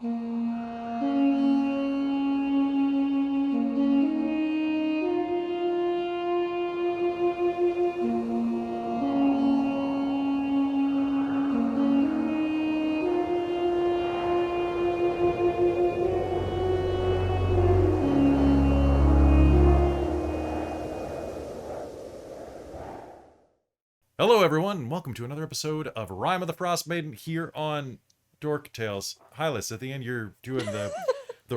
Hello, everyone. Welcome to another episode of Rime of the Frostmaiden here on Dork Tales. Hi, Lysithian. You're doing the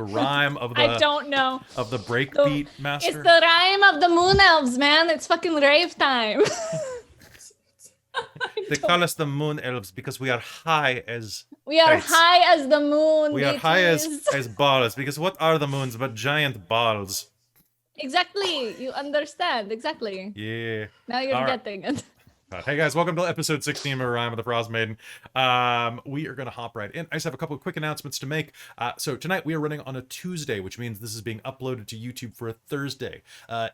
rhyme of the I don't know. of the breakbeat master. It's the rhyme of the moon elves, man. It's fucking rave time. They call us the moon elves because we are high as We are kites. high as the moon. We are high bitches. as balls because what are the moons but giant balls? Exactly. You understand. Exactly. Yeah. Now you're All right. getting it. Hey guys, welcome to episode 16 of Rime of the Frostmaiden. We are going to hop right in. I just have a couple of quick announcements to make. So tonight we are running on a Tuesday, which means this is being uploaded to YouTube for a Thursday.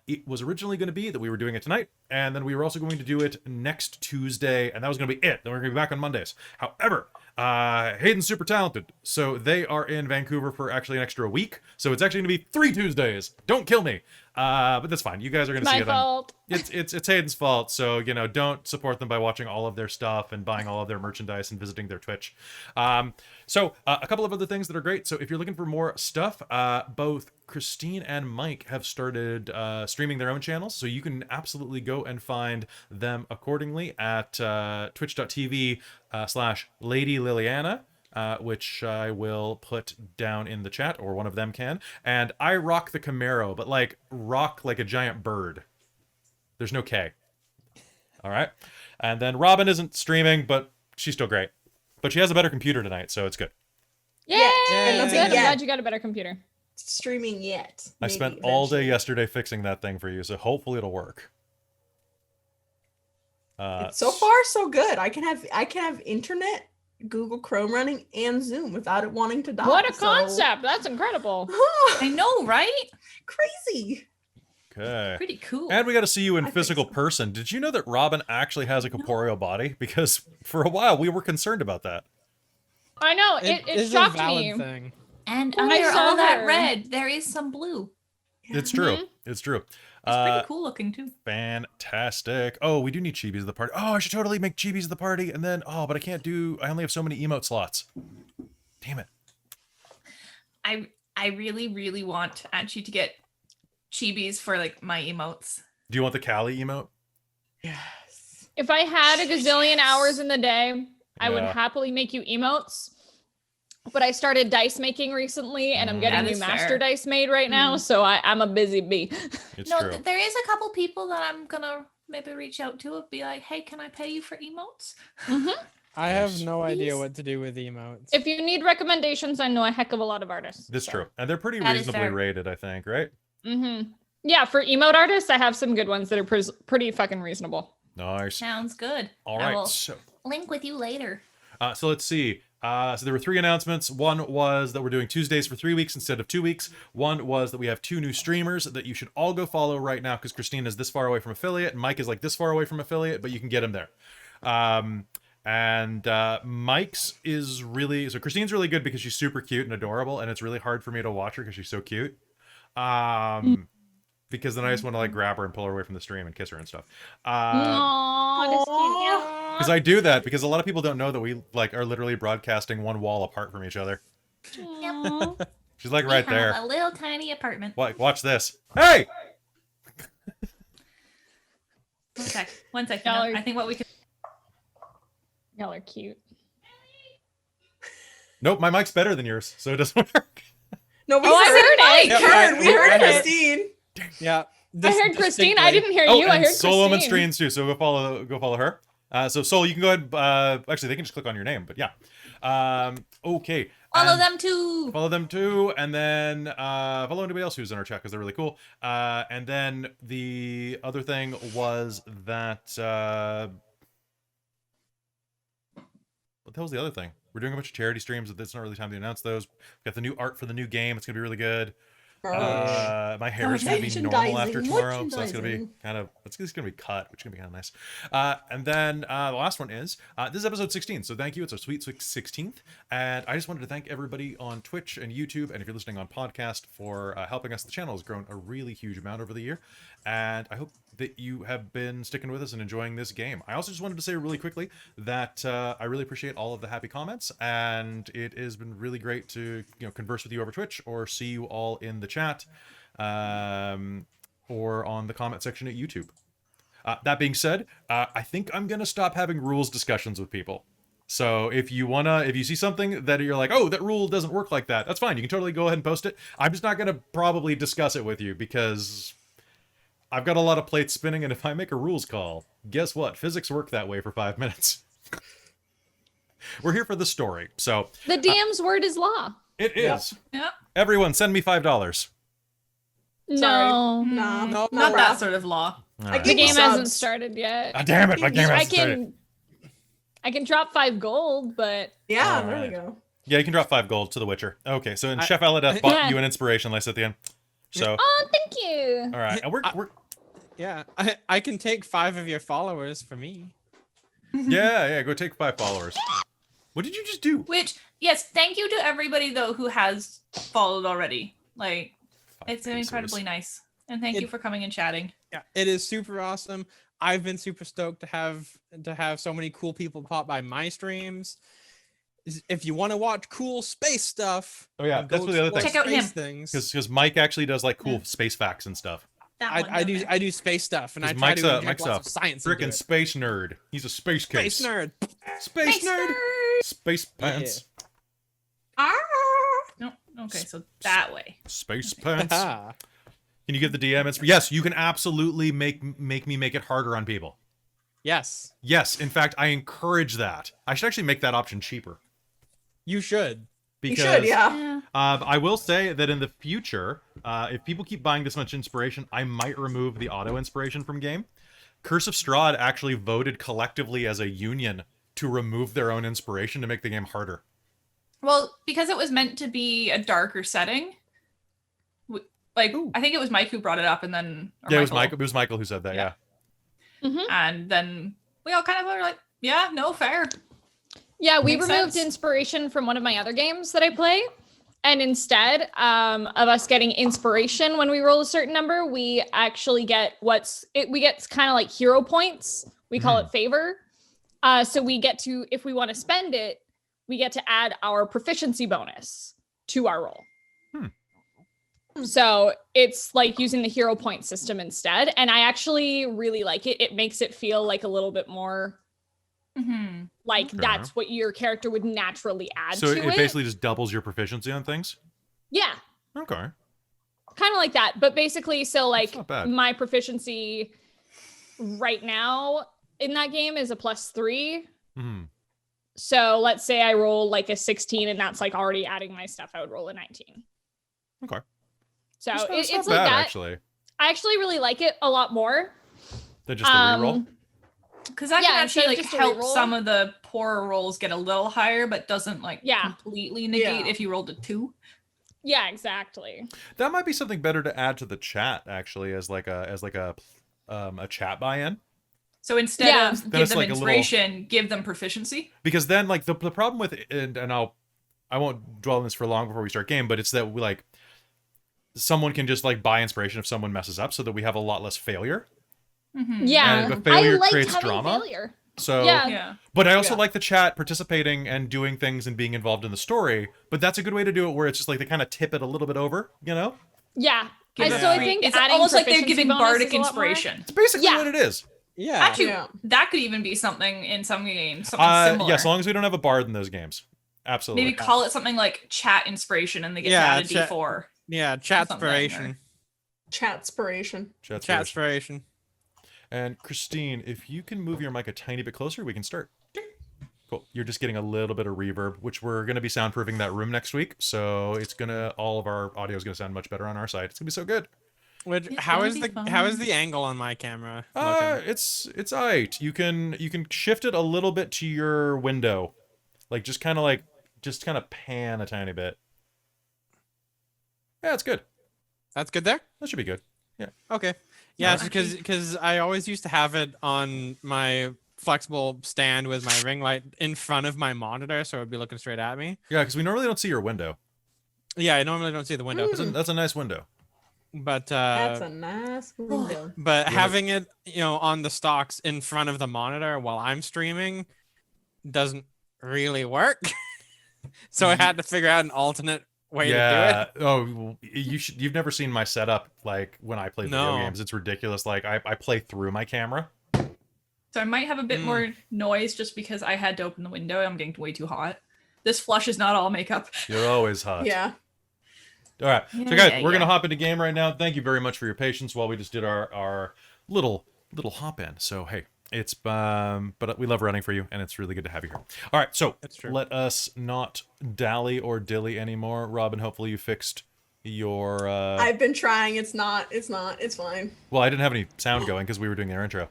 It was originally going to be that we were doing it tonight, and then we were also going to do it next Tuesday, and that was going to be it. Then we're going to be back on Mondays. However, Hayden's super talented, so they are in Vancouver for actually an extra week, so it's actually going to be 3 Tuesdays. Don't kill me. But that's fine. You guys are going to see My it. fault. It's Hayden's fault, so, you know, don't support them by watching all of their stuff and buying all of their merchandise and visiting their Twitch. So a couple of other things that are great. So if you're looking for more stuff, both Christine and Mike have started streaming their own channels, so you can absolutely go and find them accordingly at twitch.tv/Lady Liliana. Which I will put down in the chat, or one of them can. And I rock the Camaro, but like rock like a giant bird. There's no K. All right. And then Robin isn't streaming, but she's still great. But she has a better computer tonight, so it's good. Yay! That's Good. it, I'm yeah. glad you got a better computer. Streaming yet. I Maybe spent all day eventually. yesterday fixing that thing for you, so hopefully it'll work. So far, so good. I can have internet, Google Chrome running, and Zoom without it wanting to die. What a so- concept. That's incredible. I know, right? Crazy. Okay. Pretty cool. And we got to see you in I think physical so. person. Did you know that Robin actually has a corporeal body? Because for a while we were concerned about that. I know. It is shocked a valid me. thing. And When I under saw all that her- red, there is some blue. It's true. It's true. It's pretty cool looking too. Fantastic. Oh, we do need chibis of the party. Oh, I should totally make chibis of the party. And then, but I can't do, I only have so many emote slots. Damn it. I really, really want actually to get chibis for like my emotes. Do you want the Cali emote? Yes. If I had a gazillion hours in the day, I would Yeah. happily make you emotes. But I started dice making recently, and I'm getting That new is master fair. dice made right now, so I'm a busy bee. It's No, true. there is a couple people that I'm gonna maybe reach out to and be like, hey, can I pay you for emotes? I have Yes. no idea Please. what to do with emotes. If you need recommendations, I know a heck of a lot of artists. That's so. true. And they're pretty That is reasonably fair. rated, I think, right? Yeah, for emote artists, I have some good ones that are pretty fucking reasonable. Nice. Sounds good. All I right. will So, link with you later. so let's see. So there were 3 announcements. One was that we're doing Tuesdays for 3 weeks instead of 2 weeks. One was that we have 2 new streamers that you should all go follow right now because Christine is this far away from affiliate and Mike is like this far away from affiliate, but you can get him there. And Mike's is really, so Christine's really good because she's super cute and adorable, and it's really hard for me to watch her because she's so cute. Because then I just want to like grab her and pull her away from the stream and kiss her and stuff. Aww, that's cute. Because I do that because a lot of people don't know that we like are literally broadcasting one wall apart from each other. Aw. She's like We right have there. a little tiny apartment. Watch this. Hey! Okay, one second. Y'all are- I think what we can. Y'all are cute. Nope, my mic's better than yours, so it doesn't work. No, we Oh, I heard it. We heard. We heard I heard it. Christine. Yeah. I heard Christine. I didn't hear Oh, you. I and heard Solomon Christine. streams too, so go follow her. So Sol, you can go ahead. Actually, they can just click on your name, but yeah. Okay. Follow and them too. Follow them too, and then follow anybody else who's in our chat because they're really cool. And then the other thing was that what the hell's the other thing? We're doing a bunch of charity streams, but it's not really time to announce those. We've got the new art for the new game. It's gonna be really good. My hair is gonna be normal after Merchandising, tomorrow, so that's gonna be merchandising. it's gonna be cut, which is gonna be kind of nice. And then the last one is this is episode 16, so thank you. It's our sweet 16th, and I just wanted to thank everybody on Twitch and YouTube, and if you're listening on podcast, for helping us. The channel has grown a really huge amount over the year, and I hope that you have been sticking with us and enjoying this game. I also just wanted to say really quickly that I really appreciate all of the happy comments, and it has been really great to converse with you over Twitch or see you all in the chat or on the comment section at YouTube. That being said, I think I'm gonna stop having rules discussions with people. So if you see something that you're like, oh, that rule doesn't work like that, that's fine. You can totally go ahead and post it. I'm just not gonna probably discuss it with you because I've got a lot of plates spinning, and if I make a rules call, guess what? Physics work that way for 5 minutes. We're here for the story, so... The DM's word is law. It is. Yeah. Everyone, send me $5. No. Nah, No, Not that sort of law. All I right. The give you game hasn't subs. started yet. Ah, damn it, my game I hasn't started. can drop 5 gold, but Yeah, All there we right. go. Yeah, you can drop 5 gold to the Witcher. Okay, so and Chef Eladeth bought you an inspiration list at the end. So, oh, thank you. all right, and we're Yeah, I can take 5 of your followers for me. yeah, go take 5 followers. What did you just do? Which, yes, thank you to everybody though who has followed already. Like, 5 it's incredibly pieces. nice. And thank you for coming and chatting. Yeah, it is super awesome. I've been super stoked to have so many cool people pop by my streams. If you want to watch cool space stuff, Oh, yeah, go that's what the other explore Check out him. space things. Because Mike actually does like cool space facts and stuff. That one I down do there. I do space stuff, and I 'Cause try Mike's to a- inject Mike's lots a of science into Frickin' it. space nerd. He's a space case. Space nerd. Space Space nerd. nerd. Space pants. Ah! No, okay, so that way. Space pants. Ah. Can you give the DM inspiration? Yes, you can absolutely make me make it harder on people. Yes, Yes, in fact, I encourage that. I should actually make that option cheaper. you should. You Because should, yeah. Yeah. I will say that in the future, if people keep buying this much inspiration, I might remove the auto inspiration from game. Curse of Strahd actually voted collectively as a union to remove their own inspiration to make the game harder. Well, because it was meant to be a darker setting. Like, Ooh. I think it was Mike who brought it up, and then or Yeah, it was Michael. It was Michael who said that. Yeah. And then we all kind of were like, "Yeah, no, fair." Yeah, we Makes removed sense. inspiration from one of my other games that I play. And instead of us getting inspiration when we roll a certain number, we actually get we get kind of like hero points. We call it favor. So we get to, if we want to spend it, we get to add our proficiency bonus to our roll. So it's like using the hero point system instead. And I actually really like it. It makes it feel like a little bit more Mm-hmm. like Okay. that's what your character would naturally add So to it basically just doubles your proficiency on things. Yeah, Okay. kind of like that. But basically, so like not bad. my proficiency right now in that game is a +3. Hmm. So let's say I roll like a 16 and that's like already adding my stuff. I would roll a 19. Okay. So That's not- it's that's like not bad, that. actually. I actually really like it a lot more. Than just the reroll. Because that Yeah, can instead actually of like just a help reroll. some of the poorer rolls get a little higher, but doesn't like Yeah. completely negate Yeah. if you rolled a 2. Yeah, exactly. That might be something better to add to the chat, actually, as like a chat buy-in. So instead Yeah. of Then give it's them like a little- inspiration, give them proficiency. Because then, like, the problem with it, and I won't dwell on this for long before we start game, but it's that we like someone can just like buy inspiration if someone messes up, so that we have a lot less failure. Mm-hmm. Yeah, And the failure I liked creates having drama. failure. So, Yeah. Yeah. but I also Yeah. like the chat participating and doing things and being involved in the story. But that's a good way to do it, where it's just like they kind of tip it a little bit over, you know? Yeah. Give And them so I free- think it's adding almost like they're proficiency giving bonus bardic is a lot more. inspiration. It's basically Yeah. what it is. Yeah. Actually, Yeah. that could even be something in some games, something similar. Yeah, as long as we don't have a bard in those games. Absolutely. Maybe call it something like chat inspiration, and they get Yeah, to add a chat- D4. Yeah, Something like chatspiration. Chatspiration. Chat's first. Chatspiration. And Christine, if you can move your mic a tiny bit closer, we can start. Cool. You're just getting a little bit of reverb, which we're going to be soundproofing that room next week. So it's all of our audio is going to sound much better on our side. It's going to be so good. Which It's how gonna is be the fun. angle on my camera? looking? It's aight. You can shift it a little bit to your window. Like just kind of pan a tiny bit. Yeah, it's good. That's good there. That should be good. Okay. Yeah, Alright. because I always used to have it on my flexible stand with my ring light in front of my monitor, so it would be looking straight at me. Yeah, because we normally don't see your window. Yeah, I normally don't see the window, That's a nice window. but That's a nice window. but Yeah. having it, on the stocks in front of the monitor while I'm streaming doesn't really work. So I had to figure out an alternate way to do it. Oh, well, you've never seen my setup like when I play video No. games. It's ridiculous. Like I play through my camera. So I might have a bit more noise just because I had to open the window. I'm getting way too hot. This flush is not all makeup. You're always hot. Yeah. All right. So Yeah, guys, yeah, we're gonna yeah. hop into game right now. Thank you very much for your patience while we just did our little hop in. So hey, it's but we love running for you, and it's really good to have you here. All right, so That's true. let us not dally or dilly anymore. Robin, hopefully you fixed your. I've been trying. It's not. It's fine. Well, I didn't have any sound going because we were doing our intro.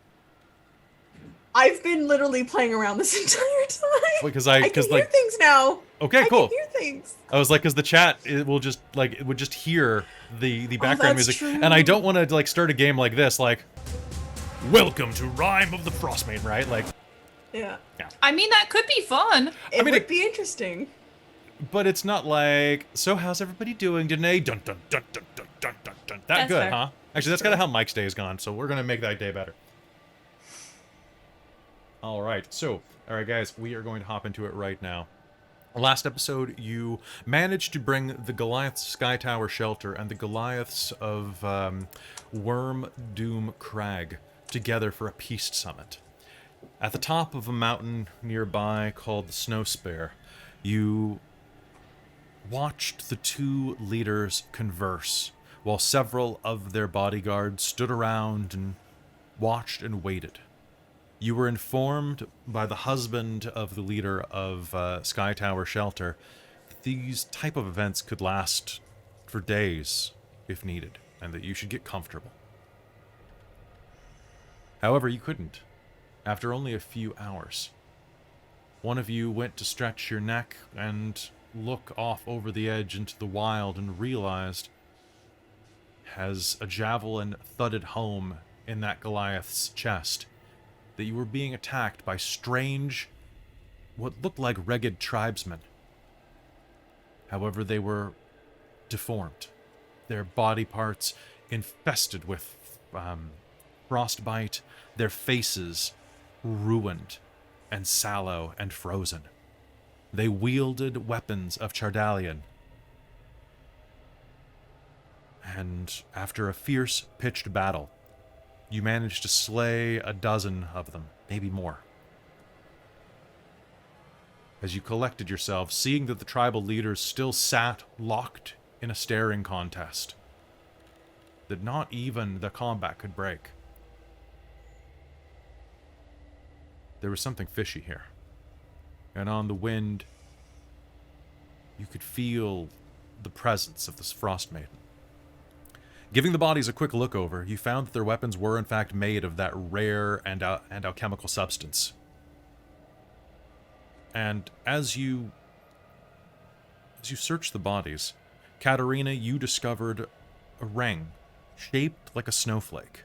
I've been literally playing around this entire time. Because I can hear things now. Okay, I cool. can hear things. I was like, because the chat it would just hear the background that's music, true. and I don't want to like start a game like this, like, welcome to Rime of the Frostmaiden, right? Like, Yeah. I mean, that could be fun. It mean, would it- be interesting. but it's not like, so how's everybody doing today? Dun dun dun dun dun dun dun dun. That That's good, fair. huh? Actually, that's kind of how Mike's day is gone, so we're gonna make that day better. All right, so, all right, guys, we are going to hop into it right now. Last episode, you managed to bring the Goliath's Sky Tower Shelter and the Goliaths of Worm Doom Crag together for a peace summit. At the top of a mountain nearby called the Snow Spare, you watched the two leaders converse while several of their bodyguards stood around and watched and waited. You were informed by the husband of the leader of Sky Tower Shelter that these type of events could last for days if needed, and that you should get comfortable. However, you couldn't. After only a few hours, one of you went to stretch your neck and look off over the edge into the wild and realized, as a javelin thudded home in that Goliath's chest, that you were being attacked by strange, what looked like ragged tribesmen. However, they were deformed, their body parts infested with frostbite, their faces ruined and sallow and frozen. They wielded weapons of Chardalian. And after a fierce pitched battle, you managed to slay a dozen of them, maybe more. As you collected yourselves, seeing that the tribal leaders still sat locked in a staring contest, that not even the combat could break. There was something fishy here. And on the wind, you could feel the presence of this Frostmaiden. Giving the bodies a quick look over, you found that their weapons were in fact made of that rare and alchemical substance. And as you searched the bodies, Katerina, you discovered a ring shaped like a snowflake.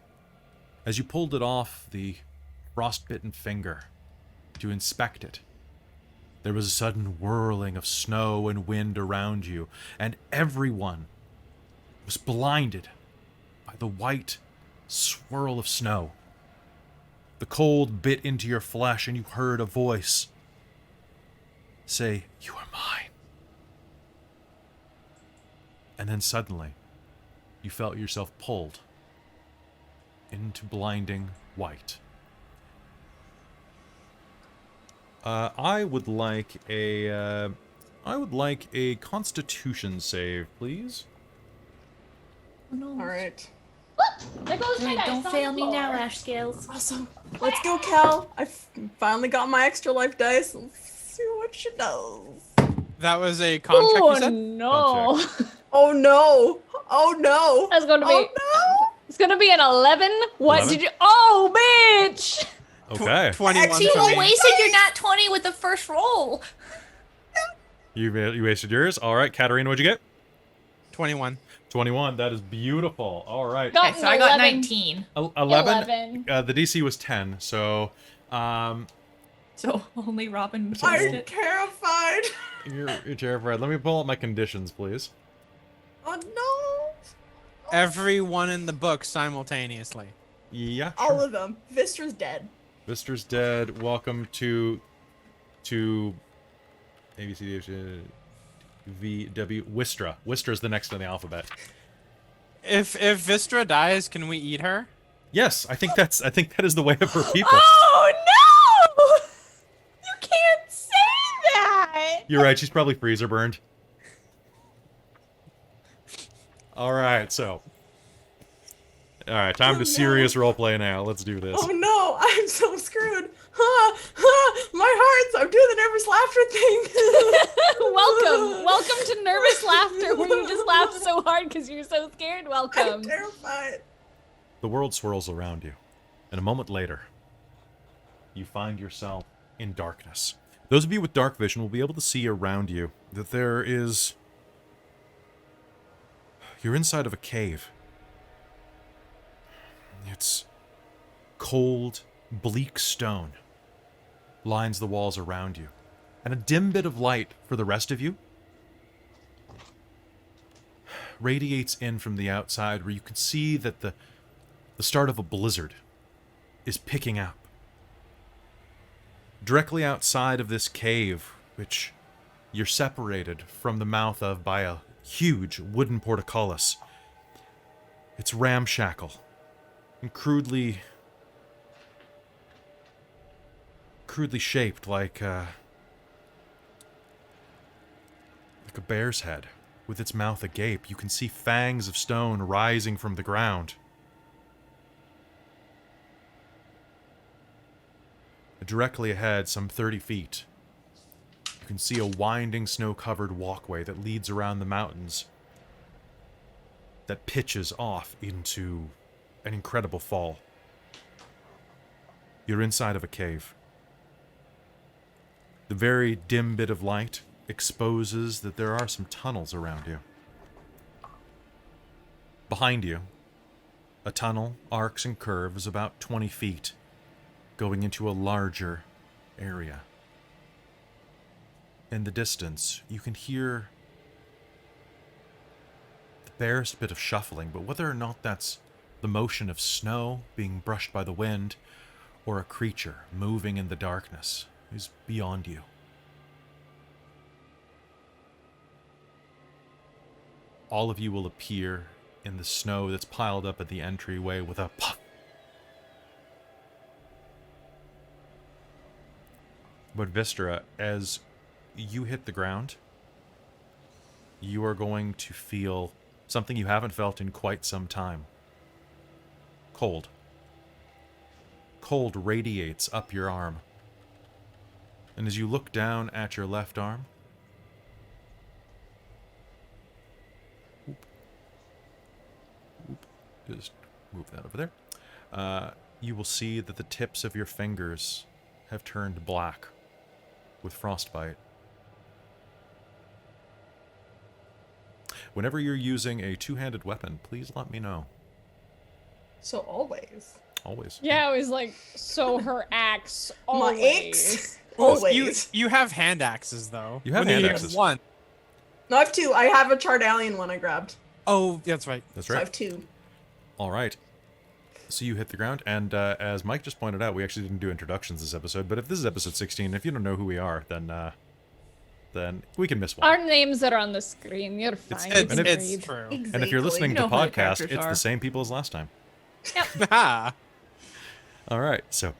As you pulled it off the frostbitten finger to inspect it, there was a sudden whirling of snow and wind around you, and everyone was blinded by the white swirl of snow. The cold bit into your flesh, and you heard a voice say, "You are mine." And then suddenly, you felt yourself pulled into blinding white. I would like a Constitution save, please. Oh, no. All right. There goes my Wait, dice don't on fail the me now, floor. Ash Scales. Awesome. Let's go, Cal. I finally got my extra life dice. Let's see what she does. That was a contract, you Oh said? no! Oh no. Oh no. That's gonna be. Oh no. It's gonna be an 11. What 11? did you? Oh, bitch! Okay. 21 Actually, for You me. wasted your nat 20 with the first roll. You wasted yours. All right, Katerina, what'd you get? 21. 21. That is beautiful. All right. Got Okay, so I got 11. 19. 11. The DC was 10. So So only Robin missed I'm it. terrified. you're terrified. Let me pull up my conditions, please. Oh no. Everyone in the book simultaneously. Yeah. All Sure. of them. Vistra's dead. Mister's dead. Welcome to A B C D H V W Wistra. Wistra is the next in the alphabet. If Vistra dies, can we eat her? Yes, I think that is the way of her people. Oh no! You can't say that. You're right. She's probably freezer burned. All right, so. All right, time to serious roleplay now. Let's do this. Oh no, I'm so screwed. My hearts. I'm doing the nervous laughter thing. Welcome to nervous laughter, where you just laugh so hard because you're so scared. I'm Welcome. terrified. The world swirls around you, and a moment later, you find yourself in darkness. Those of you with dark vision will be able to see around you that there is... You're inside of a cave. It's cold, bleak stone lines the walls around you, and a dim bit of light for the rest of you radiates in from the outside, where you can see that the start of a blizzard is picking up. Directly outside of this cave, which you're separated from the mouth of by a huge wooden portcullis, it's ramshackle and crudely shaped like a bear's head, with its mouth agape. You can see fangs of stone rising from the ground. Directly ahead, some 30 feet, you can see a winding snow-covered walkway that leads around the mountains that pitches off into an incredible fall. You're inside of a cave. The very dim bit of light exposes that there are some tunnels around you. Behind you, a tunnel arcs and curves about 20 feet, going into a larger area. In the distance, you can hear the barest bit of shuffling, but whether or not that's the motion of snow being brushed by the wind or a creature moving in the darkness is beyond you. All of you will appear in the snow that's piled up at the entryway with a puff. But Vistra, as you hit the ground, you are going to feel something you haven't felt in quite some time. Cold. Cold radiates up your arm. And as you look down at your left arm, just move that over there, you will see that the tips of your fingers have turned black with frostbite. Whenever you're using a two-handed weapon, please let me know. So always. Always. Yeah, it was like, so her axe always. My axe. Well, Always. you have hand axes though. You have When hand use axes. One. No, I have two. I have a Chardalian one I grabbed. Oh, that's right. That's So I right. have two. All right. So you hit the ground, and as Mike just pointed out, we actually didn't do introductions this episode, but if this is episode 16, if you don't know who we are, then we can miss one. Our names are on the screen. You're fine. You can It's read. true. Exactly. And if you're listening You to know who the podcast, characters it's are. the same people as last time. Ah. All right. So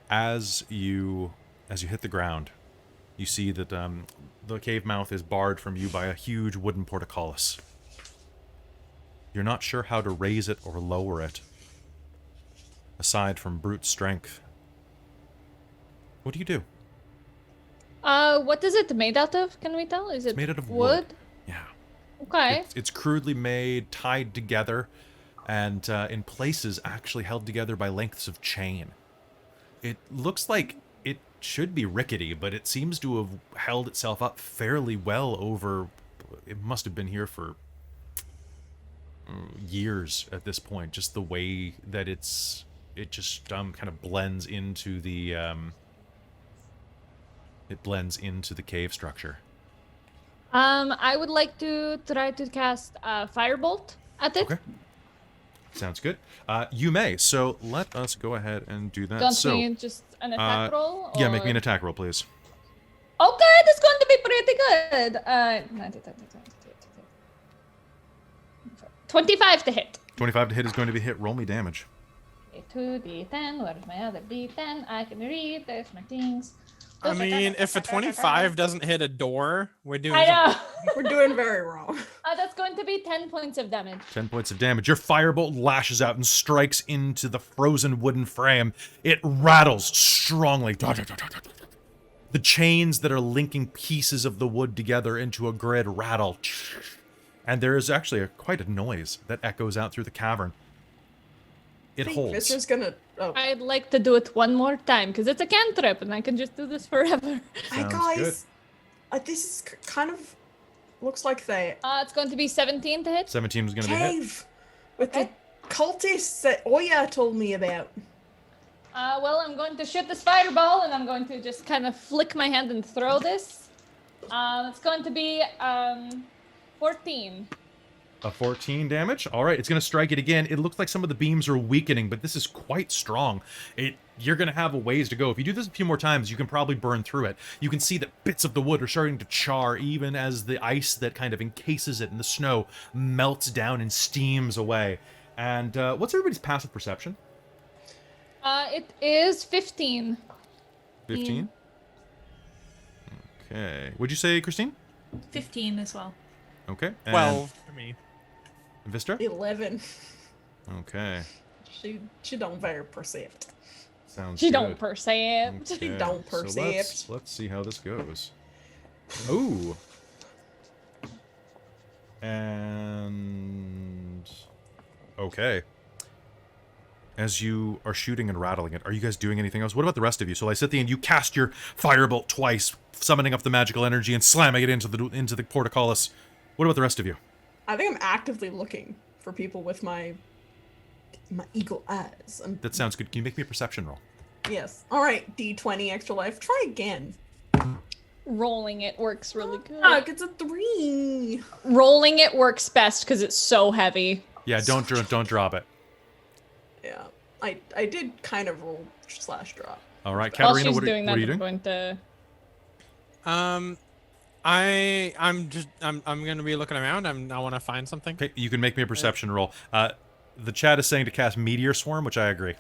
as you hit the ground, you see that the cave mouth is barred from you by a huge wooden portcullis. You're not sure how to raise it or lower it, aside from brute strength. What do you do? What is it made out of? Can we tell? Is it It's made out of wood? Yeah. Okay. It's crudely made, tied together, and in places actually held together by lengths of chain. It looks like it should be rickety, but it seems to have held itself up fairly well over... It must have been here for years at this point. Just the way that it just kind of blends into the cave structure. I would like to try to cast Firebolt at it. Okay. Sounds good. You may. So let us go ahead and do that. Don't so, we just an attack roll? yeah, make me an or- attack roll, please. Okay, that's going to be pretty good. 25 to hit. 25 to hit is going to be hit. Roll me damage. 2d10. Where's my other d10? I can read. There's my things. I mean, if a 25 doesn't hit a door, we're doing I know. We're doing very wrong. That's going to be 10 points of damage. 10 points of damage. Your firebolt lashes out and strikes into the frozen wooden frame. It rattles strongly. The chains that are linking pieces of the wood together into a grid rattle. And there is actually quite a noise that echoes out through the cavern. It holds. This is gonna. Oh, I'd like to do it one more time because it's a cantrip and I can just do this forever. hi Sounds guys. This is kind of looks like the It's going to be 17 to hit. 17 is going to be hit. cave with Okay. the cultists that Oya told me about. Well, I'm going to shoot this fireball and I'm going to just kind of flick my hand and throw this. It's going to be 14. A 14 damage. All right, it's going to strike it again. It looks like some of the beams are weakening, but this is quite strong. You're going to have a ways to go. If you do this a few more times, you can probably burn through it. You can see that bits of the wood are starting to char, even as the ice that kind of encases it in the snow melts down and steams away. And what's everybody's passive perception? It is 15. 15? Okay. Would you say, Christine? 15 as well. Okay. And 12 for me. Vistra? 11. Okay. She don't very perceived. Sounds She good. don't perceive. She don't So perceive. let's see how this goes. Ooh. And okay. As you are shooting and rattling it, are you guys doing anything else? What about the rest of you? So Lysithian, you cast your firebolt twice, summoning up the magical energy and slamming it into the portcullis. What about the rest of you? I think I'm actively looking for people with my eagle eyes. That sounds good. Can you make me a perception roll? Yes. All right, D20 extra life. Try again. Rolling it works really good. Fuck, it's a 3. Rolling it works best because it's so heavy. Yeah, don't drop it. Yeah. I did kind of roll / drop. All right, While Katarina, she's what doing are that, you I'm doing? going to... I'm gonna be looking around. I want to find something. Okay, you can make me a perception roll. The chat is saying to cast Meteor Swarm, which I agree.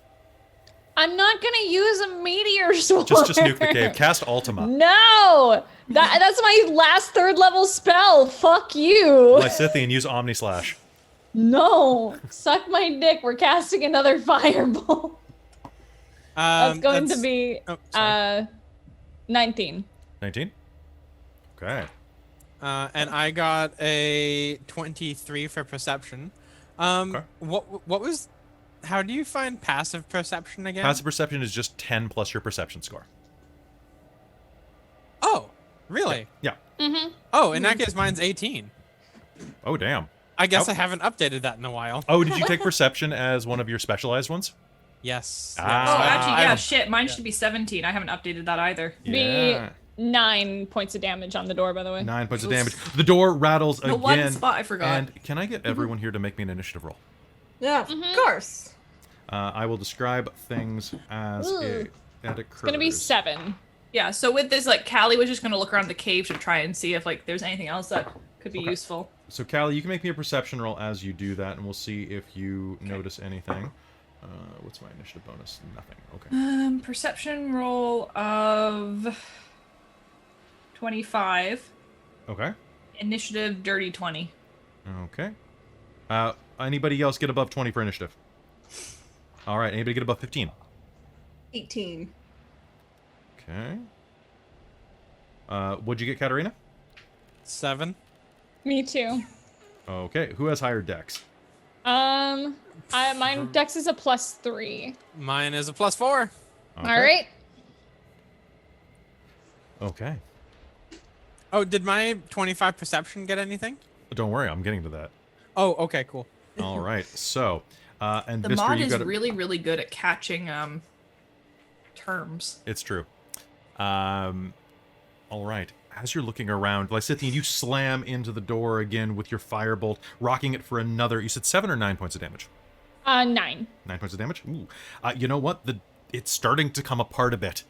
I'm not going to use a meteor swarm. Just nuke the cave. Cast Ultima. No! That's my last 3rd level spell. Fuck you. Lysithian, use Omni Slash. No. Suck my dick. We're casting another fireball. That's going to be Oh, sorry. 19. 19? Okay. And I got a 23 for perception. Okay. What was? How do you find passive perception again? Passive perception is just 10 plus your perception score. Oh, really? Yeah. Mm-hmm. Oh, in that case, mine's 18. Oh, damn. I guess Oh. I haven't updated that in a while. Oh, did you take perception as one of your specialized ones? Yes. Ah. yes. Oh, actually, I yeah, don't- shit. Mine should be 17. I haven't updated that either. Be Yeah. 9 points of damage on the door, by the way. 9 points of Oof. damage. The door rattles The again. one spot I forgot. And can I get everyone here to make me an initiative roll? Yeah, of course. I will describe things as Ooh. it occurs. It's going to be 7. Yeah, so with this, like, Callie was just gonna look around the cave to try and see if, like, there's anything else that could be Okay. useful. So, Callie, you can make me a perception roll as you do that, and we'll see if you notice anything. What's my initiative bonus? Nothing. Okay. Perception roll of 25. Okay. Initiative dirty 20. Okay. Anybody else get above 20 for initiative? All right. Anybody get above 15? 18. Okay. What'd you get, Katarina? 7. Me too. Okay. Who has higher dex? My dex is a +3. Mine is a +4. Okay. All right. Okay. Oh, did my 25 perception get anything? Don't worry. I'm getting to that. Oh, okay, cool. All right. So, and The Mister, mod you is got really, really good at catching terms. It's true. All right. As you're looking around, Lysithian, you slam into the door again with your firebolt, rocking it for another. You said 7 or 9 points of damage. 9. 9 points of damage. Ooh. You know what? It's starting to come apart a bit.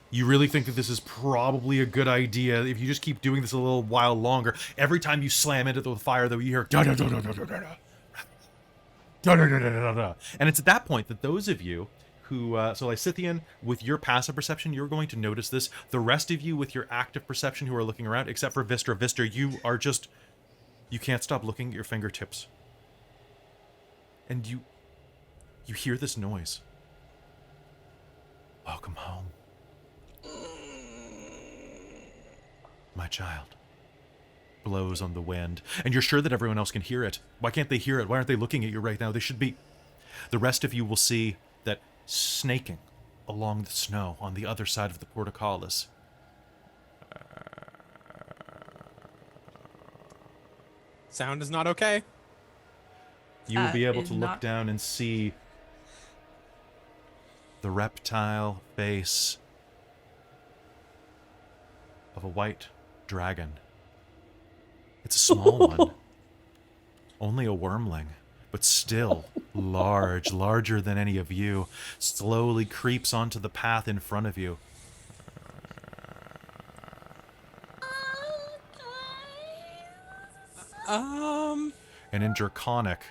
You really think that this is probably a good idea if you just keep doing this a little while longer. Every time you slam into the fire, though, you hear da da da da da da da da da da da da. And it's at that point that those of you who, so Lysithian, with your passive perception, you're going to notice this. The rest of you with your active perception who are looking around, except for Vistra, you are just, you can't stop looking at your fingertips. And you hear this noise. Welcome home, my child. Blows on the wind, and you're sure that everyone else can hear it. Why can't they hear it? Why aren't they looking at you right now? They should be. The rest of you will see that snaking along the snow on the other side of the portcullis. Sound is not okay. You will be able is to look not- down and see the reptile face of a white dragon. It's a small one. Only a wormling, but still large, larger than any of you, slowly creeps onto the path in front of you. And in Draconic,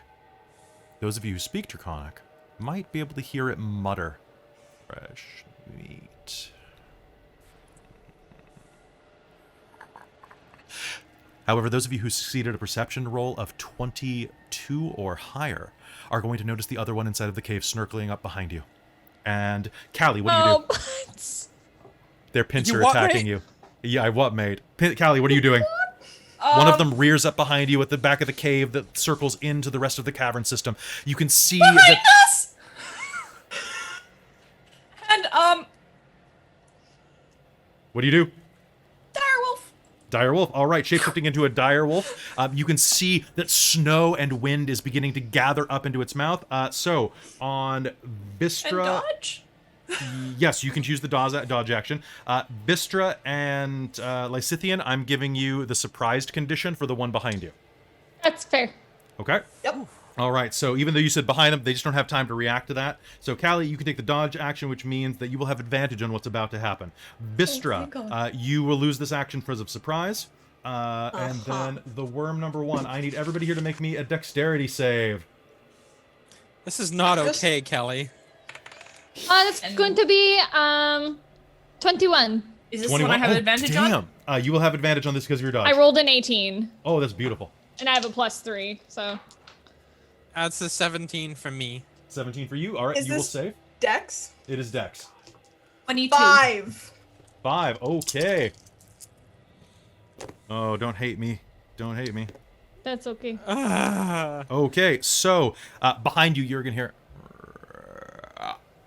those of you who speak Draconic might be able to hear it mutter. Fresh meat. However, those of you who succeeded a perception roll of 22 or higher are going to notice the other one inside of the cave snarkling up behind you. And Callie, what do you do? What? Their pincer You what, attacking mate? you. Yeah, I what, mate? Callie, what are you doing? One of them rears up behind you at the back of the cave that circles into the rest of the cavern system. You can see Behind that. us! And What do you do? direwolf. Direwolf. All right, shapeshifting into a direwolf. You can see that snow and wind is beginning to gather up into its mouth. So on And Vistra, dodge. yes, you can choose the dodge action. Vistra and Lysithian, I'm giving you the surprised condition for the one behind you. That's fair. Okay. Yep. All right, so even though you said behind them, they just don't have time to react to that. So, Callie, you can take the dodge action, which means that you will have advantage on what's about to happen. Vistra, you will lose this action because of surprise. And then the worm number 1. I need everybody here to make me a dexterity save. This is not Just- okay, Kelly. That's And- going to be 21. Is this the one I have advantage on? Damn. You will have advantage on this because of your dodge. I rolled an 18, Oh, that's beautiful. and I have a +3, so. That's a 17 from me. 17 for you. All right, Is you will this- save. Dex? It is dex. 22. 5. 5. Okay. Oh, don't hate me. Don't hate me. That's okay. Okay, so behind you, you're gonna hear,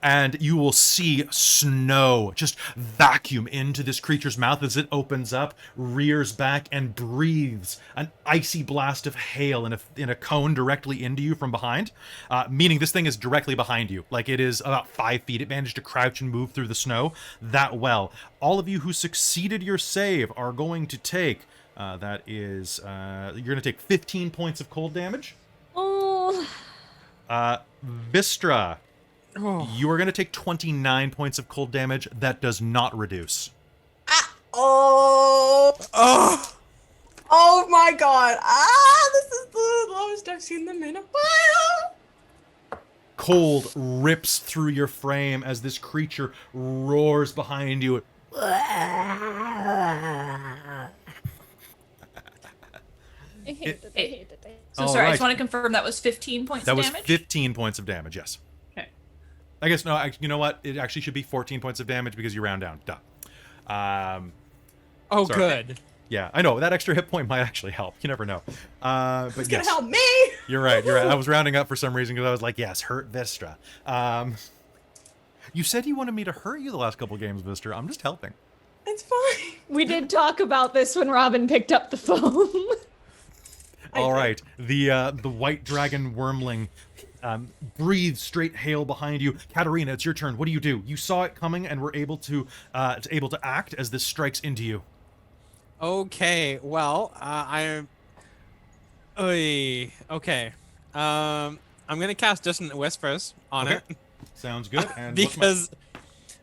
and you will see snow just vacuum into this creature's mouth as it opens up, rears back, and breathes an icy blast of hail in a cone directly into you from behind. Meaning this thing is directly behind you, like it is about 5 feet. It managed to crouch and move through the snow that well. All of you who succeeded your save are going to take. That is, you're going to take 15 points of cold damage. Oh, Vistra, Oh. you are going to take 29 points of cold damage. That does not reduce. Oh. Oh! Oh my god. This is the lowest I've seen them in a while. Cold rips through your frame as this creature roars behind you. I hate it. I hate it. So All sorry, I right. just want to confirm that was 15 points That of was damage. 15 points of damage, yes. Okay. I guess, no, you know what? It actually should be 14 points of damage because you round down. Duh. Oh, Sorry. good. Yeah, I know. That extra hit point might actually help. You never know. But It's yes. gonna help me. You're right. You're right. I was rounding up for some reason because I was like, yes, hurt Vistra. You said you wanted me to hurt you the last couple games, Vistra. I'm just helping. It's fine. We did talk about this when Robin picked up the phone. All right. The white dragon wormling breathes straight hail behind you. Katarina, it's your turn. What do? You saw it coming and were able to act as this strikes into you. Okay, well, okay. I'm gonna cast Dissonant Whispers on it. Sounds good. And because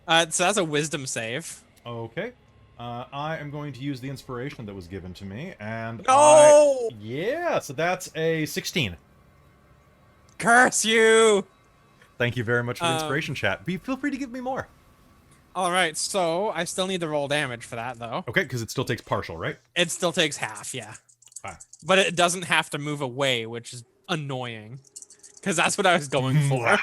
so that's a wisdom save. Okay. I am going to use the inspiration that was given to me, and No! yeah, so that's a 16. Curse you! Thank you very much for the inspiration, chat. Feel free to give me more. All right, so I still need to roll damage for that, though. Okay, because it still takes partial, right? It still takes half, yeah. Ah. But it doesn't have to move away, which is annoying. Because that's what I was going for.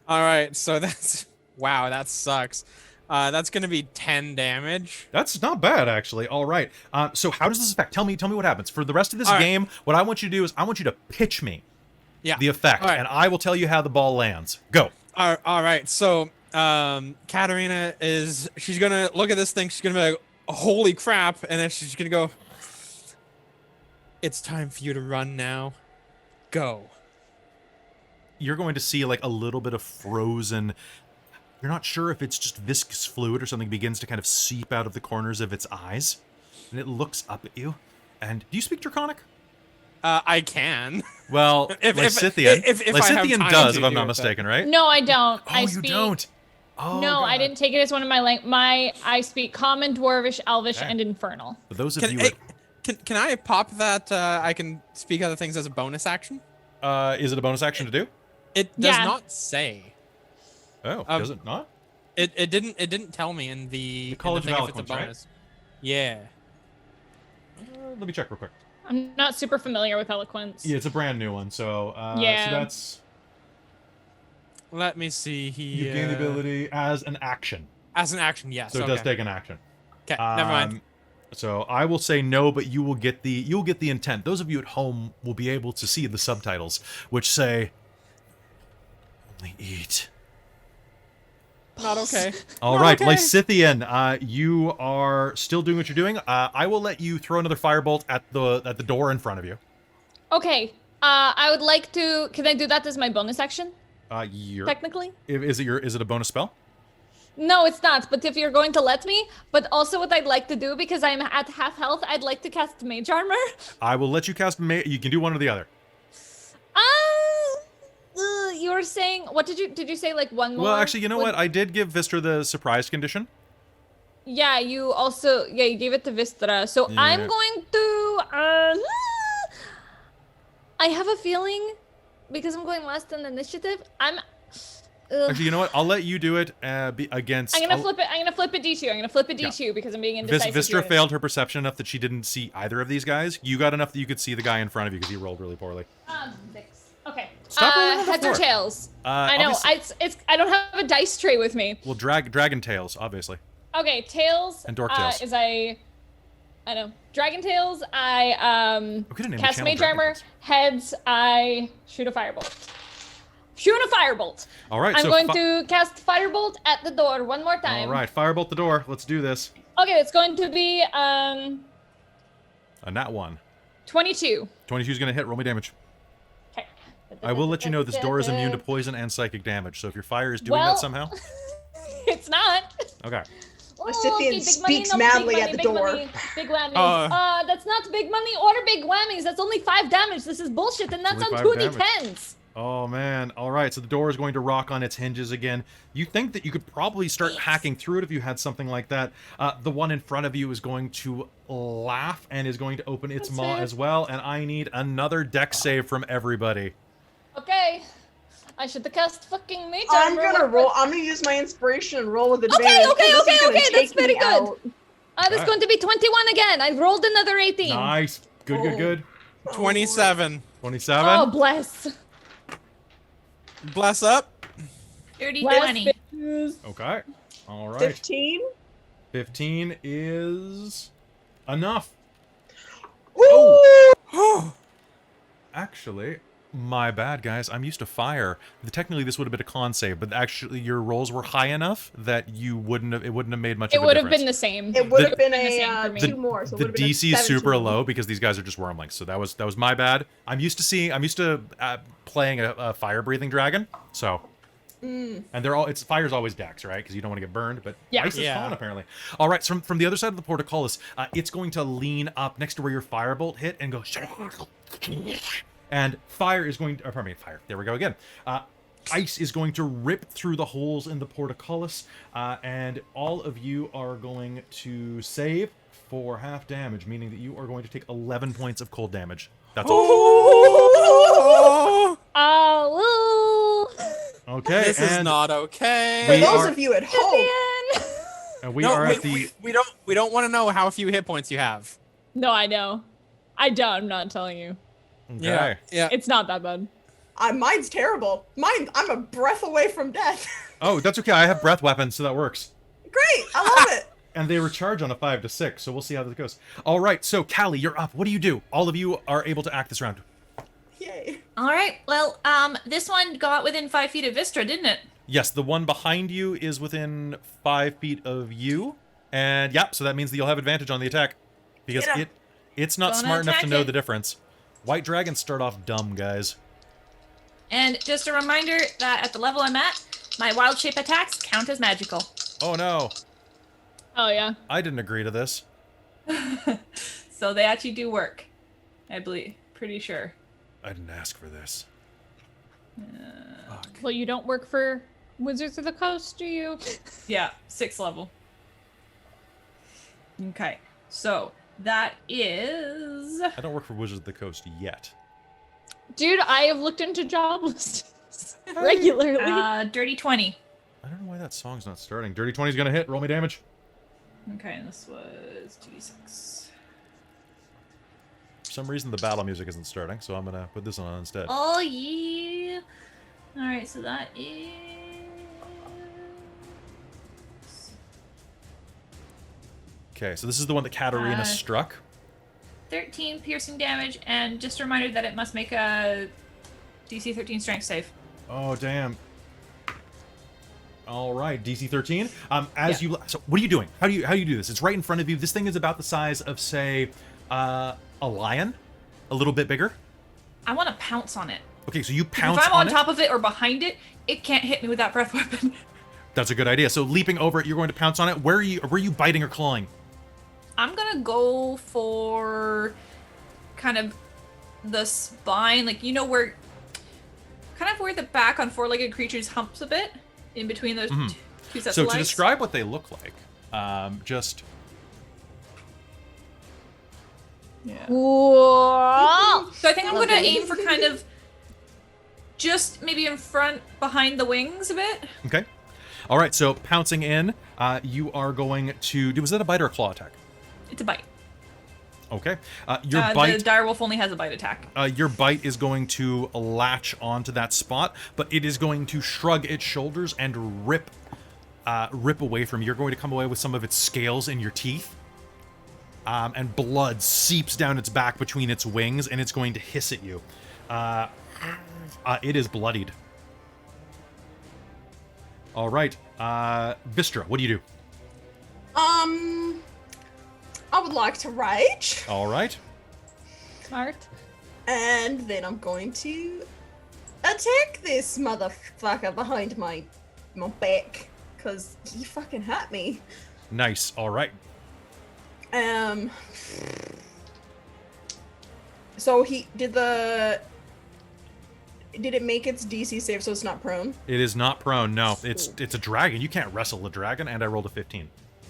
All right, so that's... Wow, that sucks. That's going to be 10 damage. That's not bad, actually. All right. So how does this affect? Tell me what happens. For the rest of this game, what I want you to do is I want you to pitch me the effect, and I will tell you how the ball lands. Go. All right, so Katarina she's going to look at this thing. She's going to be like, holy crap. And then she's going to go, it's time for you to run now. Go. You're going to see like a little bit of frozen... You're not sure if it's just viscous fluid or something begins to kind of seep out of the corners of its eyes. And it looks up at you. And do you speak Draconic? I can. Well, Lysithian. Lysithian does, if I'm not mistaken, right? No, I don't. Oh, you don't? Oh, no, God. I didn't take it as one of my I speak Common, Dwarvish, Elvish, and Infernal. For those of you... Can I pop that I can speak other things as a bonus action? Is it a bonus action to do? It does not say. Oh, does it not? It didn't tell me in the College thing of if it's a Eloquence, bonus. Yeah. Let me check real quick. I'm not super familiar with Eloquence. Yeah, it's a brand new one, so so that's... Let me see here. You gain the ability as an action. As an action, yes. So it does take an action. Okay, never mind. So I will say no, but you'll get the intent. Those of you at home will be able to see the subtitles, which say, "Only eat." Not okay. All right, Lysithian, you are still doing what you're doing. I will let you throw another firebolt at the door in front of you. Okay. I would like to. Can I do that as my bonus action? Technically. Is it a bonus spell? No, it's not. But if you're going to let me, but also what I'd like to do because I'm at half health, I'd like to cast Mage Armor. I will let you cast Mage. You can do one or the other. You were saying what did you say like one more? Well, actually, you know what? I did give Vistra the surprise condition. Yeah, you also you gave it to Vistra. So Yeah. I'm going to I have a feeling because I'm going last in the initiative. Actually, you know what? I'll let you do it against... I'm gonna flip it D2. I'm gonna flip it D2 because I'm being indecisive. Vistra failed her perception enough that she didn't see either of these guys. You got enough that you could see the guy in front of you because he rolled really poorly. 6. Okay. Stop rolling on the heads or floor. tails? I know. I don't have a dice tray with me. Well, dragon tails, obviously. Okay, tails. And Dork tails. I know. Dragon tails. I cast Mage Armor. Heads. I shoot a firebolt. All right. I'm going to cast Firebolt at the door one more time. All right, firebolt the door. Let's do this. Okay, it's going to be A nat 1. 22. 22 is going to hit. Roll me damage. Okay. I will let you know this door is immune to poison and psychic damage, so if your fire is doing that somehow... It's not. Okay. Lysithian speaks madly at the door. Big whammies. That's not big money or big whammies. That's only 5 damage. This is bullshit, and that's Only on 5 2d10s. Oh, man. All right, so the door is going to rock on its hinges again. You think that you could probably start hacking through it if you had something like that. The one in front of you is going to laugh and is going to open its maw as well, and I need another dex save from everybody. Okay. I should have cast fucking Mage I'm Armor. gonna roll. I'm gonna use my inspiration and roll with advantage. Okay. That's very good. Out. That's going to be 21 again. I rolled another 18. Nice. Good. 27. 27. Oh, bless. Bless up. Dirty Bless 20. bitches. Okay. All right. 15. 15 is enough. Woo! Oh. Actually, My bad, guys. I'm used to fire. Technically, this would have been a con save, but actually, your rolls were high enough that it wouldn't have made much It of a would have difference. been the same. It would The- have been the same for a me. 2 more. So it The would have been a DC is 7 super to me. low because these guys are just wormlings. So that was my bad. I'm used to playing a fire breathing dragon. So. And fire's always dex, right? Because you don't want to get burned, but Yeah. ice is Yeah. fun apparently. All right, so from the other side of the portcullis, it's going to lean up next to where your firebolt hit and go. And fire is going to, pardon me, fire. There we go again. Ice is going to rip through the holes in the portcullis, and all of you are going to save for half damage, meaning that you are going to take 11 points of cold damage. That's all. Oh, Okay, This is and not okay. For We those are- of you at home, and we no, are we, at the. we don't want to know how few hit points you have. no, I know. I don't. I'm not telling you. Okay. Yeah. It's not that bad. mine's terrible. I'm a breath away from death. Oh, that's okay. I have breath weapons, so that works. Great, I love it. And they recharge on a 5 to 6, so we'll see how this goes. All right, so Callie, you're up. What do you do? All of you are able to act this round. Yay. All right. Well, this one got within 5 feet of Vistra, didn't it? Yes, the one behind you is within 5 feet of you, and yeah, so that means that you'll have advantage on the attack because Get up. it's not Gonna smart enough to attack know it. the difference. White dragons start off dumb, guys. And just a reminder that at the level I'm at, my wild shape attacks count as magical. Oh no, Oh yeah. I didn't agree to this. So they actually do work. I believe. Pretty sure. I didn't ask for this. Well, you don't work for Wizards of the Coast, do you? Yeah, 6th level. Okay. So that is I don't work for Wizards of the Coast yet. Dude, I have looked into job listings regularly. dirty 20. I don't know why that song's not starting. Dirty 20's gonna hit. Roll me damage. Okay, and this was 2d6. For some reason, the battle music isn't starting, so I'm gonna put this on instead. Oh yeah. All right, so that is Okay, so this is the one that Katarina Uh, struck. 13 piercing damage, and just a reminder that it must make a DC 13 strength save. Oh damn. All right, DC 13. So what are you doing? How do you do this? It's right in front of you. This thing is about the size of, say, a lion, a little bit bigger. I want to pounce on it. Okay, so you If pounce I'm on it. top of it or behind it, it can't hit me with that breath weapon. That's a good idea. So leaping over it, you're going to pounce on it. Where are you biting or clawing? I'm gonna go for kind of the spine, like where, kind of where the back on four-legged creatures humps a bit, in between those two sets So of to legs. describe what they look like, just Yeah. Whoa! So I think I'm gonna Okay. aim for kind of just maybe in front, behind the wings a bit. okay. All right, so pouncing in, you are going to do. Was that a bite or a claw attack? It's a bite. Okay. Your The bite. direwolf only has a bite attack. Your bite is going to latch onto that spot, but it is going to shrug its shoulders and rip away from you. You're going to come away with some of its scales in your teeth, and blood seeps down its back between its wings, and it's going to hiss at you. It is bloodied. All right, Vistra, what do you do? I would like to rage, All right. Smart. and then I'm going to attack this motherfucker behind my back, cause he fucking hurt me. Nice. All right. So he did it make its DC save so it's not prone? It is not prone. No, it's a dragon. You can't wrestle a dragon, and I rolled a 15.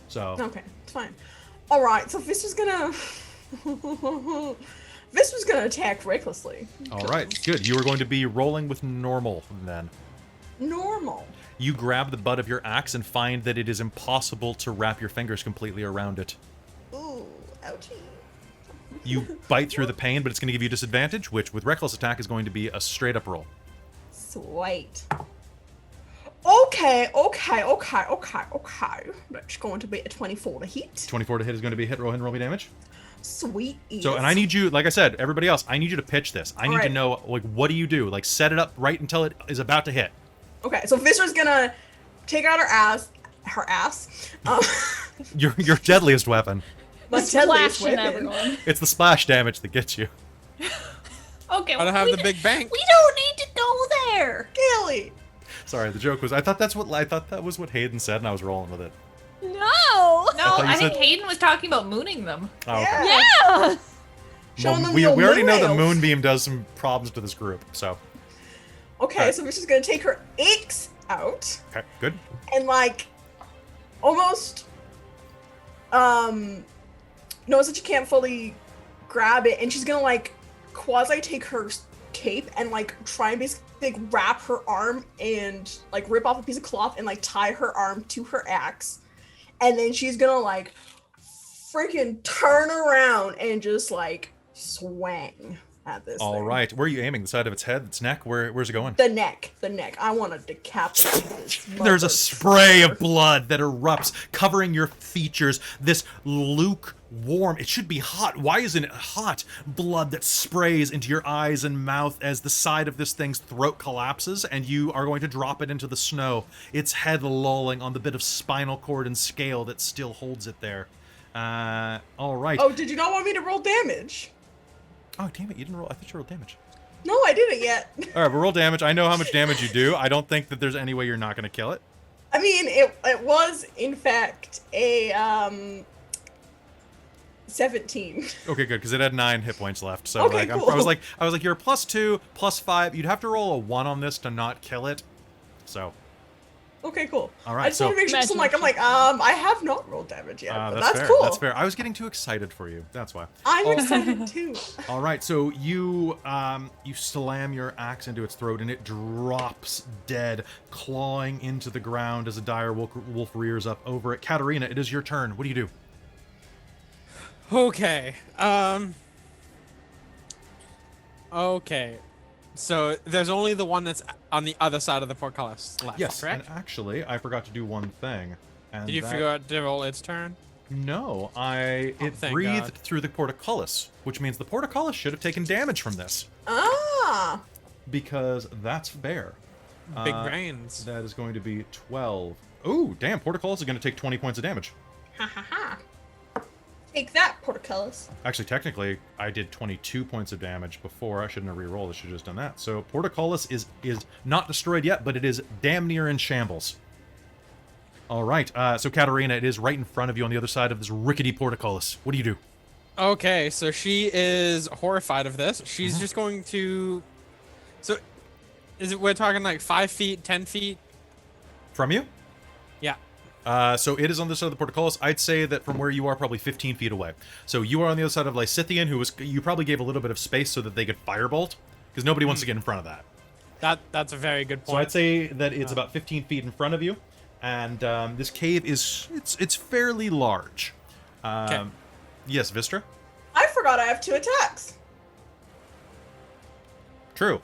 So Okay, it's fine. All right, so this was gonna attack recklessly. all right, good. You are going to be rolling with normal then. Normal. You grab the butt of your axe and find that it is impossible to wrap your fingers completely around it. Ooh, ouchie. You bite through the pain, but it's going to give you disadvantage, which with reckless attack is going to be a straight up roll. Sweet. Okay. That's going to be a 24 to hit. 24 to hit is going to be a hit. Roll and roll me damage. Sweet. So, and I need you, like I said, everybody else, I need you to pitch this. I need to Alright. know, like, what do you do? Like, set it up right until it is about to hit. Okay, so Viscer's gonna take out her ass. Your deadliest weapon. My deadliest Splashing weapon. everyone. It's the splash damage that gets you. Okay, I don't have the big bank. We don't need to go there. Gilly. Sorry, the joke was, I thought that was what Hayden said, and I was rolling with it. No. thought you I think said- Hayden was talking about mooning them. Oh, okay. Yeah. Yeah. Showing them we the old already know that moonrails. Moonbeam does some problems to this group, so. Okay, Alright. so Viscer's gonna take her axe out Okay, good. and like almost knows that you can't fully grab it, and she's gonna like quasi take her cape and like try and basically like, wrap her arm and like rip off a piece of cloth and like tie her arm to her axe, and then she's gonna like freaking turn around and just like swing at this All thing. right, where are you aiming? The side of its head, its neck? Where's it going? The neck. I want to decapitate this. There's a mother- spray of blood that erupts, covering your features. This lukewarm, it should be hot. Why isn't it hot? Blood that sprays into your eyes and mouth as the side of this thing's throat collapses, and you are going to drop it into the snow, its head lolling on the bit of spinal cord and scale that still holds it there. All right. Oh, did you not want me to roll damage? Oh, damn it, you didn't roll. I thought you rolled damage. No, I didn't yet. All right, but roll damage. I know how much damage you do. I don't think that there's any way you're not going to kill it. I mean, it was in fact a 17. Okay, good, because it had 9 hit points left. So Okay, like, cool. I was like, you're +2, +5. You'd have to roll a 1 on this to not kill it. So Okay, cool. All right, I just so- want to make sure. So I'm like, I have not rolled damage yet, but that's fair. cool. That's fair. I was getting too excited for you. That's why. I'm excited too. All right, so you slam your axe into its throat and it drops dead, clawing into the ground as a dire wolf rears up over it. Katarina, it is your turn. What do you do? Okay. Okay. So there's only the one that's on the other side of the portcullis left, Yes, correct? and actually, I forgot to do one thing. And Did you that- forget to roll its turn? No, it thank breathed God. through the portcullis, which means the portcullis should have taken damage from this, Ah, because that's fair. Big brains. That is going to be 12. Ooh, damn, portcullis is going to take 20 points of damage. ha ha ha. Take that, portcullis. Actually, technically, I did 22 points of damage before. I shouldn't have re-rolled. I should have just done that. So portcullis is not destroyed yet, but it is damn near in shambles. All right, so Katarina, it is right in front of you on the other side of this rickety portcullis. What do you do? Okay, so she is horrified of this. She's just going to. So, we're talking like 5 feet, 10 feet? From you? Yeah. So it is on the side of the portcullis. I'd say that from where you are, probably 15 feet away. So you are on the other side of Lysithian, you probably gave a little bit of space so that they could firebolt, because nobody wants to get in front of that. That's a very good So point. I'd say that it's about 15 feet in front of you, and this cave it's fairly large. Okay. Yes, Vistra? I forgot I have 2 attacks. True.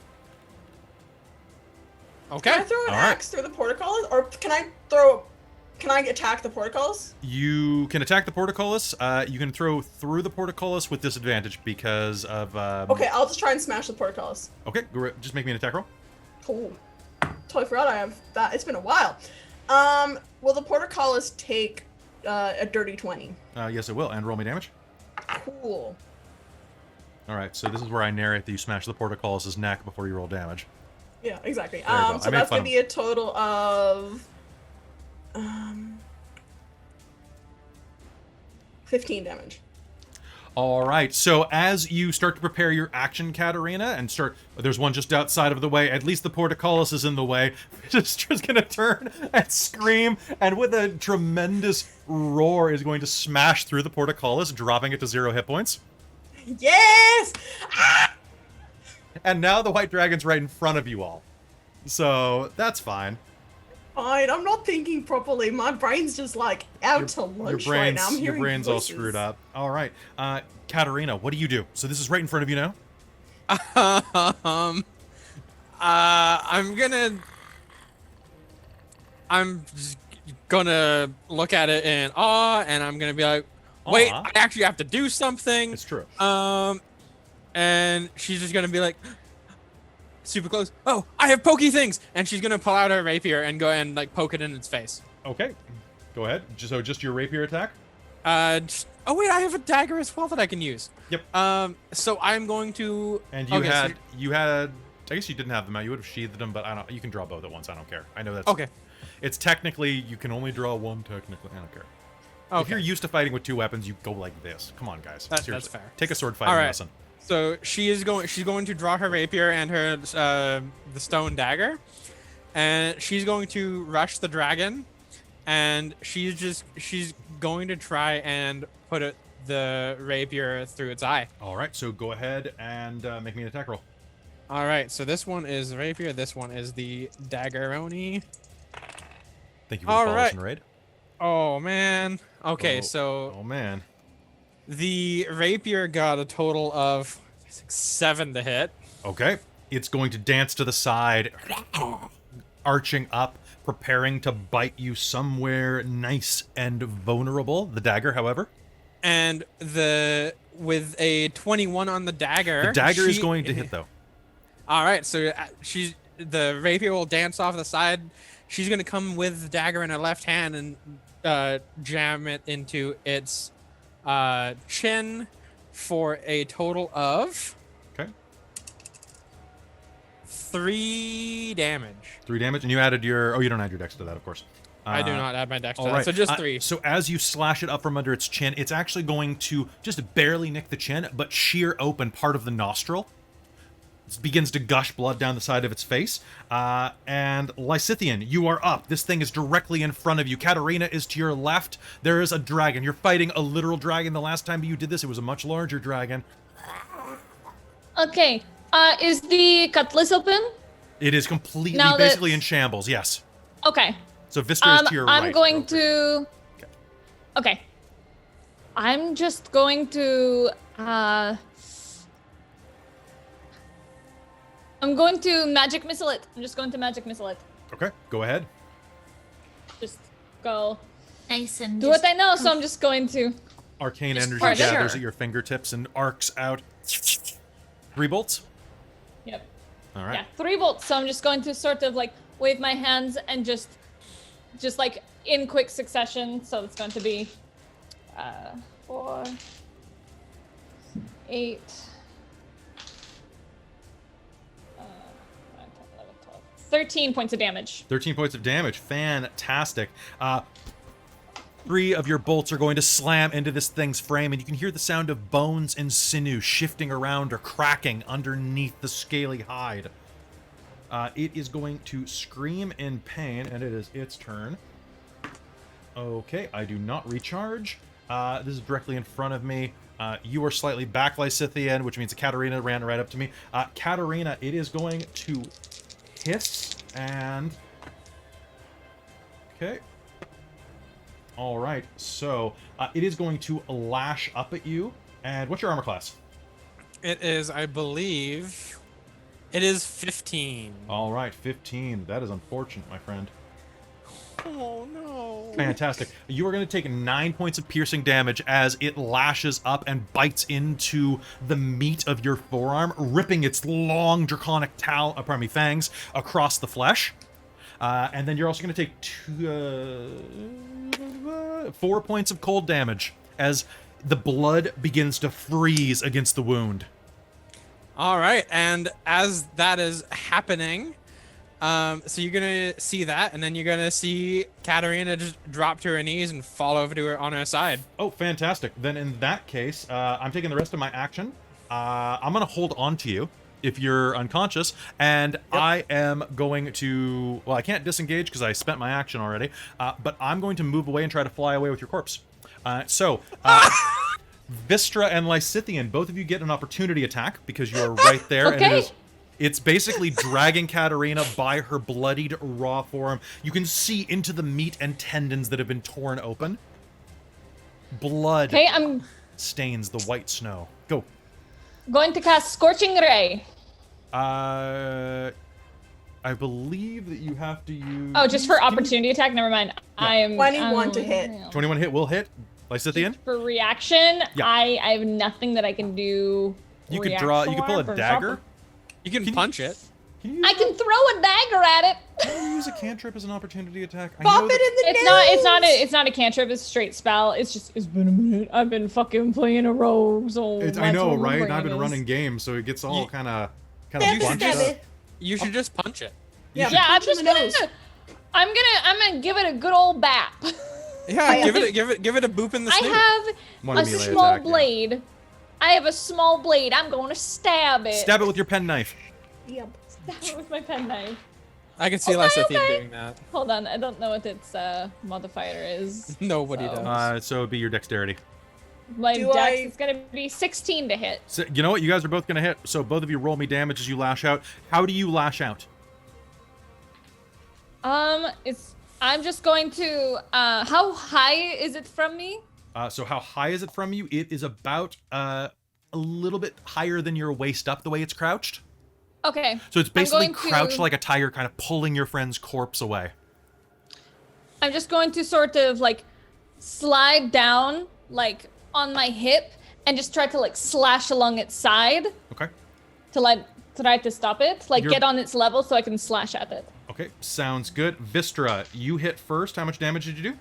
Okay. Can I throw an All right. axe through the portcullis, or can I attack the portcullis? You can attack the portcullis. You can throw through the portcullis with disadvantage because of... Okay, I'll just try and smash the portcullis. Okay, just make me an attack roll. Cool. Totally forgot I have that. It's been a while. Will the portcullis take a dirty 20? Yes, it will. And roll me damage. Cool. All right, so this is where I narrate that you smash the portcullis' neck before you roll damage. Yeah, exactly. you go. I So made that's fun gonna of- be a total of 15 damage. All right, so as you start to prepare your action, Katarina, and there's one just outside of the way, at least the portcullis is in the way, just gonna turn and scream, and with a tremendous roar is going to smash through the portcullis, dropping it to 0 hit points. Yes! Ah! And now the white dragon's right in front of you all. So, that's fine. Fine, I'm not thinking properly. My brain's just like out to lunch right now. I'm Your hearing brain's all voices. screwed up. All right, Katarina, what do you do? So this is right in front of you now? I'm just gonna look at it in awe, and I'm gonna be like, wait, Aw. I actually have to do something. It's true. And she's just gonna be like, super close. Oh, I have pokey things, and she's gonna pull out her rapier and go and like poke it in its face. Okay, go ahead. So just your rapier attack. Oh wait, I have a dagger as well that I can use. Yep. So I'm going to. And okay, you had. I guess you didn't have them out. You would have sheathed them, but I don't. You can draw both at once. I don't care. I know that's okay. It's technically you can only draw one. Technically, I don't care. Okay. If you're used to fighting with 2 weapons, you go like this. Come on, guys. That's Seriously. fair. Take a sword fighting All right. lesson. So she's going to draw her rapier and her the stone dagger, and she's going to rush the dragon, and she's going to try and put the rapier through its eye. All right. So go ahead and make me an attack roll. All right. So this one is the rapier. This one is the daggeroni. Thank you for All the follow right. and raid. Oh man. Okay. Oh, So oh man. the rapier got a total of 7 to hit. Okay. It's going to dance to the side, arching up, preparing to bite you somewhere nice and vulnerable. The dagger, however. And with a 21 on the dagger. The dagger is going to hit, though. All right, so the rapier will dance off the side. She's going to come with the dagger in her left hand and jam it into its chin for a total of Okay. 3 damage. 3 damage, and you added your... Oh, you don't add your dex to that, of course. I do not add my dex to all that, right. so just 3. So as you slash it up from under its chin, it's actually going to just barely nick the chin, but shear open part of the nostril. It begins to gush blood down the side of its face. And Lysithian, you are up. This thing is directly in front of you. Katarina is to your left. There is a dragon. You're fighting a literal dragon. The last time you did this, it was a much larger dragon. Okay. Is the cutlass open? It is completely, Now that- basically in shambles, yes. Okay. So Vista is to your right. I'm going to. Okay. I'm just going to. I'm going to magic missile it. I'm just going to magic missile it. Okay, go ahead. Just go. Nice and Do what I know, so I'm just going to. Arcane Just energy for gathers sure. at your fingertips and arcs out. 3 bolts? Yep. All right. Yeah, 3 bolts. So I'm just going to sort of like wave my hands and just like in quick succession. So it's going to be 4, 8, 13 points of damage. 13 points of damage. Fantastic. 3 of your bolts are going to slam into this thing's frame, and you can hear the sound of bones and sinew shifting around or cracking underneath the scaly hide. It is going to scream in pain, and it is its turn. Okay, I do not recharge. This is directly in front of me. You are slightly back, Lysithian, which means Katarina ran right up to me. Katarina, it is going to hiss and... Okay. All right, so it is going to lash up at you. And what's your armor class? It is, I believe, it is 15. All right, 15. That is unfortunate, my friend. Oh no. Fantastic. You are going to take 9 points of piercing damage as it lashes up and bites into the meat of your forearm, ripping its long draconic fangs across the flesh. And then you're also going to take 4 points of cold damage as the blood begins to freeze against the wound. All right, and as that is happening, so you're gonna see that, and then you're gonna see Katarina just drop to her knees and fall over to her on her side. Oh, fantastic. Then in that case, I'm taking the rest of my action. I'm going to hold on to you if you're unconscious, and I am going to... Well, I can't disengage because I spent my action already, but I'm going to move away and try to fly away with your corpse. Vistra and Lysithian, both of you get an opportunity attack because you're right there. Okay. And it's basically dragging Katarina by her bloodied raw form. You can see into the meat and tendons that have been torn open. Blood Okay, I'm stains the white snow. Go. going to cast Scorching Ray. I believe that you have to use... Oh, just for opportunity attack? Never mind. I am 21 to hit. 21 hit will hit. Lysithian? For reaction, Yeah. I have nothing that I can do. You could draw. You could pull a reaction-wise. dagger. You can punch it. Can you use I can throw a dagger at it. Can you use a cantrip as an opportunity attack? I Pop know it in the It's not a cantrip. It's a straight spell. It's been a minute. I've been fucking playing a rogue, so I know, that's what my right? brain I've been is. running games, so it gets all kind of Stab bunches. it. You should just punch it. Yeah, Yeah, I'm punch in just the gonna. nose. I'm gonna give it a good old bap. Yeah, give it a boop in the snoot. I One have a melee small attack, yeah. blade. I have a small blade. I'm going to stab it. Stab it with your penknife. Yep. Stab it with my penknife. I can see Okay, Lysithian okay. doing that. Hold on, I don't know what its modifier is. Nobody So- does. So it'd be your dexterity. My Do dex I- is gonna be 16 to hit. So, you know what? You guys are both gonna hit. So both of you roll me damage as you lash out. How do you lash out? I'm just going to. How high is it from me? So how high is it from you? It is about a little bit higher than your waist up, the way it's crouched. Okay. So it's basically going to- crouched like a tiger, kind of pulling your friend's corpse away. I'm just going to sort of like slide down, like on my hip, and just try to like slash along its side Okay. to like try to stop it, like You're- get on its level so I can slash at it. Okay. Sounds good. Vistra, you hit first. How much damage did you do?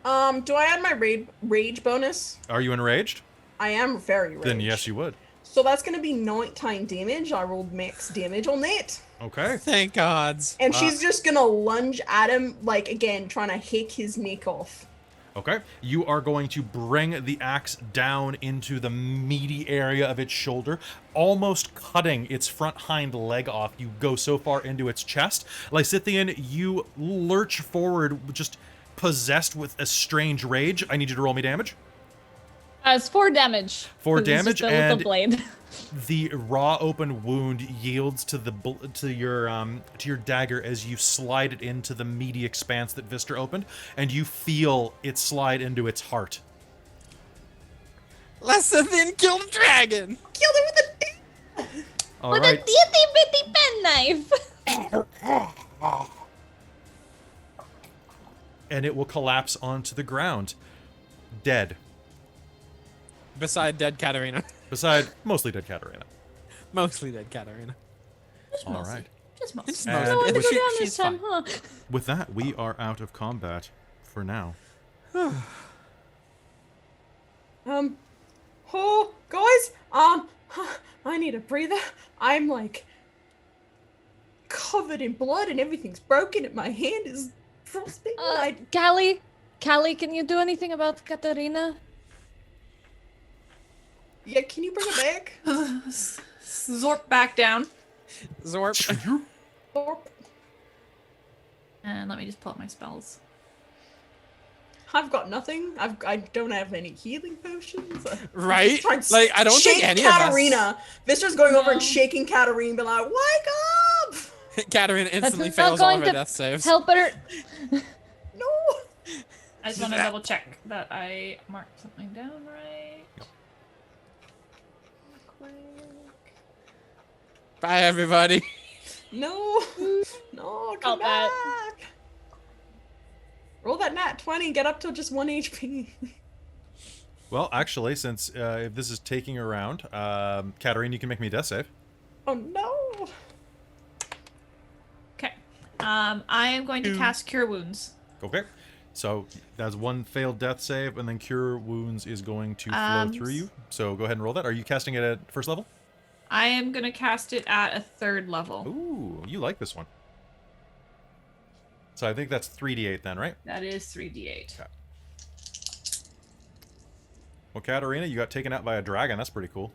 Do I add my rage bonus? Are you enraged? I am very raged. Then yes, you would. So that's gonna be 19 damage. I rolled max damage on that. Okay. Thank gods. And she's just gonna lunge at him, like, again, trying to hick his neck off. Okay. You are going to bring the axe down into the meaty area of its shoulder, almost cutting its front hind leg off. You go so far into its chest. Lysithian, you lurch forward, just possessed with a strange rage. I need you to roll me damage. It's 4 damage. 4 'cause it's damage, just a little and blade. the raw open wound yields to your dagger as you slide it into the meaty expanse that Vistra opened, and you feel it slide into its heart. Lysithian killed a dragon. Killed him with a All With right. a itty bitty penknife. And it will collapse onto the ground, dead. Beside dead Katarina. Beside mostly dead Katarina. Mostly dead Katarina. All right. Just mostly. It's And mostly- I want to with, go down she's this time, fine. huh? with that, we are out of combat for now. Oh, guys, I need a breather. I'm like covered in blood and everything's broken and my hand is frostbitten. Callie, can you do anything about Katarina? Yeah, can you bring it back? Zorp back down. Zorp. Thorpe? And let me just pull up my spells. I've got nothing. I don't have any healing potions. Right? Trying to Like, I don't shake think any Katarina. Vistra's going over and No. shaking Katarina, be like, "Wake up!" of us. Katarina instantly not fails all going of her to death saves. Help her. No. I just want to double check that I marked something down right. Quick. Bye, everybody. No. No. Come Felt that. back. Roll that nat 20 and get up to just 1 HP. Well, actually, since if this is taking a round, Katarina, you can make me a death save. Oh no. Okay. I am going to cast Cure Wounds. Okay. So that's 1 failed death save, and then Cure Wounds is going to flow through you. So go ahead and roll that. Are you casting it at first level? I am going to cast it at a 3rd level. Ooh, you like this one. So I think that's 3d8 then, right? That is 3d8. Okay. Well, Katarina, you got taken out by a dragon. That's pretty cool.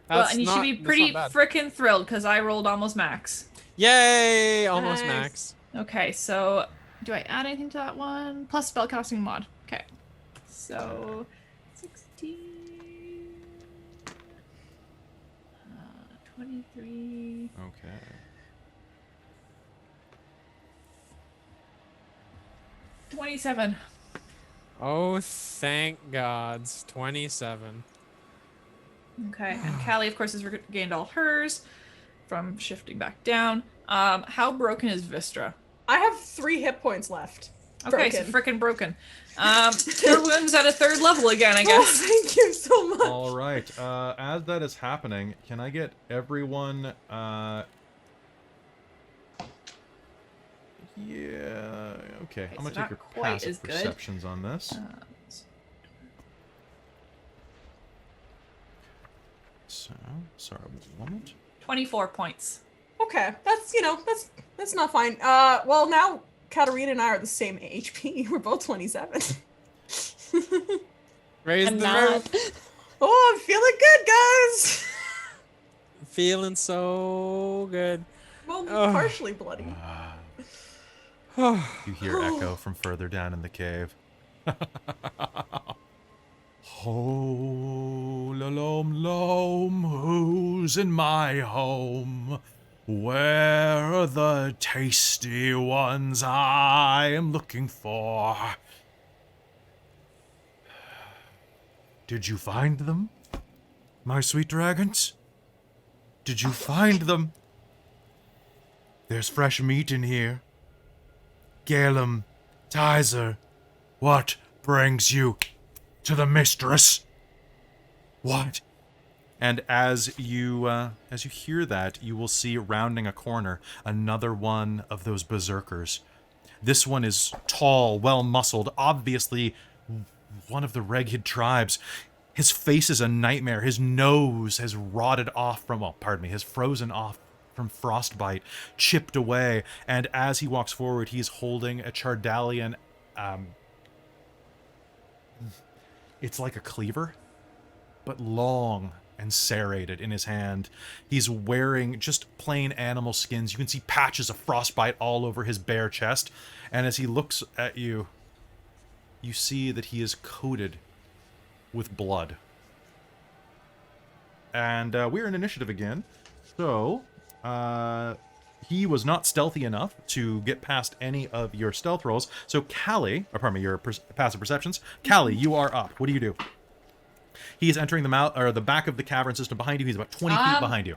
Well, That's and you not- should be that's pretty not bad. frickin' thrilled because I rolled almost max. Yay! Almost Nice. max. Okay, so do I add anything to that one? Plus spellcasting mod. Okay. So 16. 23. Okay. $27. Oh, thank gods. 27. Okay, and Callie, of course, has regained all hers from shifting back down. How broken is Vistra? I have 3 hit points left. Okay, so Broken. frickin' broken. Cure wounds at a 3rd level again, I Oh, guess. thank you so much. All right. As that is happening, can I get everyone? Yeah. Okay. I'm so gonna take not your quite passive as good. perceptions on this. So, sorry, one moment. 24 points. Okay, that's that's not fine. Well now Katarina and I are the same HP. We're both 27. Raise I'm the not. roof. Oh, I'm feeling good, guys. Feeling so good. Well, Ugh. partially bloody. You hear echo from further down in the cave. Ho, la lom lom, who's in my home? Where are the tasty ones I am looking for? Did you find them, my sweet dragons? Did you find them? There's fresh meat in here. Galen, Tizer, what brings you to the mistress? What? And as you hear that, you will see rounding a corner another one of those berserkers. This one is tall, well-muscled, obviously one of the Reghid tribes. His face is a nightmare. His nose has rotted off from, has frozen off from frostbite, chipped away, and as he walks forward, he's holding a Chardalian, it's like a cleaver, but long and serrated in his hand. He's wearing just plain animal skins. You can see patches of frostbite all over his bare chest, and as he looks at you, you see that he is coated with blood. And we're in initiative again, so he was not stealthy enough to get past any of your stealth rolls. So Callie, your passive perceptions. Callie, you are up. What do you do? He is entering the back of the cavern system behind you. He's about 20 feet behind you.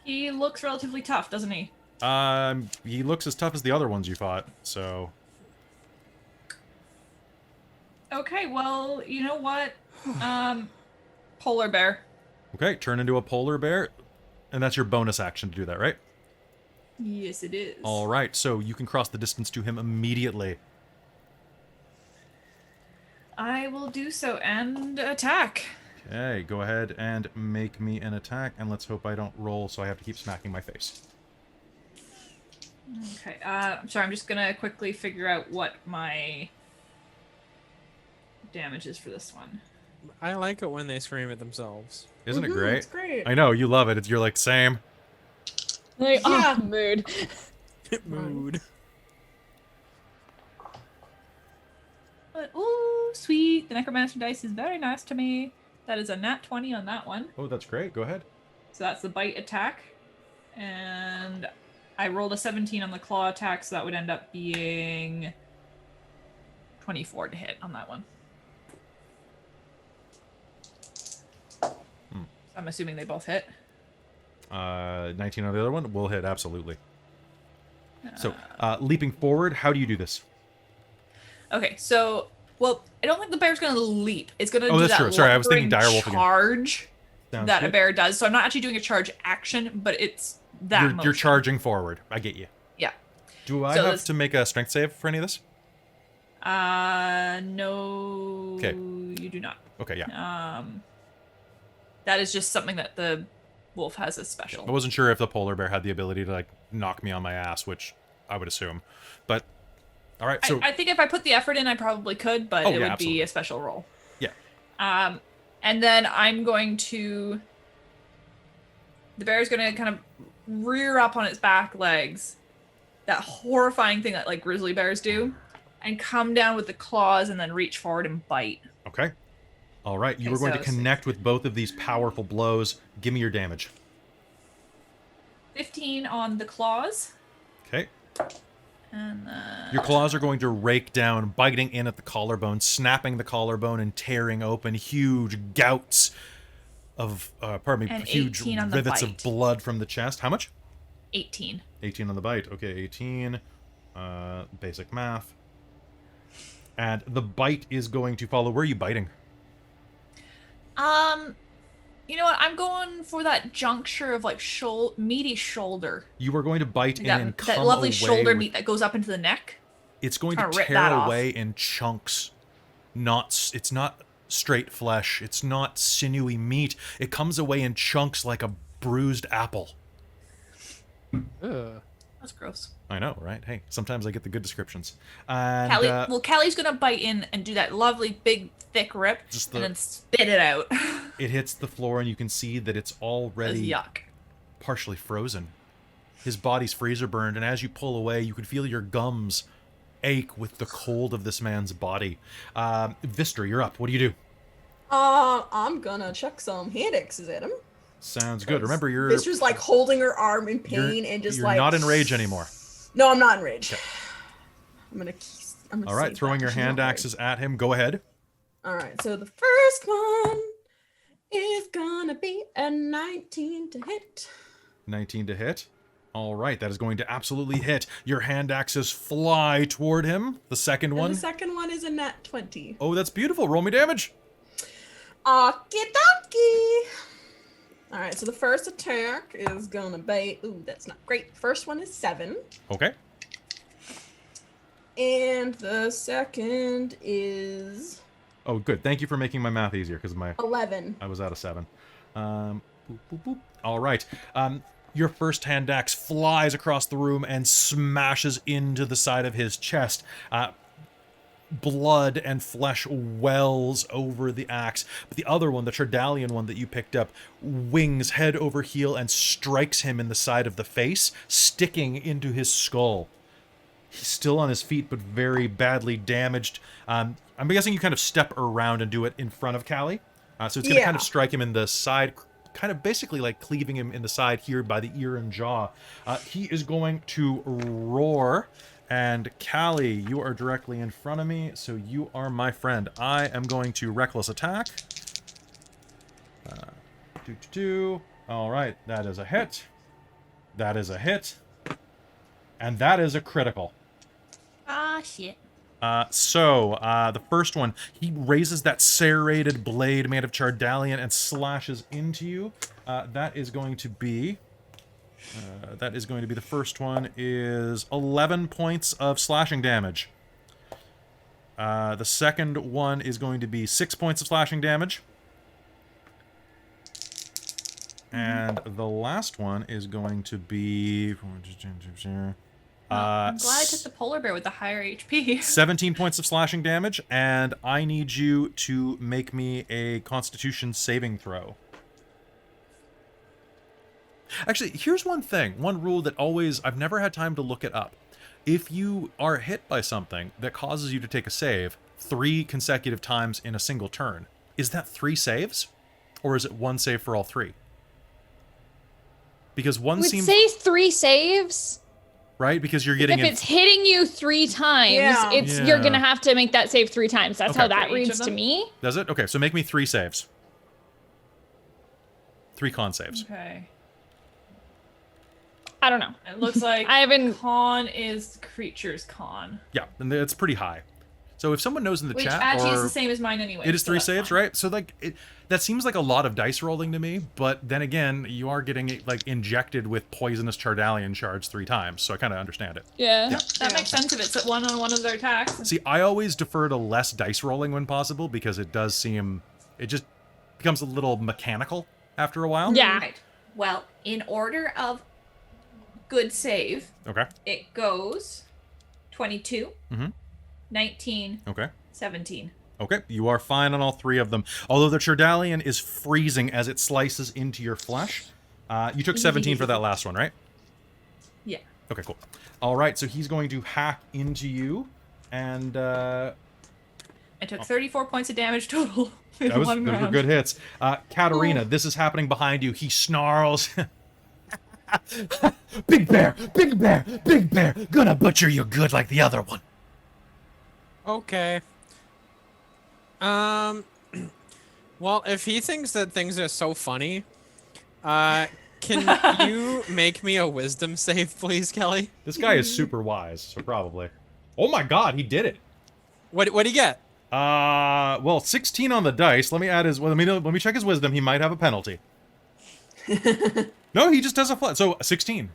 He looks relatively tough, doesn't he? He looks as tough as the other ones you fought, so... Okay, well, you know what? Polar bear. Okay, turn into a polar bear. And that's your bonus action to do that, right? Yes, it is. All right, so you can cross the distance to him immediately. I will do so and attack. Okay, go ahead and make me an attack, and let's hope I don't roll, so I have to keep smacking my face. Okay, I'm sorry, I'm just gonna quickly figure out what my damage is for this one. I like it when they scream at themselves. Isn't it great? It's great. I know, you love it. You're like, same. Like, Yeah. oh, mood. Mood. But, ooh, sweet. The Necromancer dice is very nice to me. That is a nat 20 on that one. Oh, that's great. Go ahead. So that's the bite attack. And I rolled a 17 on the claw attack, so that would end up being 24 to hit on that one. I'm assuming they both hit. 19 on the other one will hit, absolutely. So, leaping forward, how do you do this? Okay, so, well, I don't think the bear's gonna leap. It's gonna do that's that true. Sorry, I was thinking lumbering direwolf again. charge Sounds that a good. bear does. So I'm not actually doing a charge action, but it's that You're motion. charging forward. I get you. Yeah. Do I So have this- to make a strength save for any of this? No. Okay. You do not. Okay, yeah. That is just something that the wolf has as special. I wasn't sure if the polar bear had the ability to, like, knock me on my ass, which I would assume. But, all right, so... I think if I put the effort in, I probably could, but it would absolutely. be a special roll. Yeah. And then I'm going to... The bear's going to kind of rear up on its back legs, that horrifying thing that, like, grizzly bears do, and come down with the claws and then reach forward and bite. Okay. All right, you Okay, are going so to connect with both of these powerful blows. Give me your damage. 15 on the claws. Okay. And Your claws are going to rake down, biting in at the collarbone, snapping the collarbone and tearing open huge gouts of, And huge 18 on the rivets of bite. blood from the chest. How much? 18. 18 on the bite. Okay, 18 Basic math. And the bite is going to follow. Where are you biting? You know what? I'm going for that juncture of like meaty shoulder. You are going to bite in and come that lovely away shoulder with- meat that goes up into the neck. It's going to Trying to rip tear that off. away in chunks. It's not straight flesh. It's not sinewy meat. It comes away in chunks like a bruised apple. Ugh. That's gross. I know, right? Hey, sometimes I get the good descriptions. And Callie, Callie's gonna bite in and do that lovely big thick rip, Just and then spit it out. it hits the floor, and you can see that it's That's already yuck. partially frozen. His body's freezer burned, and as you pull away, you can feel your gums ache with the cold of this man's body. Vistra, you're up. What do you do? I'm gonna chuck some hand axes at him. Sounds good. Remember, you're Vistra's like holding her arm in pain and just you're like. not in rage anymore. No, I'm not in rage. Okay. I'm gonna All right, save throwing that your 'cause she's hand not axes at him. Go ahead. rage. All right, so the first one is gonna be a 19 to hit. 19 to hit. All right, that is going to absolutely hit. Your hand axes fly toward him. The second And one. the second one is a nat 20. Oh, that's beautiful. Roll me damage. Okie-dokie. All right, so the first attack is gonna be. Ooh, that's not great. First one is 7. Okay. And the second is Oh, good. Thank you for making my math easier because 11. I was out of 7. Boop, boop, boop. All right. Your first hand axe flies across the room and smashes into the side of his chest. Blood and flesh wells over the axe. But the other one, the Tridalian one that you picked up, wings head over heel and strikes him in the side of the face, sticking into his skull. He's still on his feet, but very badly damaged. I'm guessing you kind of step around and do it in front of Callie. So it's going to kind of strike him in the side, kind of basically like cleaving him in the side here by the ear and jaw. He is going to roar. And Callie, you are directly in front of me, so you are my friend. I am going to reckless attack. All right, that is a hit. That is a hit. And that is a critical. Ah, shit. The first one, he raises that serrated blade made of Chardalian and slashes into you. That is going to be the first one is 11 points of slashing damage. The second one is going to be 6 points of slashing damage. And the last one is going to be... I'm glad I took the polar bear with the higher HP. 17 points of slashing damage, and I need you to make me a Constitution saving throw. Actually, here's one rule that I've never had time to look it up. If you are hit by something that causes you to take a save 3 consecutive times in a single turn, is that 3 saves? Or is it 1 save for all 3? Because one Would seems... say 3 saves. Right? Because you're getting... If it's hitting you 3 times, you're gonna have to make that save 3 times. That's how that For each reads of to them? me. Does it? Okay, so make me 3 saves. 3 con saves. Okay. I don't know. It looks like I haven't. con is creature's con. Yeah, and it's pretty high. So if someone knows in the Which chat... actually is or- the same as mine anyway. It is so 3 that's saves, fine. right? So like that seems like a lot of dice rolling to me, but then again, you are getting like injected with poisonous Chardalian shards 3 times, so I kind of understand it. Yeah. That makes sense if it's at one on one of their attacks. See, I always defer to less dice rolling when possible because it just becomes a little mechanical after a while. Yeah. Right. Well, in order of good save, Okay. it goes 22, Mhm. 19, Okay. 17. Okay, you are fine on all 3 of them. Although the Chardalian is freezing as it slices into your flesh. You took 17 for that last one, right? Yeah. Okay, cool. All right, so he's going to hack into you, and I took 34 points of damage total. those were good hits. Katarina, this is happening behind you. He snarls. Big bear, big bear, big bear. Gonna butcher you good like the other one. Okay. Well, if he thinks that things are so funny, Can you make me a wisdom save, please, Kelly? This guy is super wise, so probably. Oh my god, he did it. What'd he get? Well, 16 on the dice. Let me add his. Well, let me check his wisdom. He might have a penalty. No, he just does a flat. So 16.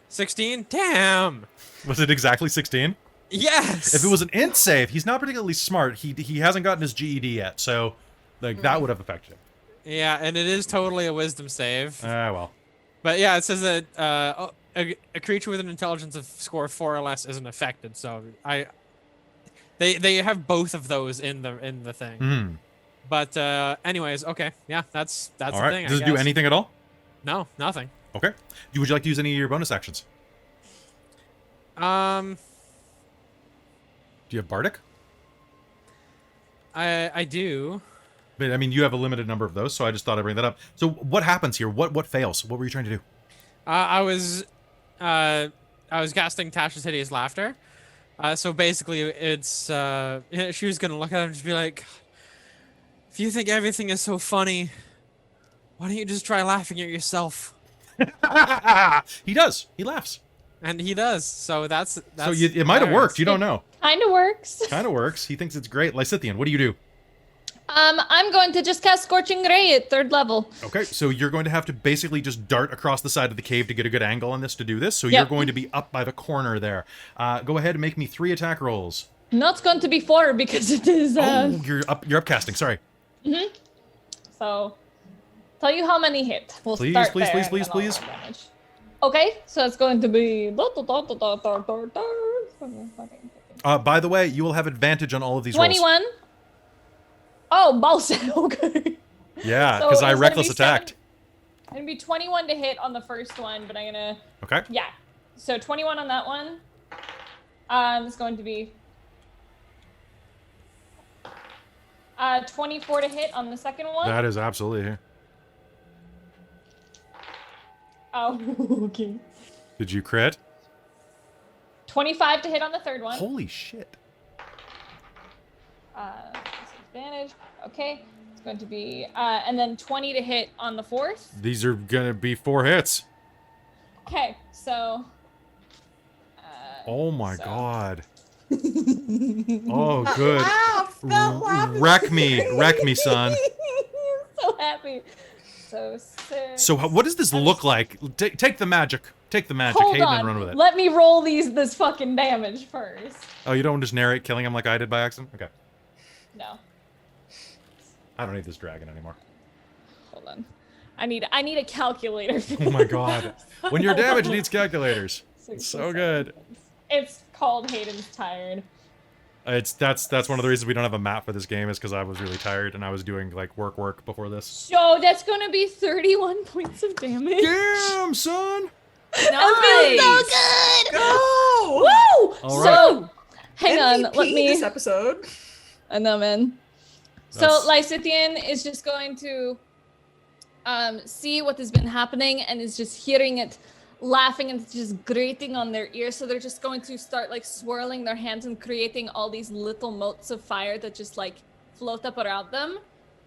16? Damn. Was it exactly 16? Yes. If it was an int save, he's not particularly smart. He hasn't gotten his GED yet, so like that would have affected him. Yeah, and it is totally a wisdom save. Well. But yeah, it says that a creature with an intelligence of score 4 or less isn't affected. So they have both of those in the thing. Hmm. But anyways, okay, yeah, that's All the right. thing. Does I it do guess. anything at all? No, nothing. Okay. Would you like to use any of your bonus actions? Do you have Bardic? I do. But I mean, you have a limited number of those, so I just thought I'd bring that up. So what happens here? What fails? What were you trying to do? I was casting Tasha's Hideous Laughter. So basically, it's she was gonna look at him and just be like, "If you think everything is so funny, why don't you just try laughing at yourself?" He does. He laughs. And he does. So that's So it might have worked. You don't know. Kind of works. Kind of works. He thinks it's great. Lysithian, what do you do? I'm going to just cast Scorching Ray at 3rd level. Okay, so you're going to have to basically just dart across the side of the cave to get a good angle on this to do this. So you're going to be up by the corner there. Go ahead and make me 3 attack rolls. Not going to be 4 because it is. Oh, you're upcasting. Sorry. So, tell you how many hit. We'll Please, start please, there, please, and please, then I'll please. roll damage. Okay, so it's going to be. By the way, you will have advantage on all of these 21. Oh, bullshit. Okay. Yeah, So because I it's gonna reckless be attacked. It's going to be 21 to hit on the first one, but I'm going to. Okay. Yeah. So 21 on that one. It's going to be 24 to hit on the second one. That is absolutely. Oh, okay. Did you crit? 25 to hit on the third one. Holy shit. Advantage. Okay. It's going to be, and then 20 to hit on the fourth. These are gonna be 4 hits. Okay, so. Oh my so- god. Oh, good. Laugh, that laugh is- Wreck me, son. So happy. So 6. So what does this look like? Take the magic. Take the magic, Hold Hayden, on. and run with it. Let me roll this fucking damage first. Oh, you don't just narrate killing him like I did by accident? Okay. No. I don't need this dragon anymore. Hold on. I need a calculator. Oh my god. When your damage needs calculators. It's so good. It's called Hayden's Tired. That's one of the reasons we don't have a map for this game is because I was really tired and I was doing like work before this. So that's gonna be 31 points of damage. Damn, son! That feels so good. Go! Woo! All So, hang on. MVP Let me. this episode. I know, man. So Lysithian is just going to see what has been happening and is just hearing it laughing and just grating on their ears. So they're just going to start like swirling their hands and creating all these little motes of fire that just like float up around them.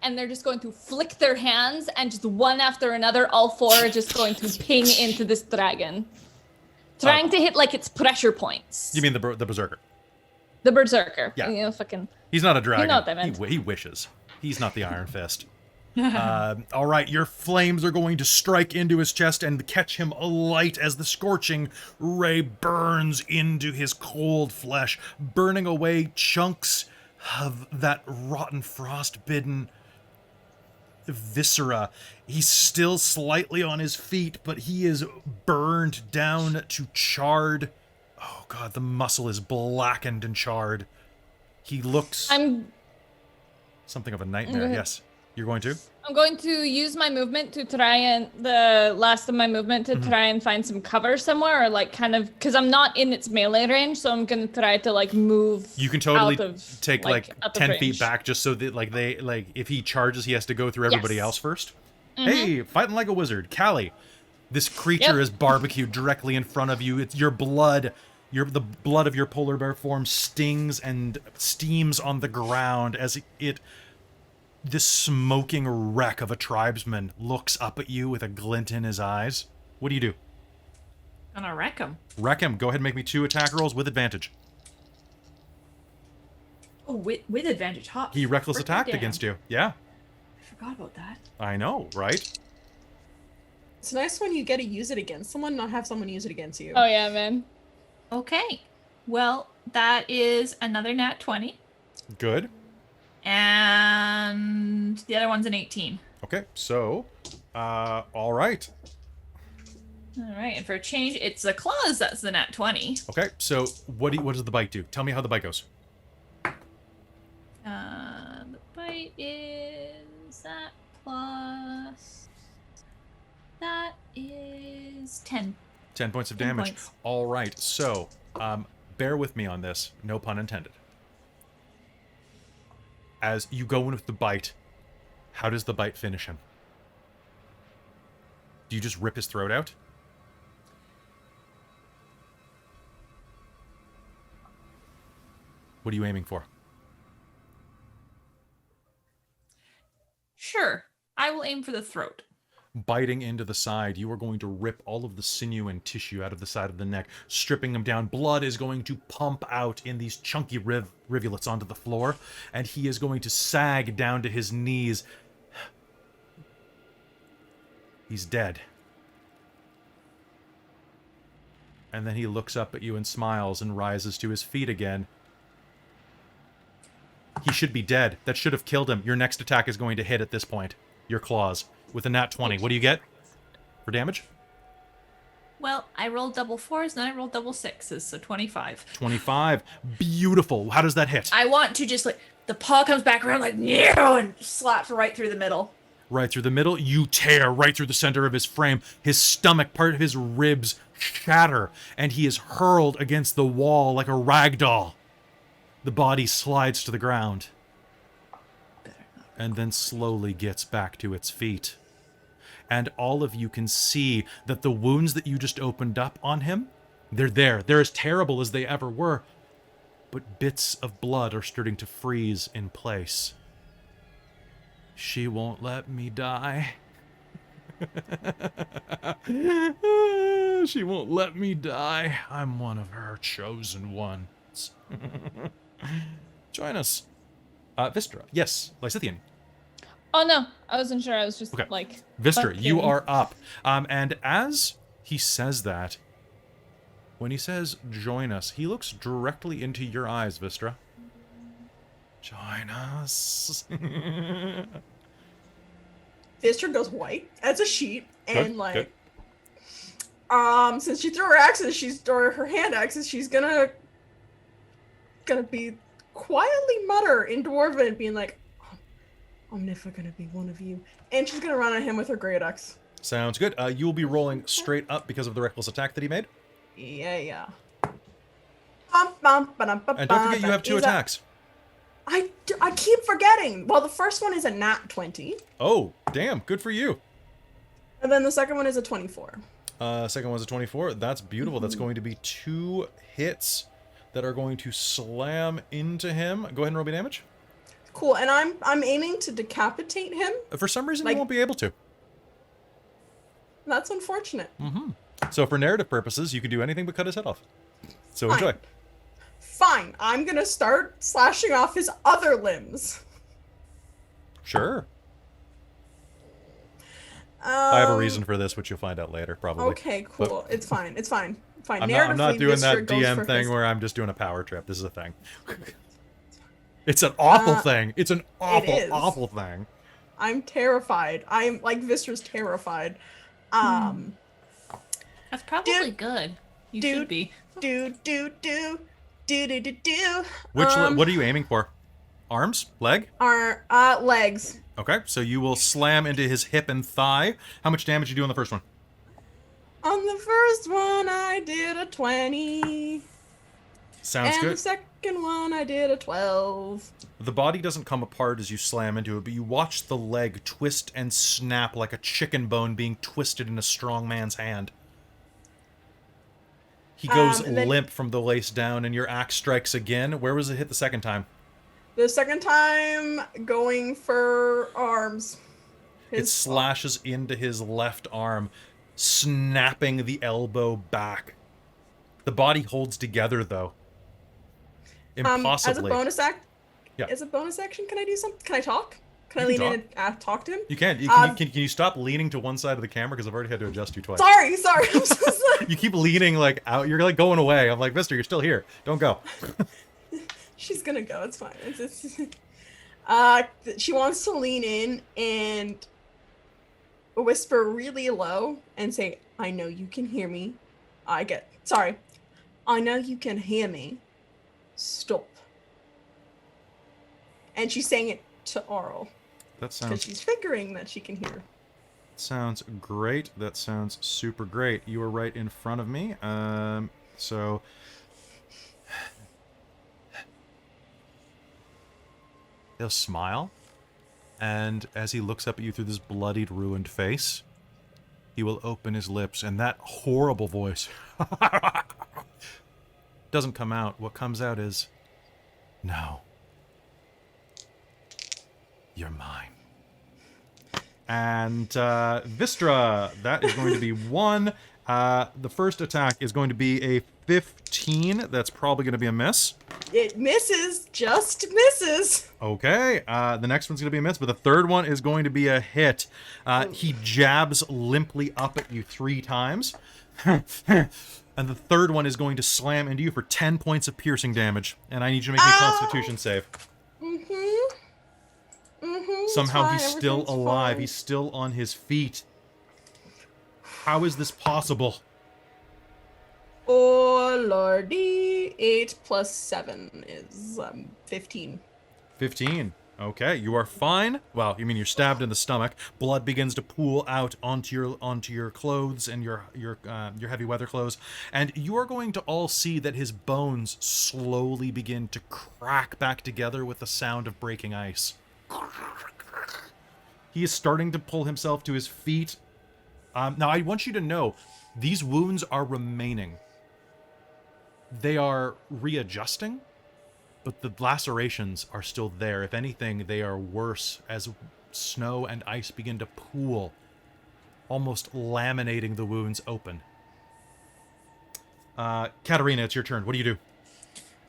And they're just going to flick their hands and just one after another, all 4 are just going to ping into this dragon. Trying to hit like its pressure points. You mean the Berserker? The Berserker. Yeah. You know, fucking. He's not a dragon. You know what I meant. He wishes. He's not the Iron Fist. All right, your flames are going to strike into his chest and catch him alight as the scorching ray burns into his cold flesh, burning away chunks of that rotten frost-bidden viscera. He's still slightly on his feet, but he is burned down to charred. Oh god, the muscle is blackened and charred. He looks something of a nightmare. ahead. Yes. You're going to? I'm going to use my movement to try and the last of my movement to try and find some cover somewhere, or like kind of because I'm not in its melee range, so I'm gonna try to like move. You can totally out of, take like out of 10 feet range. back just so that like if he charges he has to go through everybody Yes. else first. Hey, fighting like a wizard. Callie, this creature Yep. is barbecued directly in front of you. It's your blood. The blood of your polar bear form stings and steams on the ground as it This smoking wreck of a tribesman looks up at you with a glint in his eyes. What do you do? Gonna wreck him. Wreck him. Go ahead and make me 2 attack rolls with advantage. Oh, with advantage, huh? He reckless Frickin' attacked damn. against you. Yeah. I forgot about that. I know, right? It's nice when you get to use it against someone, not have someone use it against you. Oh yeah, man. Okay. Well, that is another nat 20. Good. And the other one's an 18. Okay, so, all right. All right, and for a change, it's the claws that's the nat 20. Okay, so what does the bite do? Tell me how the bite goes. The bite is that plus... That is 10. 10 points of 10 damage. points. All right, so, bear with me on this. No pun intended. As you go in with the bite, how does the bite finish him? Do you just rip his throat out? What are you aiming for? Sure. I will aim for the throat. Biting into the side, you are going to rip all of the sinew and tissue out of the side of the neck, stripping him down. Blood is going to pump out in these chunky rivulets onto the floor, and he is going to sag down to his knees. He's dead. And then he looks up at you and smiles and rises to his feet again. He should be dead. That should have killed him. Your next attack is going to hit at this point. Your claws. With a nat 20. What do you get for damage? Well, I rolled double 4s, then I rolled double 6s, so 25. 25. Beautiful. How does that hit? I want to just, like, the paw comes back around like, no, and slaps right through the middle. Right through the middle. You tear right through the center of his frame. His stomach, part of his ribs, shatter, and he is hurled against the wall like a rag doll. The body slides to the ground and then slowly gets back to its feet. And all of you can see that the wounds that you just opened up on him, they're there. They're as terrible as they ever were, but bits of blood are starting to freeze in place. She won't let me die. She won't let me die. I'm one of her chosen ones. Join us. Vistra. Yes, Lysithian. Oh no, I wasn't sure. I was just Okay. like. Vistra, you fucking- are up. And as he says that, when he says join us, he looks directly into your eyes, Vistra. Join us. Vistra goes white as a sheet, and Good, since she threw her axes, or her hand axes, she's gonna be quietly mutter in Dwarven, being like, I'm never gonna be one of you. And she's gonna run at him with her great axe. Sounds good. You will be rolling straight up because of the reckless attack that he made. Yeah. And don't forget you have 2 attacks. I keep forgetting. Well, the first one is a nat 20, Oh, damn. Good for you. and then the second one is a 24. Second one's a 24. That's beautiful. That's going to be 2 hits that are going to slam into him. Go ahead and roll me damage. Cool, and I'm aiming to decapitate him. For some reason, Like- you won't be able to. That's unfortunate. So for narrative purposes, you could do anything but cut his head off. So Fine. enjoy. Fine, I'm gonna start slashing off his other limbs. Sure. I have a Um, reason for this, which you'll find out later, probably. Okay, cool. It's fine. Fine. I'm not Narratively, doing that Vistra goes DM for thing his- where I'm just doing a power trip. This is a thing. It's an awful Uh, thing. It's an awful, is. awful thing. I'm terrified. I'm like Vistra's terrified. That's probably Dude. good. You Dude. should be. Do. Which what are you aiming for? Arms? Leg? Are legs. Okay, so you will slam into his hip and thigh. How much damage you do on the first one? On the first one, I did a 20. Sounds and the good. second one, I did a 12. The body doesn't come apart as you slam into it, but you watch the leg twist and snap like a chicken bone being twisted in a strong man's hand. He goes And then- limp from the waist down, and your axe strikes again. Where was it hit the second time? The second time, going for arms. It slashes into his left arm, snapping the elbow back. The body holds together, though. Impossibly. As a bonus Yeah. As a bonus action, can I do something? Can I talk? Can I You can lean in and talk to him? You can. Can you stop leaning to one side of the camera? Because I've already had to adjust you twice. Sorry. I'm so sorry. You keep leaning like out. You're like going away. I'm like, Mister, you're still here. Don't go. She's gonna go. It's fine. She wants to lean in and whisper really low and say, "I know you can hear me. I know you can hear me. Stop." And she's saying it to Arl. That Because sounds she's figuring that she can hear. sounds great. That sounds super great. You are right in front of me. So he'll smile, and as he looks up at you through this bloodied, ruined face, he will open his lips, and that horrible voice doesn't come out. What comes out is, "No. You're mine." And Vistra, that is going to be 1. The first attack is going to be a 15. That's probably going to be a miss. It misses, just misses. Okay, the next one's going to be a miss, but the third one is going to be a hit. He jabs limply up at you 3 times. And the third one is going to slam into you for 10 points of piercing damage. And I need you to make me a Constitution save. Somehow he's still alive. He's still on his feet. How is this possible? Oh lordy. 8 plus 7 is 15. 15. Okay, you are fine. Well, you mean you're stabbed in the stomach. Blood begins to pool out onto your clothes and your heavy weather clothes, and you are going to all see that his bones slowly begin to crack back together with the sound of breaking ice. He is starting to pull himself to his feet. Now, I want you to know, these wounds are remaining. They are readjusting, but the lacerations are still there. If anything, they are worse as snow and ice begin to pool, almost laminating the wounds open. Katarina, it's your turn. What do you do?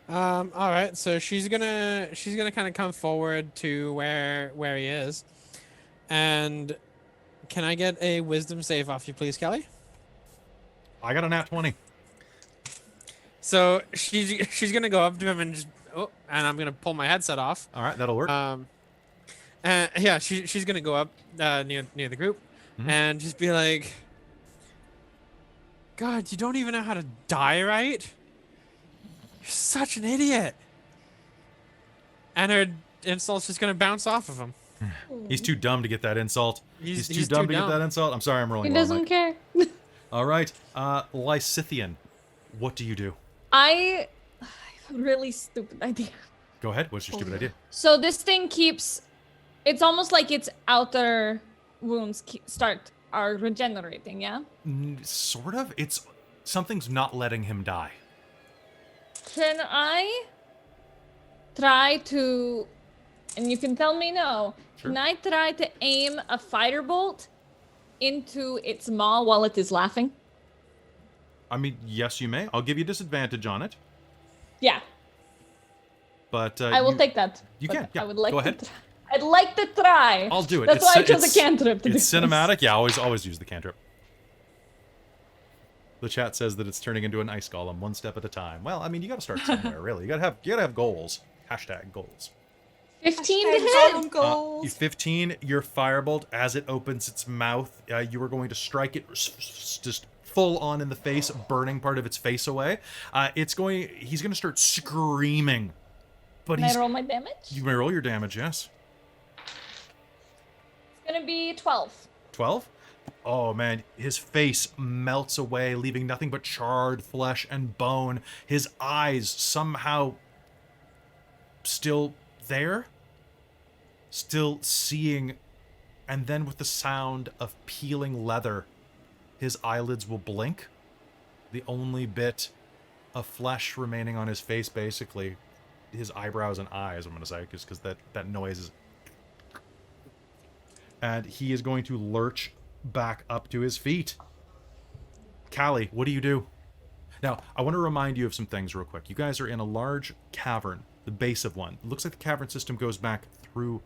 All right, so she's gonna kind of come forward to where he is, and can I get a wisdom save off you, please, Kelly? I got a nat 20. So she's gonna go up to him and and I'm gonna pull my headset off. All right, that'll work. Yeah, she's gonna go up near the group and just be like, "God, you don't even know how to die, right? You're such an idiot." And her insult's just gonna bounce off of him. He's too dumb to get that insult. He's too he's dumb too to get dumb. that insult. I'm sorry, I'm rolling He low, doesn't Mike. care. All right, Lysithian, what do you do? I have a really stupid idea. Go ahead. What's your stupid idea? So this thing keeps, it's almost like its outer wounds are regenerating, yeah? Sort of. It's something's not letting him die. Can I try to, and you can tell me no, Sure. can I try to aim a fighter bolt into its maw while it is laughing? I mean, yes, you may. I'll give you disadvantage on it, Yeah, but I will take that. you but can, yeah, I would like go to ahead. I'd like to try. I'll do it. That's why I chose a cantrip to do It's this. cinematic. Yeah, always use the cantrip. The chat says that it's turning into an ice golem one step at a time. Well, I mean, you got to start somewhere, really. You got to have goals. Hashtag goals. 15 to Hashtag hit. goals. 15, your firebolt, as it opens its mouth, you are going to strike it just full on in the face, burning part of its face away. He's going to start screaming. But Can I roll my damage? You may roll your damage, yes. It's gonna be 12. 12? Oh man, his face melts away, leaving nothing but charred flesh and bone. His eyes somehow still there, still seeing, and then with the sound of peeling leather, his eyelids will blink. The only bit of flesh remaining on his face, basically, his eyebrows and eyes, I'm going to say, just because that noise is... And he is going to lurch back up to his feet. Callie, what do you do? Now, I want to remind you of some things real quick. You guys are in a large cavern, the base of one. It looks like the cavern system goes back through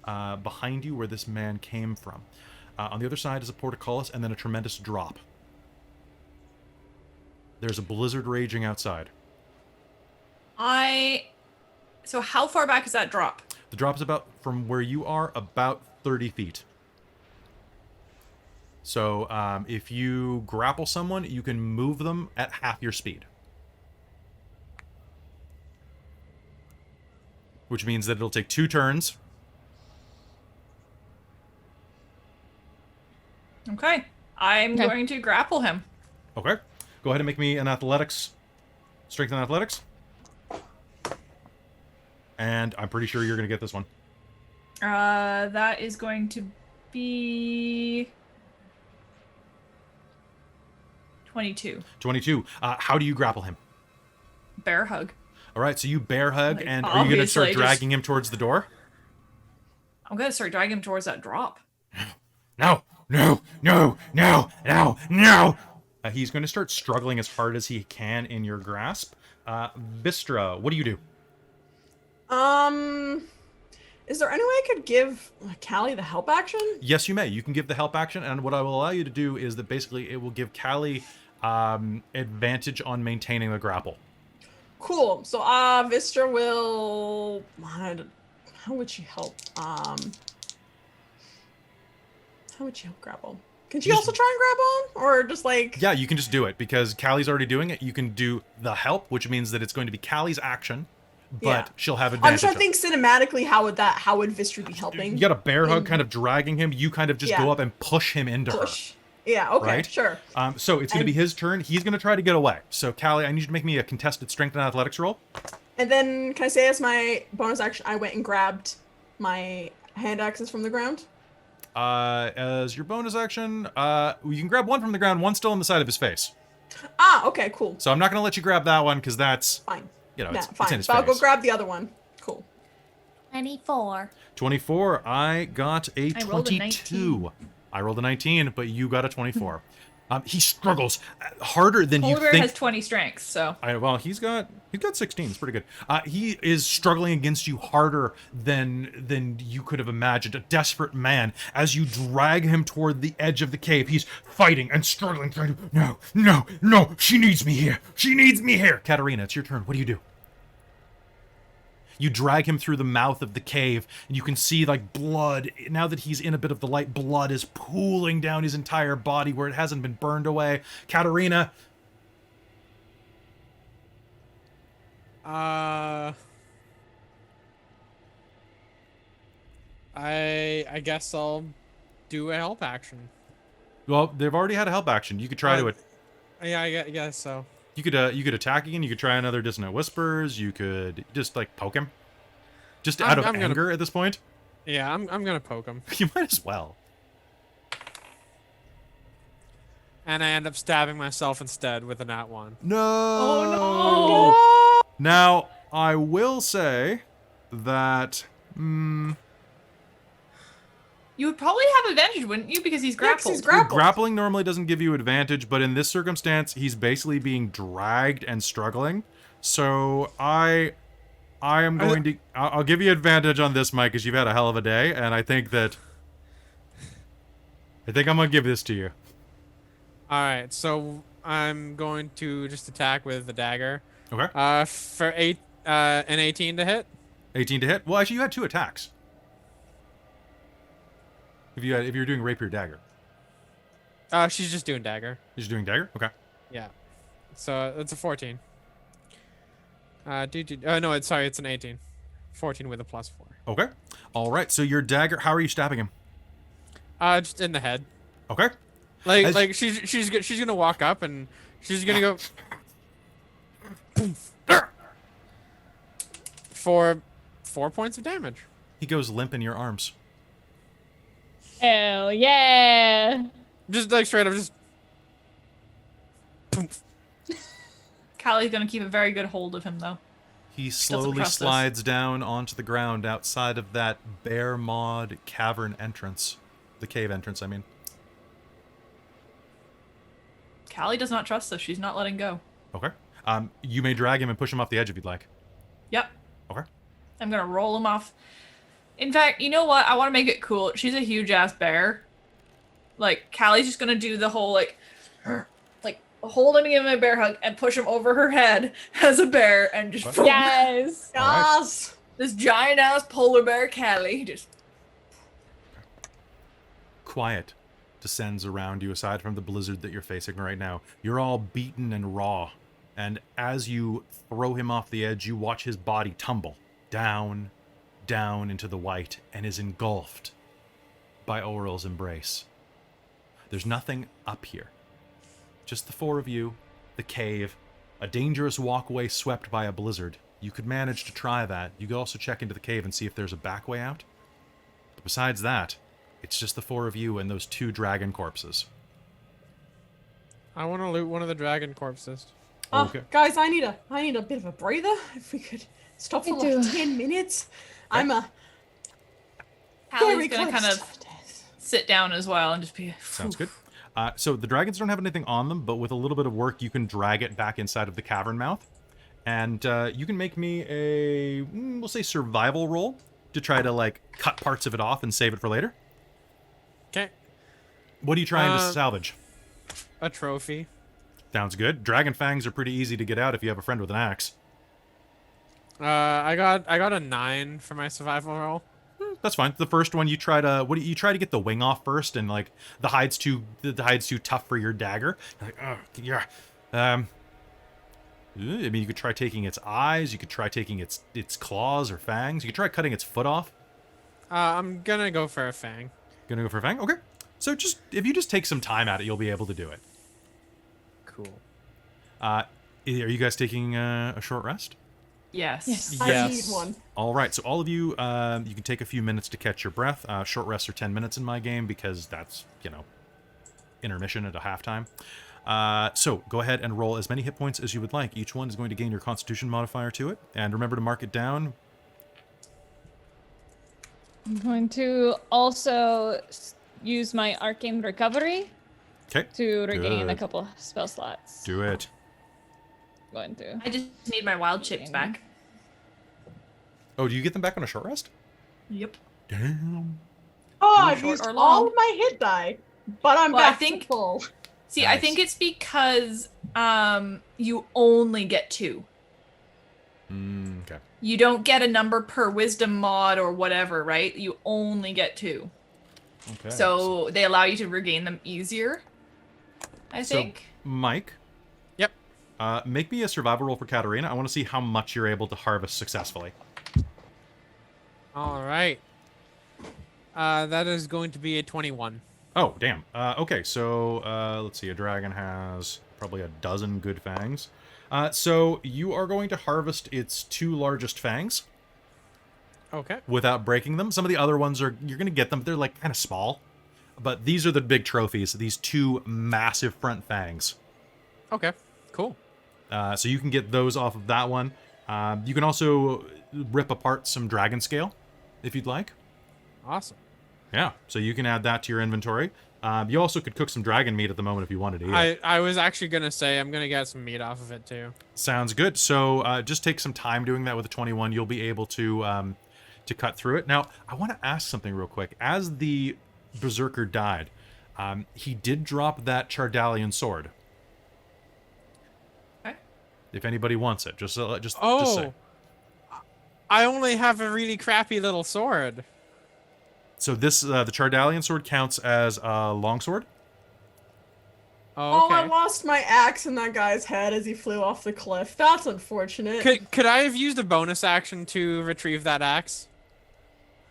behind you where this man came from. On the other side is a portcullis and then a tremendous drop. There's a blizzard raging outside. So how far back is that drop? The drop is about, from where you are, about 30 feet. So if you grapple someone, you can move them at half your speed. Which means that it'll take 2 turns. Okay. I'm going to grapple him. Okay. Go ahead and make me an athletics. Strength and athletics. And I'm pretty sure you're going to get this one. That is going to be 22. 22. How do you grapple him? Bear hug. All right, so you bear hug, Like, and are you going to start obviously, dragging him towards the door? I'm gonna start dragging him towards that drop. No, no, no, no, no, no. He's going to start struggling as hard as he can in your grasp. Vistra, what do you do? Is there any way I could give Callie the help action? Yes, you may. You can give the help action, and what I will allow you to do is that basically it will give Callie advantage on maintaining the grapple. Cool. So, Vistra will... How would she help? How would she help grapple? Can she also try and grapple him? Or just like... Yeah, you can just do it, because Callie's already doing it. You can do the help, which means that it's going to be Callie's action, but she'll have advantage. I'm trying to think cinematically how would Vistra be helping? You got a bear hug kind of dragging him. You kind of just go up and push him into her. Yeah, okay, right? sure. So it's going to be his turn. He's going to try to get away. So, Callie, I need you to make me a contested strength and athletics roll. And then, can I say as my bonus action, I went and grabbed my hand axes from the ground? As your bonus action, you can grab one from the ground, one still on the side of his face. Ah, okay, cool. So I'm not going to let you grab that one, because that's... Fine. You know, Nah, it's fine. in his So face. I'll go grab the other one. Cool. 24. 24. I got a 22. I rolled a 19. I rolled a 19, but you got a 24. He struggles harder than you Polar Bear think. has 20 strength, so... Well, he's got 16. It's pretty good. He is struggling against you harder than you could have imagined. A desperate man. As you drag him toward the edge of the cave, he's fighting and struggling. Trying to, no, she needs me here. She needs me here. Katarina, it's your turn. What do you do? You drag him through the mouth of the cave, and you can see, like, blood. Now that he's in a bit of the light, blood is pooling down his entire body where it hasn't been burned away. Katarina. I guess I'll do a help action. Well, they've already had a help action. You could try to it. Yeah, I guess so. You could attack again. You could try another Dissonant Whispers. You could just like poke him, just out of anger at this point. Yeah, I'm gonna poke him. You might as well. And I end up stabbing myself instead with a nat 1. No. Oh, no! Now I will say that. You would probably have advantage, wouldn't you? Because he's Yeah, 'cause grappled. he's grappled. Grappling normally doesn't give you advantage, but in this circumstance, he's basically being dragged and struggling. So I am going to. I'll give you advantage on this, Mike, because you've had a hell of a day, and I think I'm gonna give this to you. All right, so I'm going to just attack with the dagger. Okay. For an 18 to hit. 18 to hit. Well, actually, you had 2 attacks. If you're doing rapier dagger. She's just doing dagger. You're just doing dagger. Okay. Yeah. So it's a 14. No, it's an 18. 14 with a +4. Okay. All right. So your dagger. How are you stabbing him? Just in the head. Okay. Like she's gonna walk up and she's gonna go for 4 points of damage. He goes limp in your arms. Hell yeah. Just like straight up, just. Callie's gonna keep a very good hold of him, though. He doesn't slowly trust us. slides down onto the ground outside of that bear mod cavern entrance. The cave entrance, I mean. Callie does not trust us. She's not letting go. Okay. You may drag him and push him off the edge if you'd like. Yep. Okay. I'm gonna roll him off. In fact, you know what? I want to make it cool. She's a huge ass bear. Like Callie's just gonna do the whole like hold him and give him a bear hug and push him over her head as a bear and just Yes. Yes. this giant ass polar bear Callie just Quiet descends around you aside from the blizzard that you're facing right now. You're all beaten and raw. And as you throw him off the edge, you watch his body tumble down, down into the white and is engulfed by Oral's embrace. There's nothing up here. Just the four of you, the cave, a dangerous walkway swept by a blizzard. You could manage to try that. You could also check into the cave and see if there's a back way out. But besides that, it's just the four of you and those 2 dragon corpses. I want to loot one of the dragon corpses. Okay. Guys, I need a bit of a breather. If we could stop for Me like too. 10 minutes. I'm a Callie's very gonna close kind of to death. sit down as well and just be Sounds good. So the dragons don't have anything on them, but with a little bit of work, you can drag it back inside of the cavern mouth. And you can make me a, we'll say, survival roll to try to, like, cut parts of it off and save it for later. Okay. What are you trying to salvage? A trophy. Sounds good. Dragon fangs are pretty easy to get out if you have a friend with an axe. I got a 9 for my survival roll. That's fine. The first one you try to get the wing off first, and like the hide's too tough for your dagger. You're like, oh yeah. I mean, you could try taking its eyes. You could try taking its claws or fangs. You could try cutting its foot off. I'm gonna go for a fang. Gonna go for a fang. Okay. So if you just take some time at it, you'll be able to do it. Cool. Are you guys taking a short rest? yes. Yes. I Yes. need one. All right, so all of you, you can take a few minutes to catch your breath. Short rests are 10 minutes in my game because that's, intermission at a halftime. So go ahead and roll as many hit points as you would like. Each one is going to gain your Constitution modifier to it. And remember to mark it down. I'm going to also use my Arcane Recovery Okay, to regain a Good. couple spell slots. do it. Going to. I just need my wild chips back. Oh, do you get them back on a short rest? Yep. Damn. Oh, Too I've short used or all long? of my hit die, but I'm Well, I back think- to full. See, I Nice. think it's because you only get 2. Okay. You don't get a number per wisdom mod or whatever, right? You only get 2. Okay. So they allow you to regain them easier, I think. Mike. Yep. Make me a survival roll for Katarina. I want to see how much you're able to harvest successfully. All right. That is going to be a 21. Oh, damn. Okay, so let's see. A dragon has probably a dozen good fangs. So you are going to harvest its 2 largest fangs Okay. without breaking them. Some of the other ones you're going to get them. They're like kind of small. But these are the big trophies. These 2 massive front fangs. Okay. Cool. So you can get those off of that one. You can also rip apart some dragon scale if you'd like. Awesome. Yeah, so you can add that to your inventory. You also could cook some dragon meat at the moment if you wanted to eat it. I was actually gonna say I'm gonna get some meat off of it too. Sounds good. So just take some time doing that with a 21. You'll be able to cut through it. Now, I want to ask something real quick. As the Berserker died, he did drop that Chardalian sword. Okay. If anybody wants it, just say. Oh. I only have a really crappy little sword. So this the Chardalian sword counts as a longsword. Oh, Oh, I okay. lost my axe in that guy's head as he flew off the cliff. That's unfortunate. Could I have used a bonus action to retrieve that axe?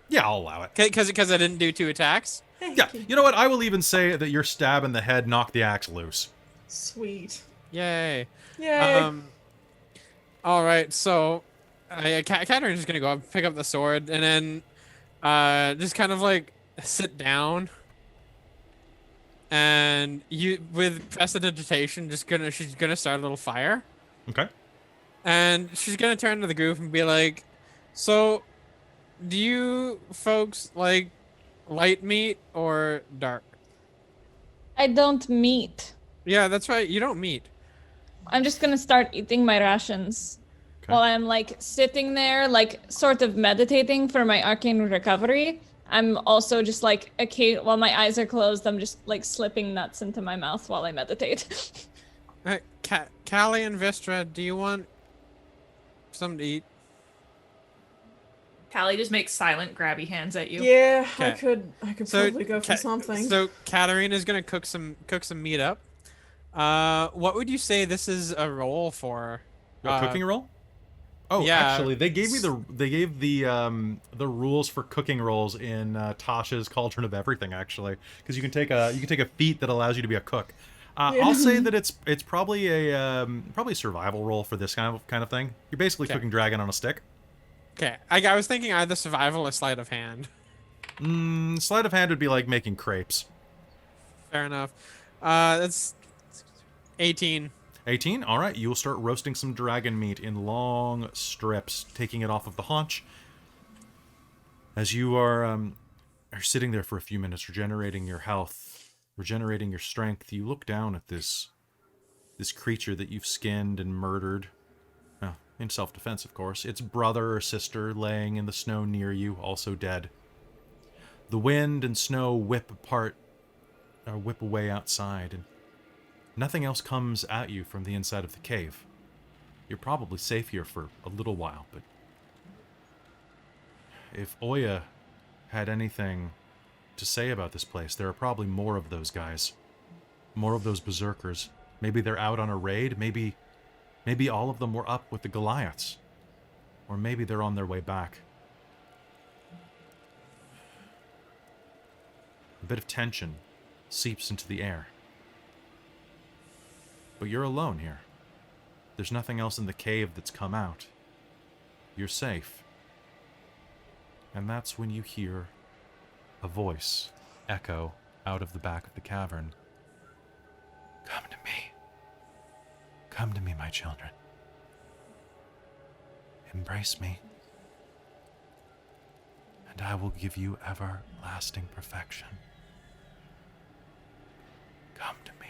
Yeah, I'll allow it. Because I didn't do 2 attacks. Yeah, you know what? I will even say that your stab in the head knocked the axe loose. Sweet. Yay. Yay. All right, so Katarina's just gonna go up, pick up the sword, and then just kind of like sit down. And with prestidigitation, she's gonna start a little fire. Okay. And she's gonna turn to the group and be like, "So, do you folks like light meat or dark?" I don't meet. Yeah, that's right. You don't meat. I'm just gonna start eating my rations Okay. while I'm like sitting there, like sort of meditating for my arcane recovery. I'm also just like, okay, while my eyes are closed, I'm just like slipping nuts into my mouth while I meditate. Callie and Vistra, do you want something to eat? Callie just makes silent grabby hands at you. Yeah, I Okay. could probably go for something. So Katarina's gonna cook some meat up. What would you say this is a roll for? A cooking roll? Oh, yeah. actually, they gave the rules for cooking rolls in Tasha's Cauldron of Everything. Actually, because you can take a feat that allows you to be a cook. Yeah. I'll say that it's probably a survival roll for this kind of thing. You're basically Okay. cooking dragon on a stick. Okay, I was thinking either survival or sleight of hand. Sleight of hand would be like making crepes. Fair enough. That's 18. 18. All right, you will start roasting some dragon meat in long strips, taking it off of the haunch. As you are sitting there for a few minutes, regenerating your health, regenerating your strength, you look down at this creature that you've skinned and murdered. Well, in self-defense, of course. Its brother or sister laying in the snow near you, also dead. The wind and snow whip away outside, and nothing else comes at you from the inside of the cave. You're probably safe here for a little while, but if Oya had anything to say about this place, there are probably more of those guys. More of those berserkers. Maybe they're out on a raid, maybe all of them were up with the Goliaths. Or maybe they're on their way back. A bit of tension seeps into the air. But you're alone here. There's nothing else in the cave that's come out. You're safe. And that's when you hear a voice echo out of the back of the cavern. Come to me. Come to me, my children. Embrace me. And I will give you everlasting perfection. Come to me.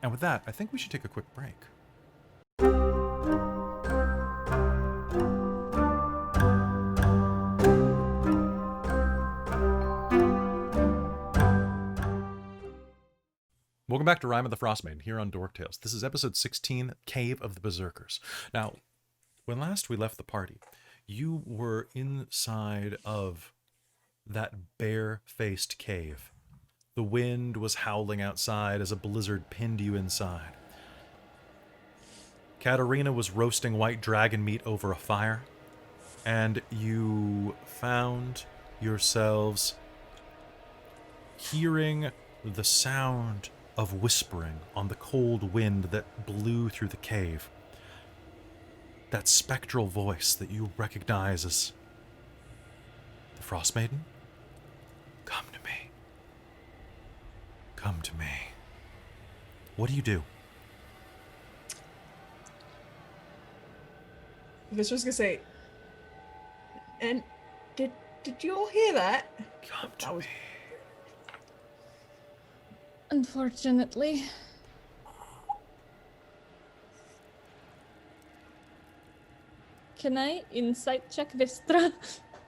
And with that, I think we should take a quick break. Welcome back to Rime of the Frostmaiden here on Dork Tales. This is episode 16, Cave of the Berserkers. Now, when last we left the party, you were inside of that bare-faced cave. The wind was howling outside as a blizzard pinned you inside. Katarina was roasting white dragon meat over a fire, and you found yourselves hearing the sound of whispering on the cold wind that blew through the cave. That spectral voice that you recognize as the Frostmaiden. Come to me. Come to me. What do you do? Viscer's gonna say, and did you all hear that? Come to That was- me. Unfortunately. Can I insight check Vistra?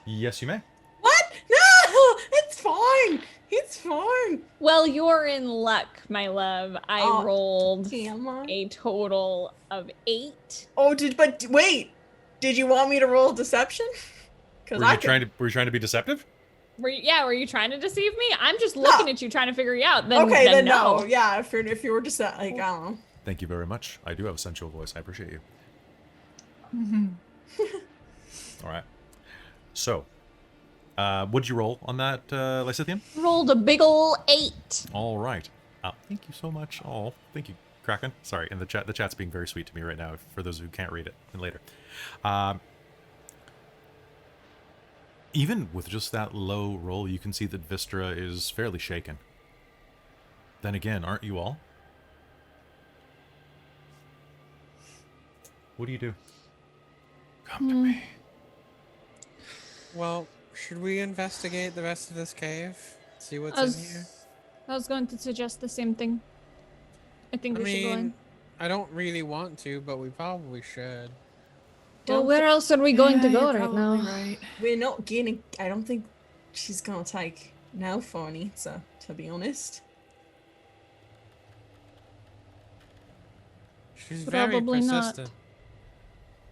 Yes, you may. What? No! It's fine! It's fine! Well, you're in luck, my love. I Oh, rolled Am I? a total of 8. Oh, wait! Did you want me to roll deception? Because Were you trying to be deceptive? Were you trying to deceive me? I'm just looking at you trying to figure you out. Then, Okay, then no. no. Yeah, if you were just like, I don't know. Thank you very much. I do have a sensual voice. I appreciate you. All right. So, what'd you roll on that, Lysithian? Rolled a big ol' 8. All right. Thank you so much. Oh, thank you, Kraken. Sorry, in the chat's being very sweet to me right now. For those who can't read it later. Even with just that low roll, you can see that Vistra is fairly shaken. Then again, aren't you all? What do you do? Come to me. Well, should we investigate the rest of this cave? See what's I in was, here? I was going to suggest the same thing. I think I we should go in. mean, I don't really want to, but we probably should. Well, where else are we going to go right now? Right. We're not getting. I don't think she's gonna take no for an answer, to be honest. She's very Probably not. persistent.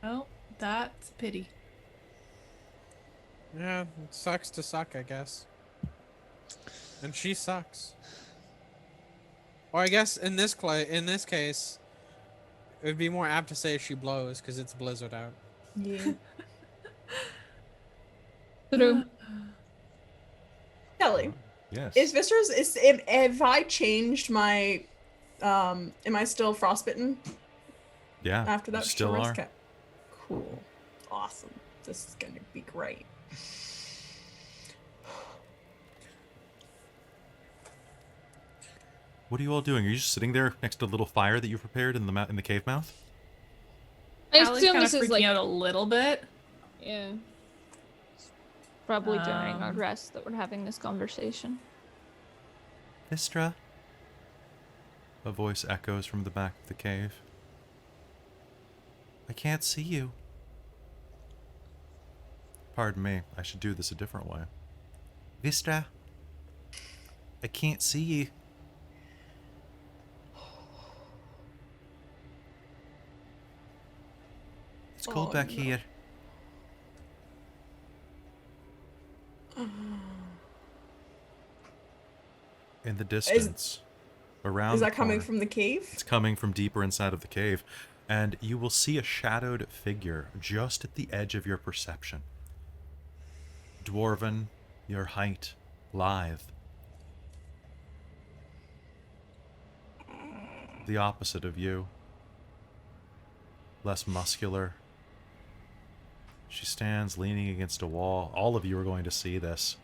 Well, that's a pity. Yeah, it sucks to suck, I guess. And she sucks. Or I guess in this case, it would be more apt to say she blows because it's blizzard out. Yeah. True. Kelly, Yes. is Viscer's have I changed my am I still frostbitten yeah. after that you still short rest? are. Okay. Cool. Awesome. This is gonna be great. What are you all doing? Are you just sitting there next to a little fire that you prepared in the cave mouth? I Allie's assume kind this of is freaking like out a little bit. yeah. Probably during our Um, rest that we're having this conversation. Vistra. A voice echoes from the back of the cave. I can't see you. Pardon me, I should do this a different way. Vistra. I can't see you. It's cold Oh, back no. here. In the distance, around Is the that coming corner. from the cave? It's coming from deeper inside of the cave, and you will see a shadowed figure just at the edge of your perception. Dwarven, your height, lithe. The opposite of you. Less muscular. She stands leaning against a wall. All of you are going to see this.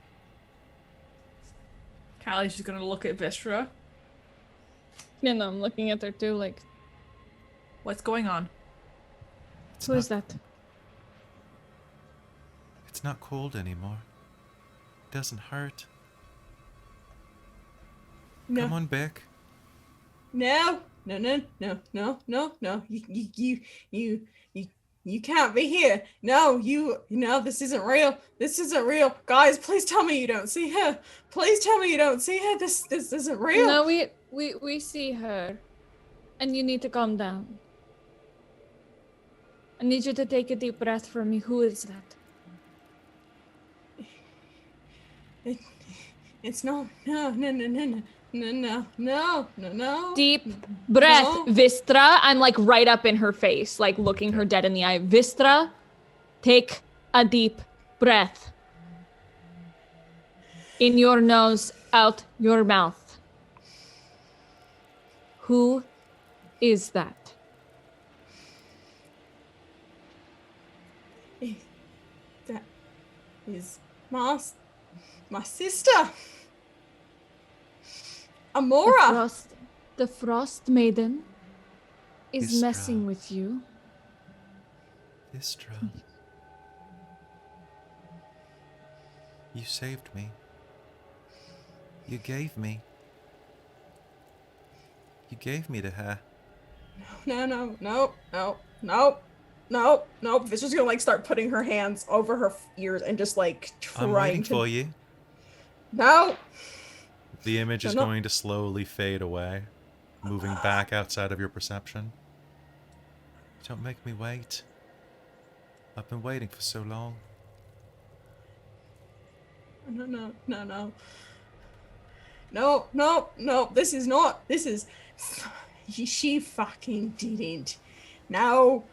Callie's just gonna look at Vistra. And I'm looking at her too, like, What's going on? It's who is not- that? It's not cold anymore. It doesn't hurt. No. Come on, Beck. No. No. You can't be here. No, this isn't real. This isn't real. Guys, please tell me you don't see her. Please tell me you don't see her. This isn't real. No, we see her. And you need to calm down. I need you to take a deep breath for me. Who is that? It's no. Deep breath, No. Vistra. I'm like right up in her face, like looking her dead in the eye. Vistra, take a deep breath. In your nose, out your mouth. Who is that? That is my sister. Amora. The Frost Maiden is Vistra. messing with you. Vistra. You saved me. You gave me. You gave me to her. No. Viscer's gonna like start putting her hands over her ears and just like I'm trying waiting to. for you. No. The image is No. going to slowly fade away, moving back outside of your perception. Don't make me wait. I've been waiting for so long. No. This is not. This is. She fucking didn't. No.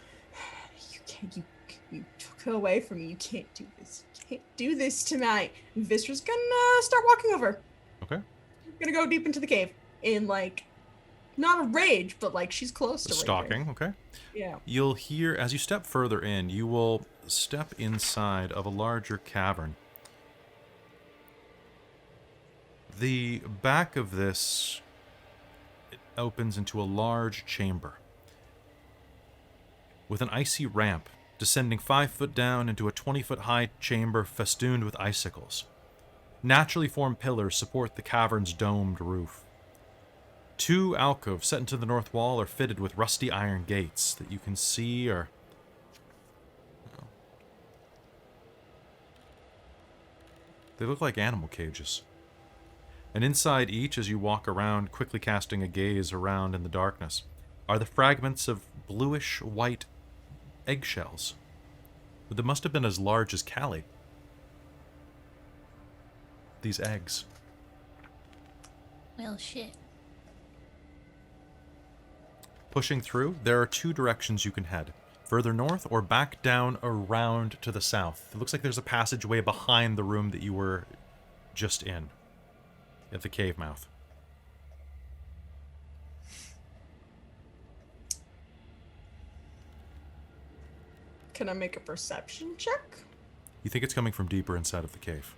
You can't. You took her away from me. You can't do this. You can't do this tonight. Viscer's gonna start walking over. Okay. Gonna go deep into the cave in like, not a rage, but like she's close to raging. Stalking, okay. Yeah. You'll hear, as you step further in, you will step inside of a larger cavern. The back of this opens into a large chamber with an icy ramp descending 5 foot down into a 20-foot high chamber festooned with icicles. Naturally formed pillars support the cavern's domed roof. 2 alcoves set into the north wall are fitted with rusty iron gates that you can see are... They look like animal cages. And inside each, as you walk around, quickly casting a gaze around in the darkness, are the fragments of bluish-white eggshells that must have been as large as Callie. These eggs. Well, shit. Pushing through, there are 2 directions you can head. Further north or back down around to the south. It looks like there's a passageway behind the room that you were just in. At the cave mouth. Can I make a perception check? You think it's coming from deeper inside of the cave.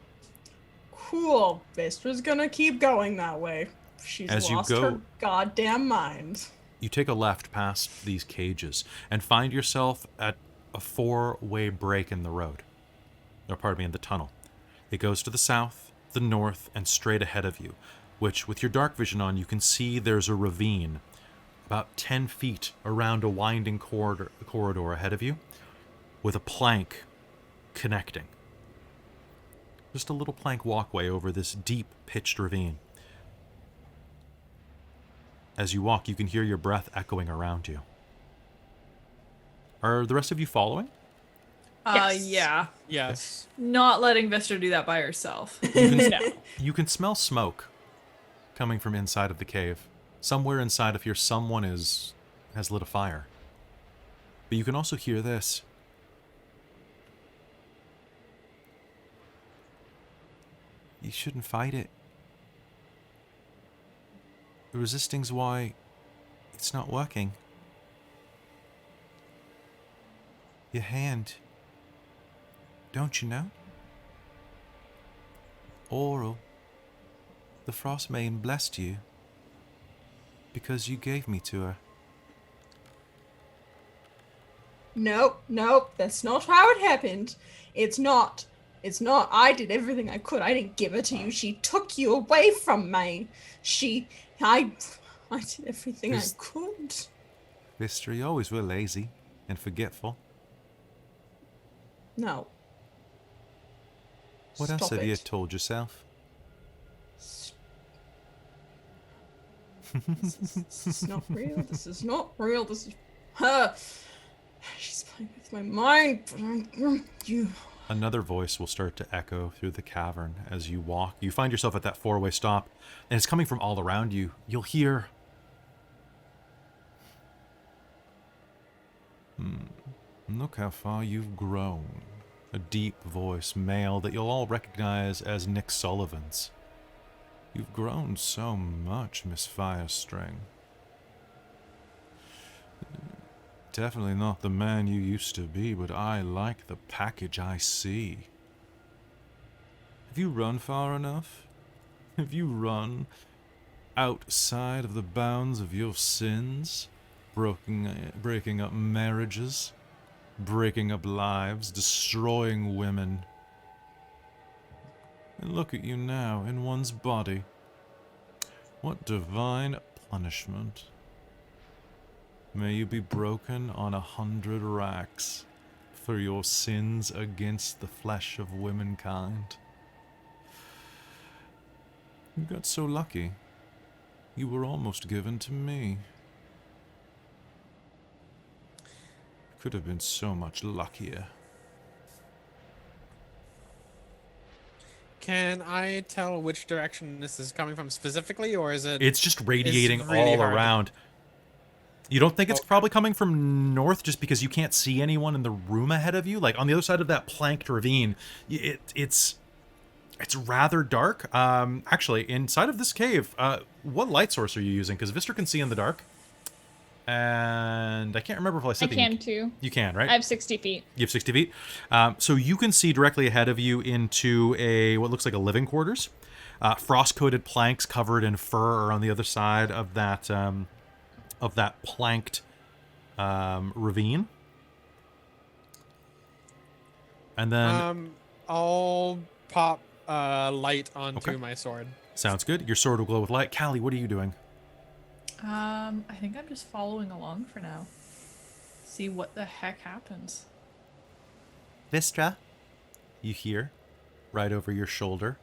Cool. Vistra's gonna keep going that way. She's As you lost go- her goddamn mind. You take a left past these cages and find yourself at a 4-way break in the road. Or pardon me, in the tunnel. It goes to the south, the north, and straight ahead of you, which, with your dark vision on, you can see there's a ravine about 10 feet around a winding corridor ahead of you, with a plank connecting. Just a little plank walkway over this deep, pitched ravine. As you walk, you can hear your breath echoing around you. Are the rest of you following? Yes. Yeah. Yes. Not letting Vistra do that by herself. No. You can smell smoke coming from inside of the cave. Somewhere inside of here, someone has lit a fire. But you can also hear this. You shouldn't fight it. The resisting's why it's not working. Your hand. Don't you know? Oral. The Frostmaiden blessed you because you gave me to her. Nope, that's not how it happened. It's not. I did everything I could. I didn't give her to you. She took you away from me. I did everything I could. Vistra, you always were lazy and forgetful. No. What else Stop have you it. told yourself? This is not real. This is not real. This is her. She's playing with my mind. You. Another voice will start to echo through the cavern as you walk. You find yourself at that 4-way stop, and it's coming from all around you. You'll hear... Look how far you've grown. A deep voice, male, that you'll all recognize as Nick Sullivan's. You've grown so much, Miss Firestring. Definitely not the man you used to be, but I like the package I see. Have you run far enough? Have you run outside of the bounds of your sins? Breaking up marriages, breaking up lives, destroying women. And look at you now, in one's body. What divine punishment. May you be broken on 100 racks for your sins against the flesh of womankind. You got so lucky. You were almost given to me. Could have been so much luckier. Can I tell which direction this is coming from specifically, or is it? It's just radiating It's really all hard to- around. You don't think it's Okay. probably coming from north just because you can't see anyone in the room ahead of you? Like, on the other side of that planked ravine, it's rather dark. Actually, inside of this cave, what light source are you using? Because Vistra can see in the dark. And I can't remember if I I said that can too. You can, right? I have 60 feet. You have 60 feet. So you can see directly ahead of you into what looks like a living quarters. Frost-coated planks covered in fur are on the other side of that planked ravine. And then I'll pop light onto Okay. my sword. sounds good. Your sword will glow with light. Callie, what are you doing? I think I'm just following along for now. See what the heck happens. Vistra, you hear, right over your shoulder,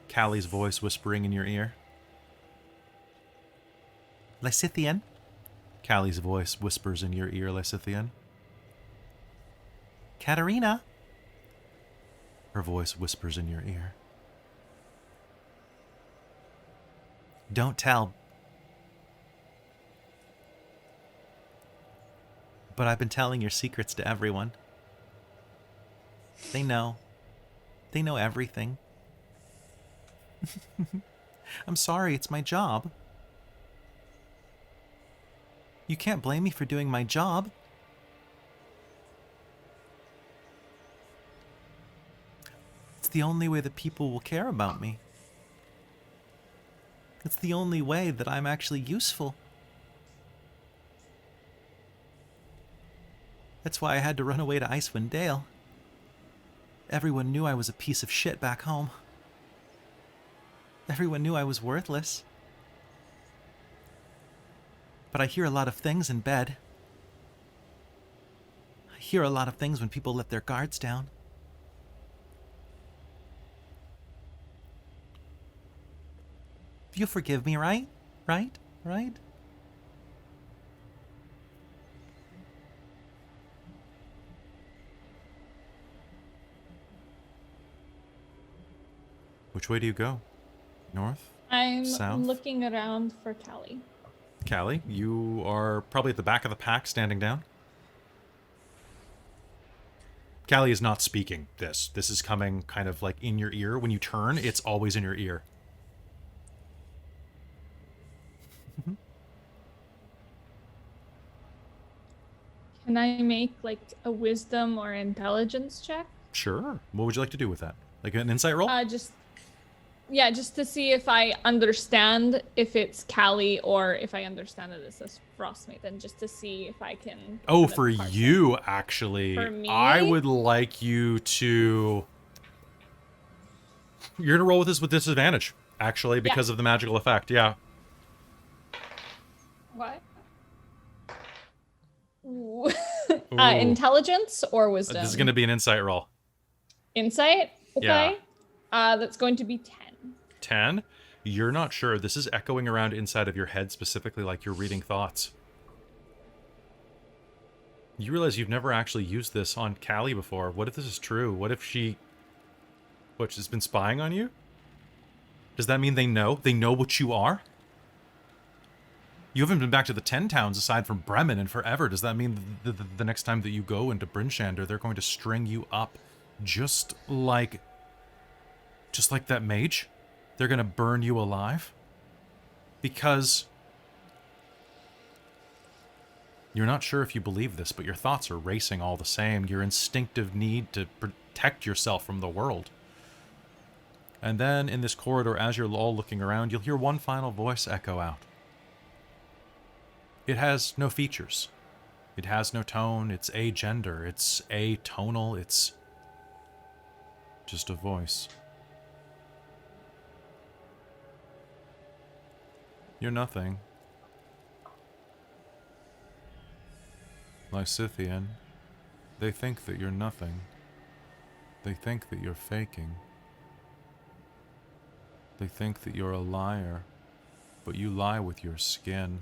Callie's voice whispering in your ear. Lysithian? Callie's voice whispers in your ear, Lysithian. Katarina? Her voice whispers in your ear. Don't tell. But I've been telling your secrets to everyone. They know. They know everything. I'm sorry, it's my job. You can't blame me for doing my job. It's the only way that people will care about me. It's the only way that I'm actually useful. That's why I had to run away to Icewind Dale. Everyone knew I was a piece of shit back home. Everyone knew I was worthless. But I hear a lot of things in bed. I hear a lot of things when people let their guards down. You forgive me, right? Right? Which way do you go? North? I'm South? looking around for Callie. Callie, you are probably at the back of the pack standing down. Callie is not speaking this. This is coming kind of like in your ear. When you turn, it's always in your ear. Can I make like a wisdom or intelligence check? Sure. What would you like to do with that? Like an insight roll? Just to see if I understand if it's Callie or if I understand it as a Frostmaiden, just to see if I can. Oh, kind of for parse you, actually. For me? I would like you to... You're going to roll with this with disadvantage, actually, because of the magical effect. Yeah. it. What? Ooh. Ooh. Intelligence or wisdom? This is going to be an insight roll. Insight? Okay. Yeah. That's going to be 10. 10? You're not sure. This is echoing around inside of your head, specifically like you're reading thoughts. You realize you've never actually used this on Callie before. What if this is true? What if she... What, she's been spying on you? Does that mean they know? They know what you are? You haven't been back to the 10 towns aside from Bremen in forever. Does that mean the next time that you go into Brynshander, they're going to string you up just like that mage? They're going to burn you alive? Because you're not sure if you believe this, but your thoughts are racing all the same. Your instinctive need to protect yourself from the world. And then in this corridor, as you're all looking around, you'll hear one final voice echo out. It has no features. It has no tone. It's agender. It's atonal. It's just a voice. You're nothing. Lysithian, they think that you're nothing. They think that you're faking. They think that you're a liar, but you lie with your skin.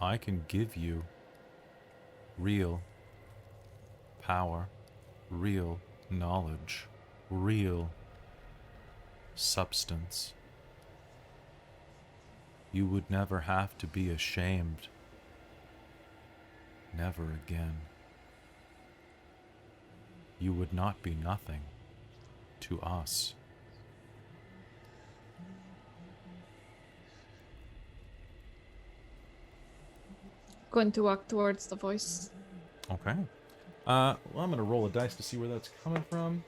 I can give you real power, real knowledge, real substance. You would never have to be ashamed. Never again. You would not be nothing to us. Going to walk towards the voice. Okay. Well, I'm going to roll a dice to see where that's coming from.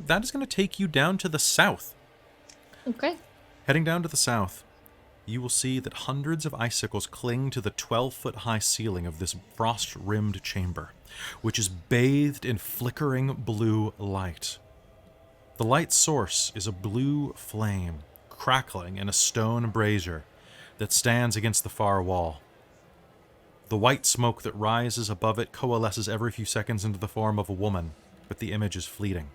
That is going to take you down to the south. Okay. Heading down to the south, you will see that hundreds of icicles cling to the 12-foot-high ceiling of this frost-rimmed chamber, which is bathed in flickering blue light. The light source is a blue flame, crackling in a stone brazier that stands against the far wall. The white smoke that rises above it coalesces every few seconds into the form of a woman, but the image is fleeting.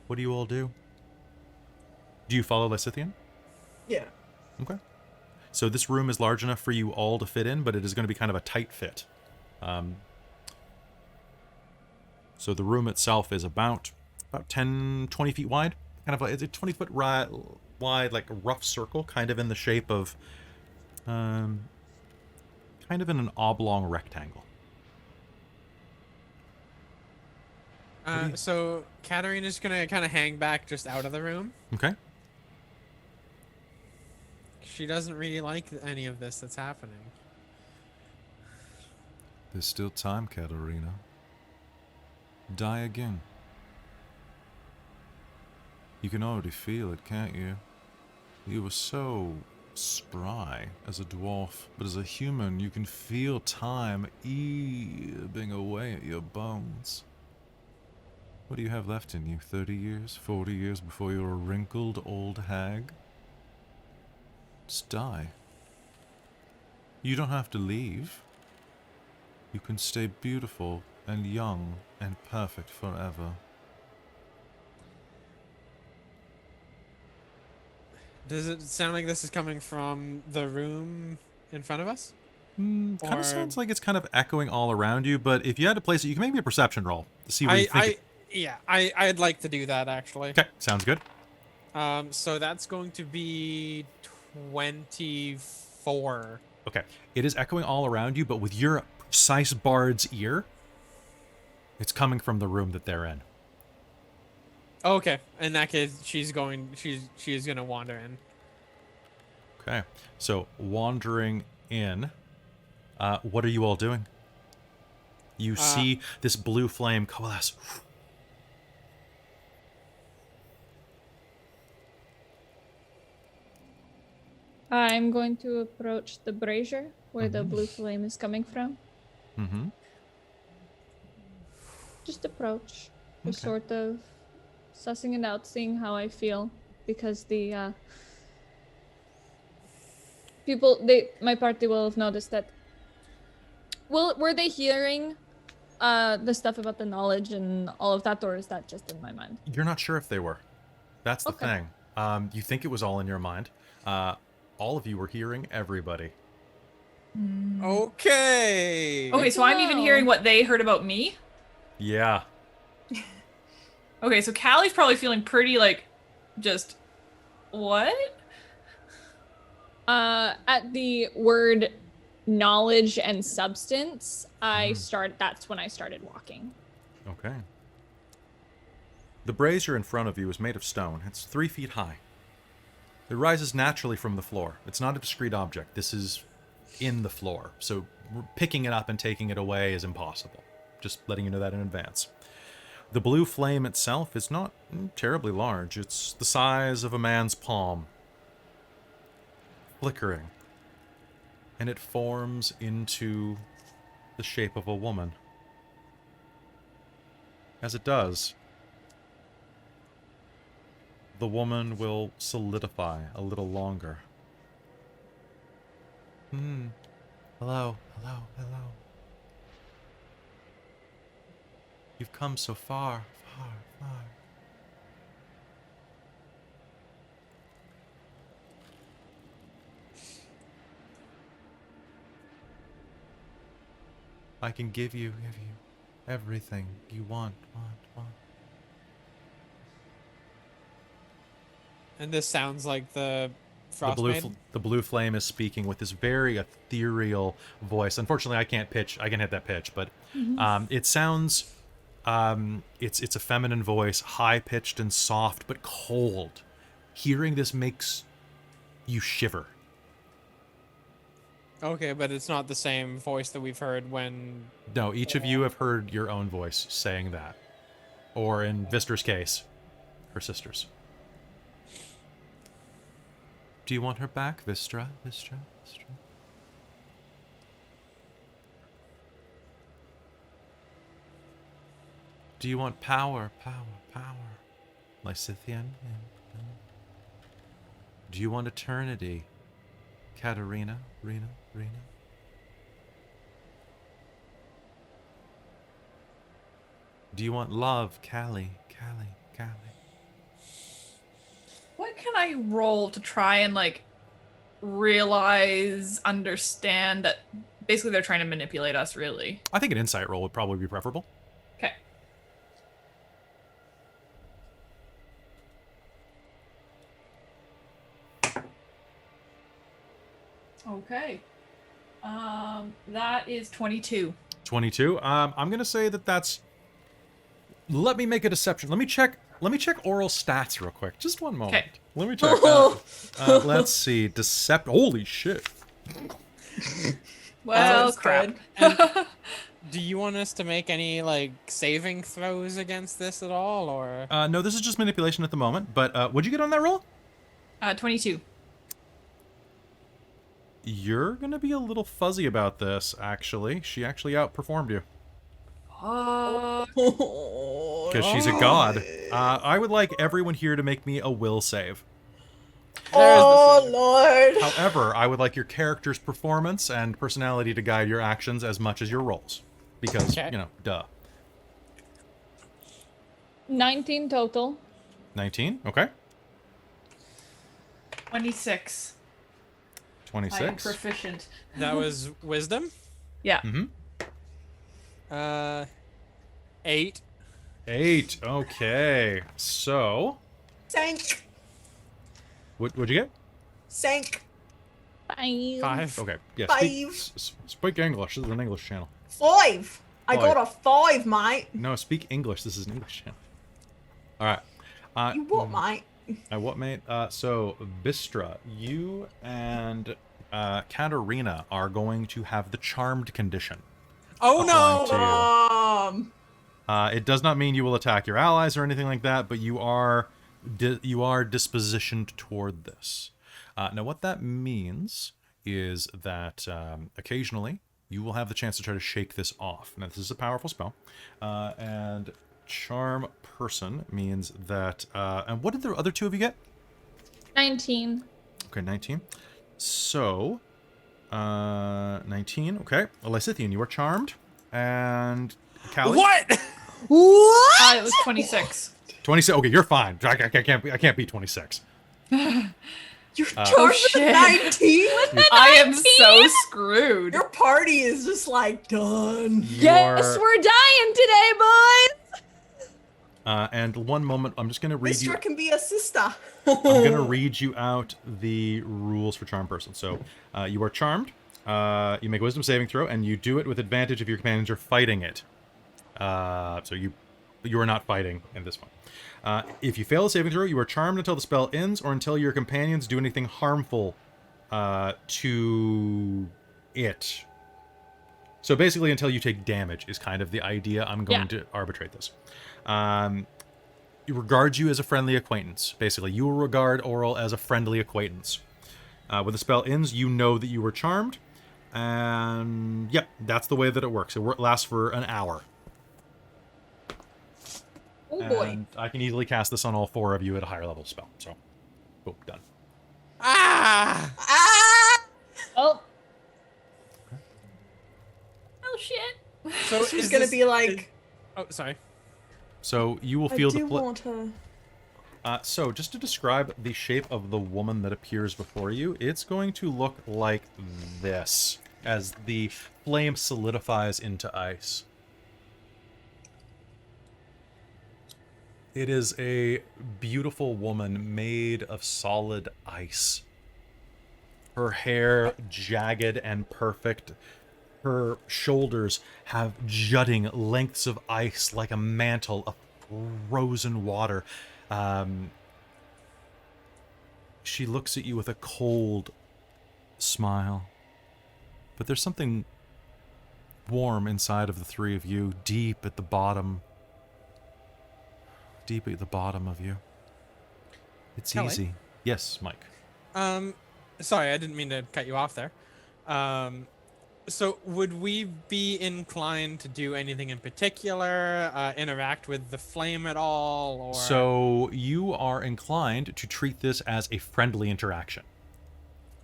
What do you all do? Do you follow Lysithian? Yeah. Okay. So this room is large enough for you all to fit in, but it is going to be kind of a tight fit. So the room itself is about 10, 20 feet wide. Kind of like, it's a 20-foot wide, like a rough circle, kind of in the shape of, kind of in an oblong rectangle. So Katarina's gonna kind of hang back just out of the room. Okay. She doesn't really like any of this that's happening. There's still time, Katarina. Die again. You can already feel it, can't you? You were so spry as a dwarf, but as a human, you can feel time ebbing away at your bones. What do you have left in you? 30 years? 40 years before you're a wrinkled old hag? Just die. You don't have to leave. You can stay beautiful and young and perfect forever. Does it sound like this is coming from the room in front of us? Kind Or- of sounds like it's kind of echoing all around you, but if you had to place it, you can make me a perception roll to see what you think. I'd like to do that actually. Okay, sounds good. So that's going to be 24. Okay, it is echoing all around you, but with your precise bard's ear, it's coming from the room that they're in. Okay, in that case, she's gonna wander in. Okay, so wandering in, what are you all doing? You see this blue flame coalesce. I'm going to approach the brazier where the blue flame is coming from. Mm-hmm. Just approach. Just Okay. sort of sussing it out, seeing how I feel. Because the my party will have noticed that. Were they hearing the stuff about the knowledge and all of that, or is that just in my mind? You're not sure if they were. That's the Okay. thing. You think it was all in your mind. All of you were hearing everybody. Okay. Okay, so I'm even No. hearing what they heard about me. Yeah. Okay, so Callie's probably feeling pretty like, just, what? At the word knowledge and substance, that's when I started walking. Okay. The brazier in front of you is made of stone. It's 3 feet high. It rises naturally from the floor. It's not a discrete object. This is in the floor. So picking it up and taking it away is impossible. Just letting you know that in advance. The blue flame itself is not terribly large. It's the size of a man's palm. Flickering. And it forms into the shape of a woman. As it does, the woman will solidify a little longer. Hello, hello, hello. You've come so far, far, far. I can give you everything you want. And this sounds like the Frostmaiden. The blue flame is speaking with this very ethereal voice. Unfortunately, I can't pitch. I can hit that pitch, but it sounds. It's a feminine voice, high pitched and soft, but cold, hearing this makes you shiver. Okay, but it's not the same voice that we've heard when... No, each of you have heard your own voice saying that. Or in Vistra's case, her sister's. Do you want her back, Vistra? Vistra? Vistra? Do you want power, power, power? Lysithian? Do you want eternity? Katarina? Rena? Rena? Do you want love? Callie? Callie? Callie? What can I roll to try and like realize, understand that basically they're trying to manipulate us, really? I think an insight roll would probably be preferable. Okay. Okay. That is 22. 22. I'm gonna say that that's. Let me make a deception. Let me check oral stats real quick. Just one moment. Okay. Let me check. Let's see. Holy shit. Well, Sounds crap. good. Do you want us to make any, like, saving throws against this at all, or...? No, this is just manipulation at the moment. But what'd you get on that roll? 22. You're gonna be a little fuzzy about this. Actually, she actually outperformed you because she's a god. I would like everyone here to make me a will save. Oh Lord. However, I would like your character's performance and personality to guide your actions as much as your rolls. Because, Okay. you know, duh. 19 total. 19, okay. 26. I am 26. proficient. That was wisdom? Yeah. Mm-hmm. 8. 8, okay. So, Sank. what'd you get? Sank. 5. Okay, yeah, Five. speak English. This is an English channel. 5. I Five. got a 5, mate. No, speak English. This is an English channel. All right. You what, mate? What, mate? So, Vistra, you and Katarina are going to have the charmed condition. Oh Applying no! to you. It does not mean you will attack your allies or anything like that, but you are dispositioned toward this. Now, what that means is that occasionally you will have the chance to try to shake this off. Now, this is a powerful spell, and charm person means that. And what did the other two of you get? 19. Okay, 19. So, 19. Okay, Lysithian, you are charmed, and Callie. What? What? It was 26. 26. Okay, you're fine. I can't beat 26. You're Oh, charged shit. with 19? I am so screwed. Your party is just like done. Guess we're dying today, boys! And one moment, I'm just gonna read you. Mister can be a sister. I'm gonna read you out the rules for charm person. So, you are charmed. You make a wisdom saving throw, and you do it with advantage if your companions are fighting it. So you are not fighting in this one. If you fail a saving throw, you are charmed until the spell ends, or until your companions do anything harmful to it. So basically, until you take damage is kind of the idea. I'm going to arbitrate this. It regards you as a friendly acquaintance. Basically, you will regard Oral as a friendly acquaintance. When the spell ends, you know that you were charmed. And, yep, that's the way that it works. It lasts for an hour. Oh boy. And I can easily cast this on all 4 of you at a higher level spell. So, boom, done. Ah! Ah! Oh, Oh shit. So She's is gonna this- be like, Oh, sorry. So you will I feel do the want her. So just to describe the shape of the woman that appears before you, it's going to look like this as the flame solidifies into ice. It is a beautiful woman made of solid ice. Her hair jagged and perfect. Her shoulders have jutting lengths of ice like a mantle of frozen water. She looks at you with a cold smile. But there's something warm inside of the three of you, deep at the bottom of you. It's Kelly? easy. Yes, Mike. Sorry, I didn't mean to cut you off there. So would we be inclined to do anything in particular, interact with the flame at all, or? So you are inclined to treat this as a friendly interaction.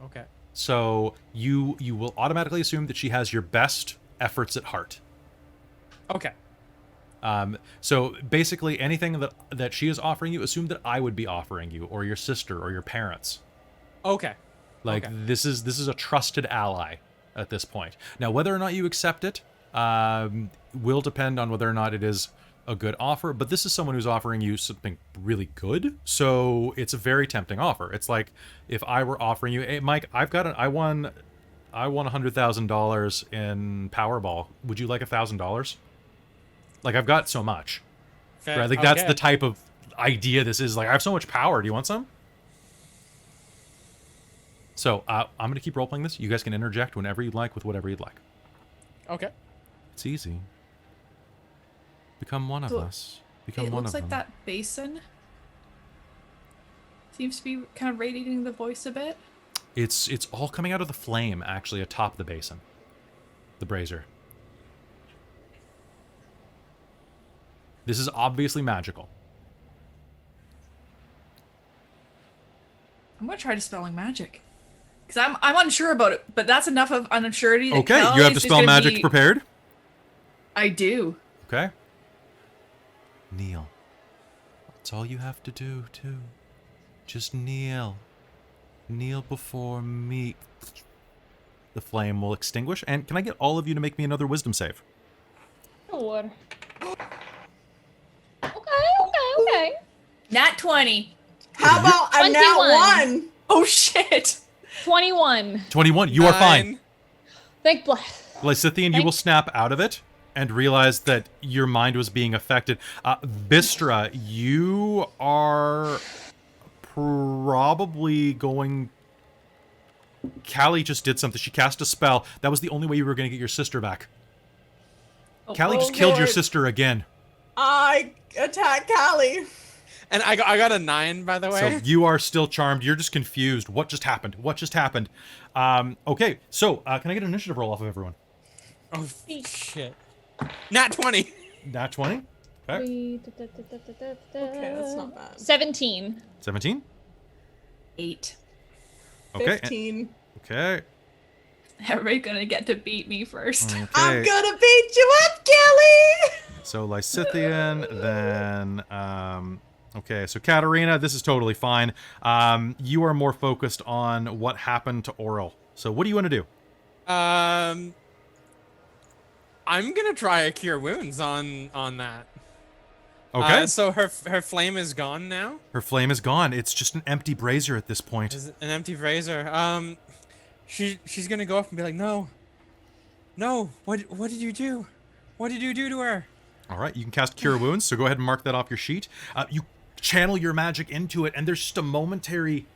Okay. So you will automatically assume that she has your best efforts at heart. Okay. So basically anything that she is offering you, assume that I would be offering you, or your sister, or your parents. Okay. Like Okay. this is a trusted ally at this point. Now, whether or not you accept it will depend on whether or not it is a good offer. But this is someone who's offering you something really good, so it's a very tempting offer. It's like if I were offering you, hey, Mike, I won $100,000 in Powerball. Would you like $1,000? Like I've got so much. Okay. Right? Like that's the type of idea this is. Like I have so much power. Do you want some? So I'm going to keep role-playing this. You guys can interject whenever you'd like with whatever you'd like. Okay. It's easy. Become one of So us. Become It one looks of like them. that basin seems to be kind of radiating the voice a bit. It's all coming out of the flame, actually, atop the basin. The brazier. This is obviously magical. I'm gonna try dispelling magic. Because I'm unsure about it, but that's enough of unsurety. That Okay, you have Kelly's to just spell gonna magic be- prepared. I do. Okay. Kneel. That's all you have to do, too. Just kneel. Kneel before me. The flame will extinguish. And can I get all of you to make me another wisdom save? Sure. Okay. Nat 20. How about a nat 21. 1? Oh shit. 21. 21. You are fine. 9. Thank bless. Lysithian, you will snap out of it and realize that your mind was being affected. Vistra, you are probably going... Callie just did something. She cast a spell. That was the only way you were going to get your sister back. Callie just killed your Lord. sister again. I attack Callie. And I got a 9, by the way. So you are still charmed. You're just confused. What just happened? What just happened? Okay, so can I get an initiative roll off of everyone? Oh, shit. Nat 20. Nat 20? Okay. Okay, that's not bad. 17. 17? 8. Okay. 15. Okay. Everybody's gonna get to beat me first. Okay. I'm gonna beat you up, Kelly! So Lysithian, then okay, so Katarina, this is totally fine. You are more focused on what happened to Oral. So what do you want to do? I'm gonna try a cure wounds on that. Okay. So her flame is gone now. Her flame is gone. It's just an empty brazier at this point. Is it an empty razor? She's gonna go up and be like, no. What did you do? What did you do to her? All right, you can cast Cure Wounds, so go ahead and mark that off your sheet. You channel your magic into it, and there's just a momentary...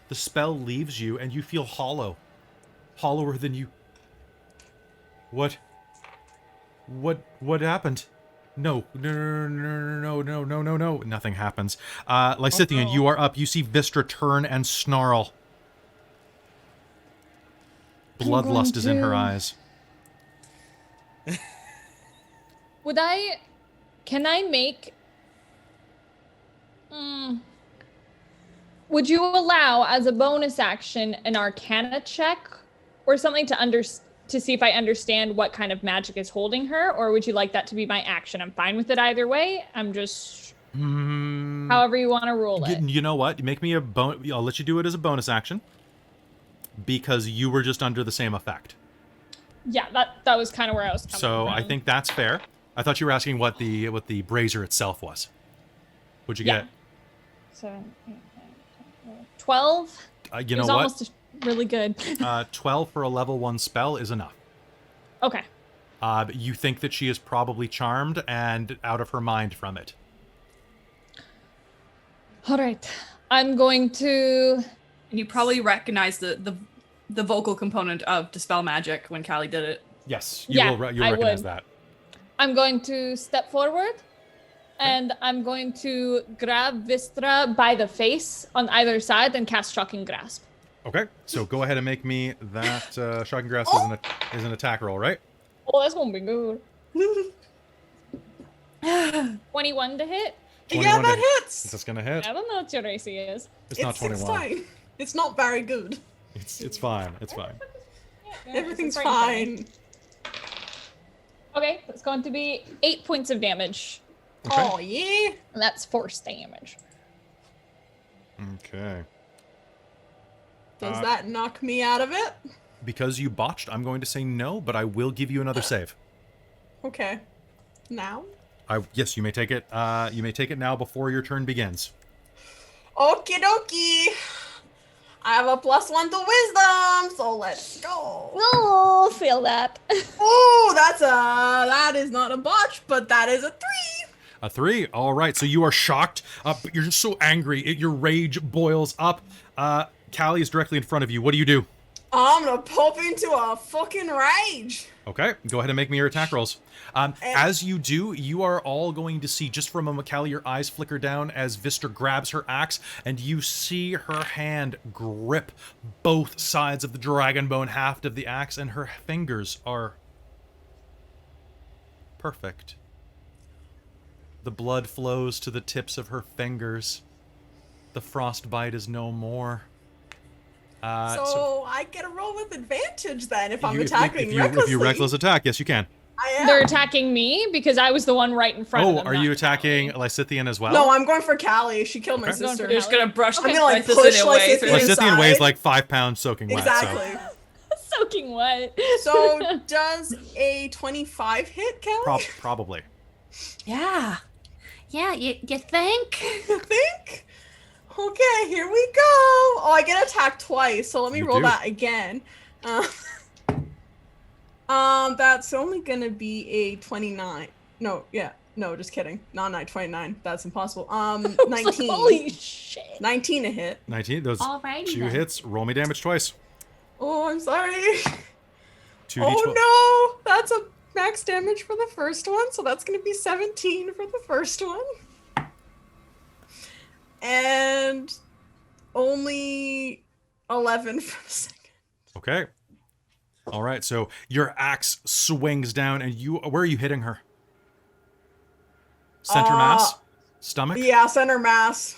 The spell leaves you, and you feel hollow. Hollower than you... What happened? No. Nothing happens. Lysithian, you are up. You see Vistra turn and snarl. Bloodlust is in her eyes. Can I make... Would you allow, as a bonus action, an Arcana check or something to see if I understand what kind of magic is holding her, or would you like that to be my action? I'm fine with it either way. I'm just however you want to rule it. You know what? Make me I'll let you do it as a bonus action because you were just under the same effect. Yeah, that was kind of where I was coming So from. I think that's fair. I thought you were asking what the brazier itself was. What'd you get? So 12. You It know was what? almost really good. 12 for a level 1 spell is enough. Okay. You think that she is probably charmed and out of her mind from it. All right. I'm going to. And you probably recognize the vocal component of Dispel Magic when Callie did it. Yes, Yeah, you'll I recognize would. that. I'm going to step forward, and I'm going to grab Vistra by the face on either side and cast Shocking Grasp. Okay, so go ahead and make me that Shocking Grasp is an attack roll, right? Oh, that's gonna be good. 21 to hit. Yeah, 21 that to hit. hits. That's gonna hit. I don't know what your AC is. It's not 21. It's fine. It's not very good. It's fine. It's fine. Yeah, Everything's it's pretty fine. Okay, it's going to be 8 points of damage. Okay. Oh yeah. And that's force damage. Okay. Does that knock me out of it? Because you botched, I'm going to say no, but I will give you another save. Okay. Now? Yes, you may take it. You may take it now before your turn begins. Okie dokie. I have a +1 to wisdom, so let's go. Oh, feel that. Oh, that is not a botch, but that is a 3. A 3. All right. So you are shocked, but you're just so angry. Your rage boils up. Callie is directly in front of you. What do you do? I'm gonna pop into a fucking rage. Okay. Go ahead and make me your attack rolls. As you do, you are all going to see, just for a moment, Callie, your eyes flicker down as Vistra grabs her axe, and you see her hand grip both sides of the dragonbone haft of the axe, and her fingers are perfect. The blood flows to the tips of her fingers. The frostbite is no more. So I get a roll with advantage then if I'm you- attacking if recklessly. you reckless attack, yes, you can. I am. They're attacking me because I was the one right in front of Oh, them. are not you attacking Callie. Lysithian as well? No, I'm going for Callie. She killed my Okay. sister. You're just gonna brush I'm gonna, like, Lysithian push away Lysithian through inside. Lysithian weighs like 5 pounds soaking wet. Exactly. Soaking wet. So does a 25 hit, Callie? Probably. Yeah. Yeah, you think? You think? Okay, here we go. Oh, I get attacked twice, so let me You roll do. that again. That's only gonna be a 29. No, just kidding. Not 29. That's impossible. 19. Holy shit. 19 a hit. 19. Those Alrighty 2 then. hits. Roll me damage twice. Oh, I'm sorry. 2d12. Oh no, that's a max damage for the first one, so that's gonna be 17 for the first one. And only 11 for the second. Okay. All right. So your axe swings down, and where are you hitting her? Center mass? Stomach? Yeah, center mass.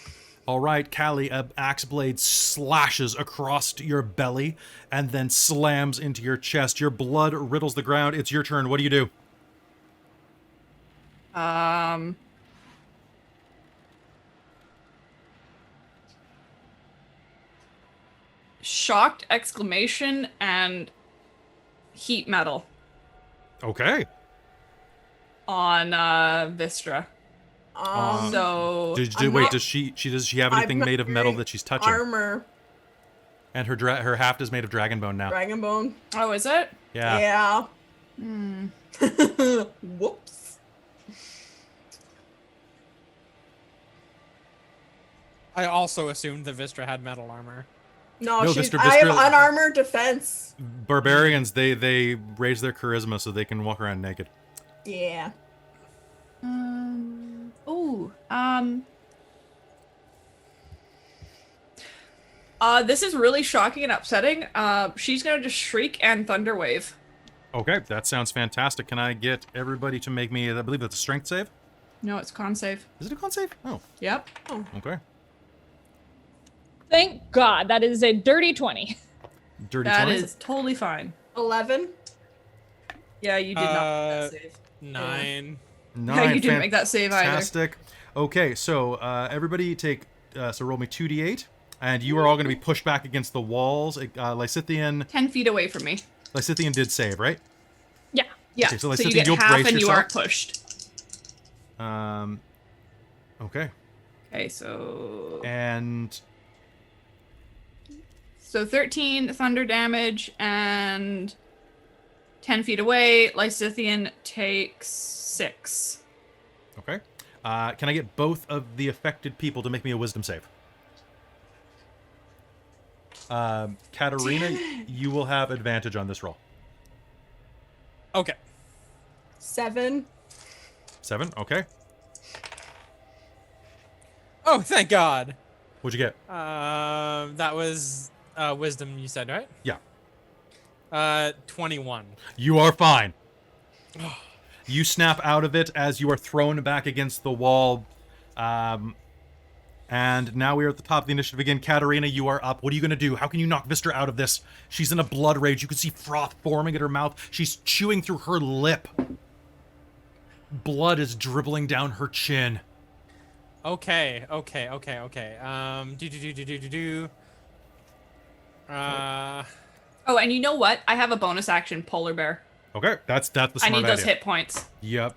All right, Callie, a axe blade slashes across your belly and then slams into your chest. Your blood riddles the ground. It's your turn. What do you do? Shocked exclamation and heat metal Okay. on Vistra. So Does she have anything made of metal that she's touching? Armor, And her haft is made of dragon bone now. dragon bone. oh, is it? Yeah. Whoops. I also assumed that Vistra had metal armor. No, No, she's. Mr. I have Vistra- unarmored defense. Barbarians, they raise their charisma so they can walk around naked. Yeah. This is really shocking and upsetting. She's gonna just shriek and thunderwave. Okay, that sounds fantastic. Can I get everybody to make me, I believe that's a strength save? No, it's con save. Is it a con save? Oh, Yep. okay. Thank God, that is a dirty 20. Dirty That 20? is totally fine. 11. Yeah, you did not make that save. 9. Nine. You didn't make that save either. Fantastic. Okay, so everybody take, so roll me 2d8, and you are all going to be pushed back against the walls. Lysithian 10 feet away from me. did save, right? Yeah. Yeah. Okay, so so Lysithian, you get you'll half brace and you yourself. aren't pushed. Okay. Okay, so And 13 thunder damage and 10 feet away. Lysithian takes 6. okay. Can I get both of the affected people to make me a wisdom save? Katarina, you will have advantage on this roll. Okay. 7. 7, okay. Oh, thank God. What'd you get? That was wisdom, you said, right? Yeah. 21. You are fine. You snap out of it as you are thrown back against the wall. And now we are at the top of the initiative again. Katarina, you are up. What are you going to do? How can you knock Vistra out of this? She's in a blood rage. You can see froth forming at her mouth. She's chewing through her lip. Blood is dribbling down her chin. Okay. Oh, and you know what? I have a bonus action, polar bear. Okay, that's the smart I need those idea. hit points. Yep.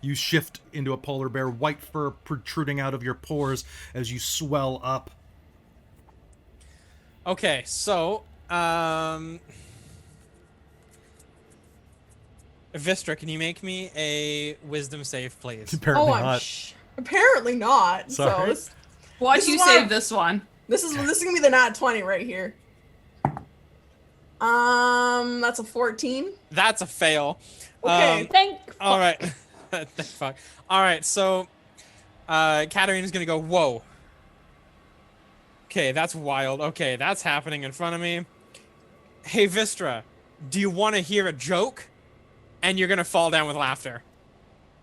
You shift into a polar bear, white fur protruding out of your pores as you swell up. Okay, so, Vistra, can you make me a wisdom save, please? Apparently Oh, not. apparently not. Sorry. So Watch This you is why- save this one. this is gonna be the nat 20 right here. That's a 14. That's a fail. Okay. Thank All right. Thank fuck. All right, so Katarina's gonna go, whoa. Okay, that's wild. Okay, that's happening in front of me. Hey, Vistra, do you want to hear a joke? And you're gonna fall down with laughter.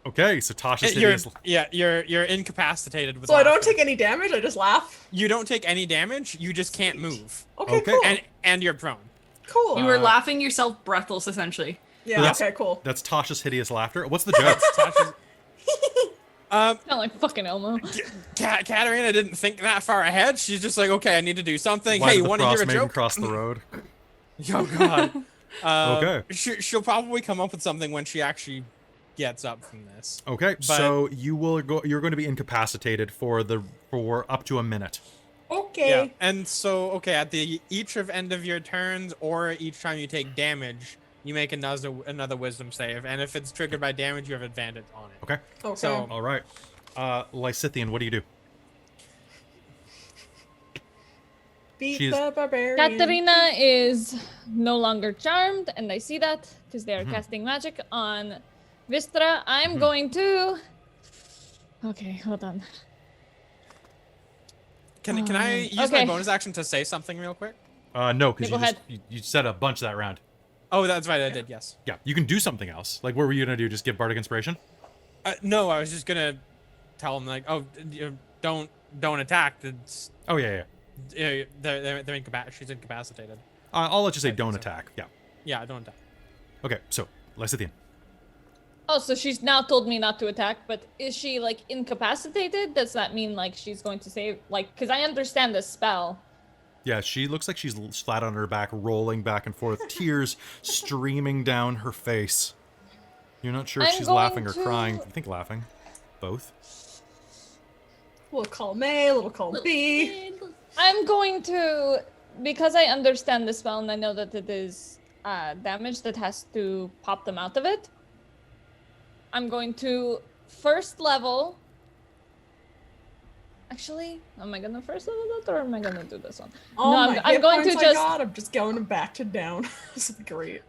Okay, so Tasha's You're, hideous. yeah, you're incapacitated with So I laughter. don't take any damage. I just laugh. You don't take any damage. You just can't move, Okay, Okay. cool. and you're prone. Cool. You were laughing yourself breathless, essentially. Yeah. That's- Okay. Cool. That's Tasha's hideous laughter. What's the joke? Tasha's- Sound like fucking Elmo. Katarina didn't think that far ahead. She's just like, okay, I need to do something. Why Hey, did you the want to hear a Frostmaiden joke? cross the road? Oh God. Okay. She'll probably come up with something when she actually gets up from this. Okay, so you're going to be incapacitated for up to a minute. Okay. Yeah. And so, okay, at the each of end of your turns or each time you take damage, you make another wisdom save, and if it's triggered by damage, you have advantage on it. Okay. Okay. So- All right. Lysithian, what do you do? Beat she's- the barbarian. Katarina is no longer charmed, and I see that because they are Mhm. casting magic on Vistra. I'm going to. Okay, hold on. Can I use my okay. bonus action to say something real quick? No, because Go ahead. you said a bunch that round. Oh, that's right, I did. Yes. Yeah, you can do something else. Like, what were you gonna do? Just give Bardic Inspiration? No, I was just gonna tell him like, oh, don't attack. It's, Oh yeah. they're she's incapacitated. I'll let you say don't attack. Yeah. Yeah, don't attack. Okay, so Lysithian. Oh, so she's now told me not to attack, but is she like incapacitated? Does that mean like she's going to save? Like, because I understand the spell. Yeah, she looks like she's flat on her back, rolling back and forth, tears streaming down her face. You're not sure if I'm she's going laughing or to- crying. I think laughing. Both. Little column A, little column B. I'm going to, because I understand the spell and I know that it is damage that has to pop them out of it. I'm going to first level. Actually, am I gonna first level that or am I gonna do this one? All No, my I'm hit going to points I just- got, I'm just going back to down. This is great.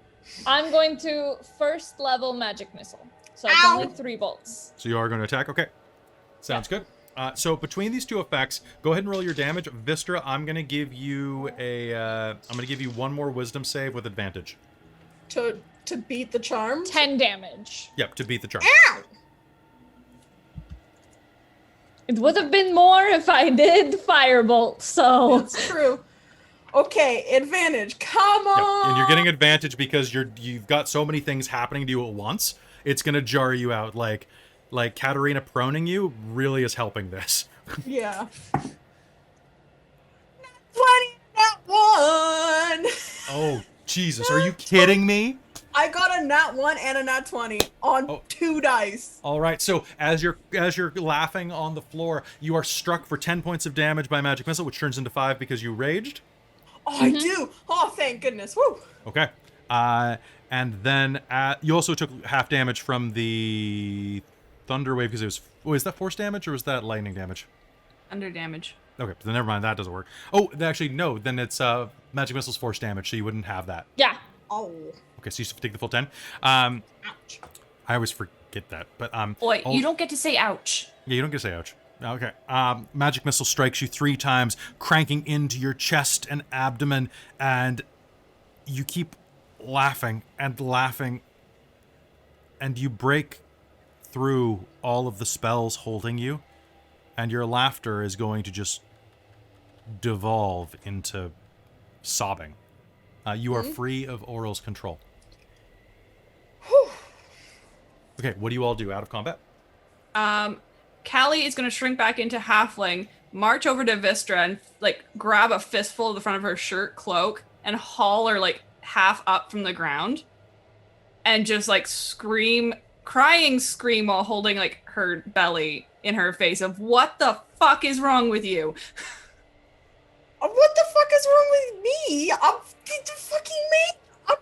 I'm going to first level magic missile. So it's Ow! only 3 bolts. So you are going to attack? Okay. Sounds good. So between these two effects, go ahead and roll your damage. Vistra, I'm going to give you one more wisdom save with advantage. To beat the charm. 10 damage. Yep, to beat the charm. Ow! It would have been more if I did firebolt, so That's true. Okay, advantage. Come Yep. on. And you're getting advantage because you've got so many things happening to you at once. It's going to jar you out. Like Katarina proning you really is helping this. Yeah. 20, nat 1. Oh, Jesus. Are you kidding me? I got a nat 1 and a nat 20 on Oh. 2 dice. All right. So as you're laughing on the floor, you are struck for 10 points of damage by magic missile, which turns into 5 because you raged. Oh, I do. Oh, thank goodness. Woo. Okay. And then you also took half damage from the thunder wave because it was. Oh, is that force damage or was that lightning damage? Under damage. Okay, then never mind. That doesn't work. Oh, actually, no. Then it's magic missiles force damage, so you wouldn't have that. Yeah. Oh. Okay, so you take the full 10. Ouch. I always forget that, but Boy, oh, you don't get to say ouch. Yeah, you don't get to say ouch. Okay. Magic missile strikes you 3 times, cranking into your chest and abdomen, and you keep laughing and laughing, and you break through all of the spells holding you, and your laughter is going to just devolve into sobbing. You are free of Oral's control. Okay, what do you all do out of combat? Callie is going to shrink back into halfling, march over to Vistra and like grab a fistful of the front of her shirt cloak and haul her like half up from the ground and just like crying scream while holding like her belly in her face of what the fuck is wrong with you? What the fuck is wrong with me? I'm fucking me. I'm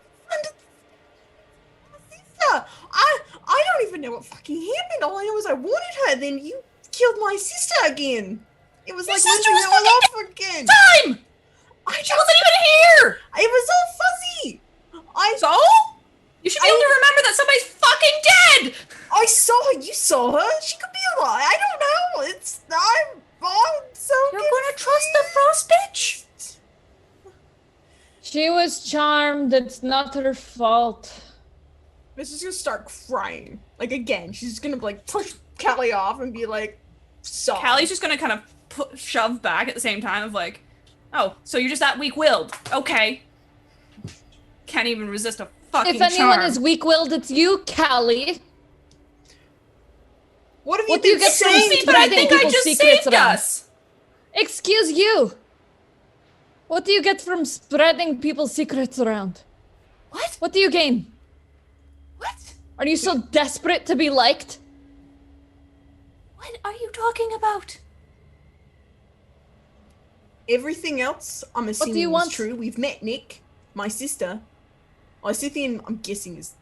sister. I don't even know what fucking happened. All I know is I wanted her. Then you killed my sister again. It was Your like sister when was we were fucking off again. Time! She wasn't even here! It was all fuzzy. So? You should be able to remember that somebody's fucking dead! I saw her. You saw her. She could be alive. I don't know. I'm so. You're gonna trust the frost bitch? She was charmed. It's not her fault. Miss is gonna start crying. Like again, she's gonna like push Callie off and be like, "Sob." Callie's just gonna kind of shove back at the same time of like, oh, so you're just that weak-willed. Okay. Can't even resist a fucking If anyone charm. is weak-willed, it's you, Callie. What have What do you you been get from saying? me? But I spreading think I people's just secrets saved around? us. Excuse you. What do you get from spreading people's secrets around? What? What do you gain? What? Are you so desperate to be liked? What are you talking about? Everything else, I'm assuming, you is want? true. We've met Nick, my sister. Scythian, I'm guessing, is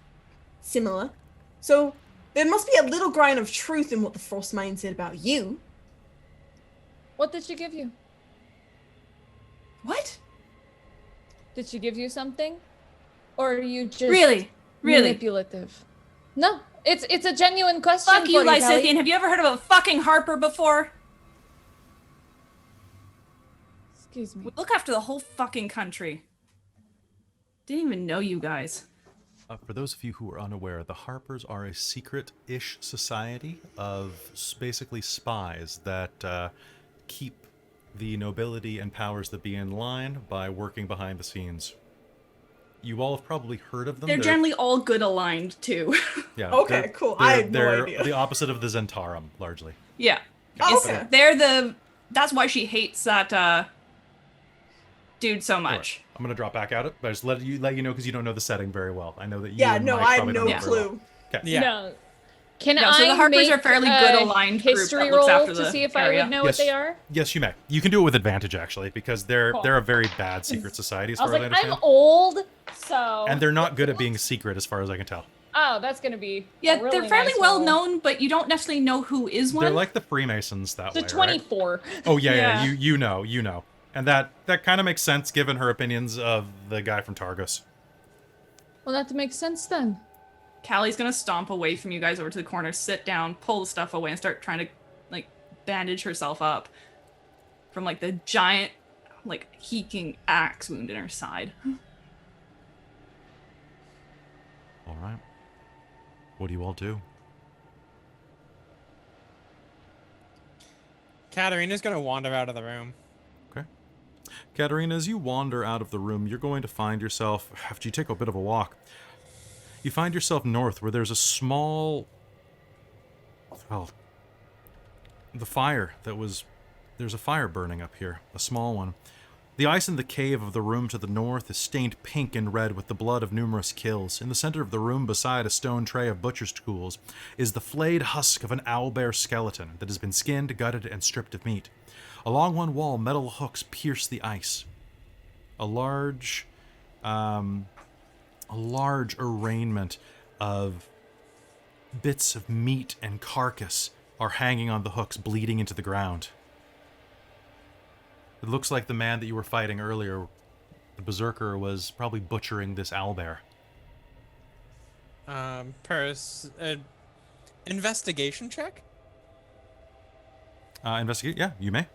similar. So there must be a little grain of truth in what the Frostmaiden said about you. What did she give you? What? Did she give you something? Or are you just Really? manipulative? No, it's a genuine question. Fuck you, for Callie. Lysithian. Have you ever heard of a fucking Harper before? Excuse me. We look after the whole fucking country. Didn't even know you guys. For those of you who are unaware, the Harpers are a secret-ish society of basically spies that keep the nobility and powers that be in line by working behind the scenes. You all have probably heard of them. They're generally all good aligned, too. Yeah. Okay, cool. I had no they're idea. the opposite of the Zentarum, largely. Yeah. Oh, It's- okay. They're the... That's why she hates that, dude so much. Alright, I'm gonna drop back at it, but I just let you know because you don't know the setting very well. I know that you. Yeah, and no, Mike I had probably don't no know it very well. clue. Okay. Yeah. No. Can No, I so the Harpers make are fairly good a aligned group history that looks roll after to the see if I area. would know Yes. what they are? Yes, you may. You can do it with advantage actually, because they're Cool. a very bad secret society as I was far as I like, understand. I'm old, so. And they're not good at being secret as far as I can tell. Oh, that's gonna be. Yeah, a really they're fairly nice well roll. known, but you don't necessarily know who is one. They're like the Freemasons that The way, right? 24. Oh yeah, Yeah. you know. And that kind of makes sense given her opinions of the guy from Targus. Well, that makes sense then. Callie's gonna stomp away from you guys over to the corner, sit down, pull the stuff away, and start trying to, like, bandage herself up from, like, the giant, like, heaking axe wound in her side. All right. What do you all do? Katarina's gonna wander out of the room. Okay. Katerina, as you wander out of the room, you're going to find yourself, after you take a bit of a walk, you find yourself north where there's a small, well, the fire that was, there's a fire burning up here, a small one. The ice in the cave of the room to the north is stained pink and red with the blood of numerous kills. In the center of the room, beside a stone tray of butcher's tools, is the flayed husk of an owlbear skeleton that has been skinned, gutted, and stripped of meat. Along one wall, metal hooks pierce the ice. A large arraignment of bits of meat and carcass are hanging on the hooks, bleeding into the ground. It looks like the man that you were fighting earlier, the Berserker, was probably butchering this owlbear. Investigation check? Investigate? Yeah, you may.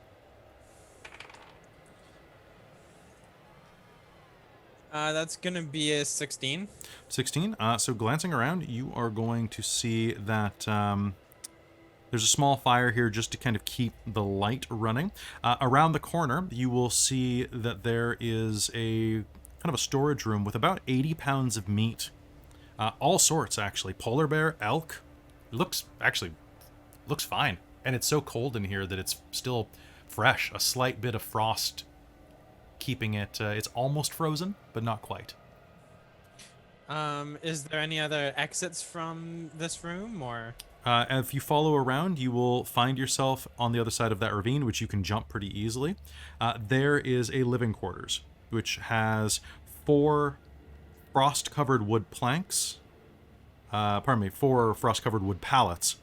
That's gonna be a 16. 16. So glancing around, you are going to see that there's a small fire here just to kind of keep the light running. Around the corner, you will see that there is a kind of a storage room with about 80 pounds of meat. All sorts, actually. Polar bear, elk. Looks fine. And it's so cold in here that it's still fresh. A slight bit of frost keeping it, it's almost frozen, but not quite. Is there any other exits from this room, or? If you follow around, you will find yourself on the other side of that ravine, which you can jump pretty easily. There is a living quarters, which has 4 frost-covered wood planks. 4 frost-covered wood pallets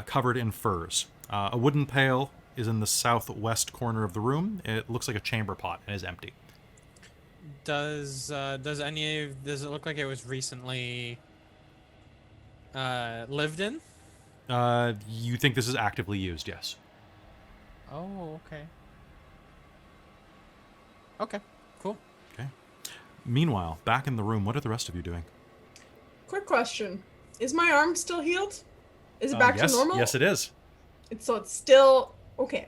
covered in furs. A wooden pail is in the southwest corner of the room. It looks like a chamber pot and is empty. Does it look like it was recently lived in? You think this is actively used? Yes. Oh, okay. Okay, cool. Okay. Meanwhile, back in the room, what are the rest of you doing? Quick question. Is my arm still healed? Is it back yes, to normal? Yes, it is. So it's still... Okay.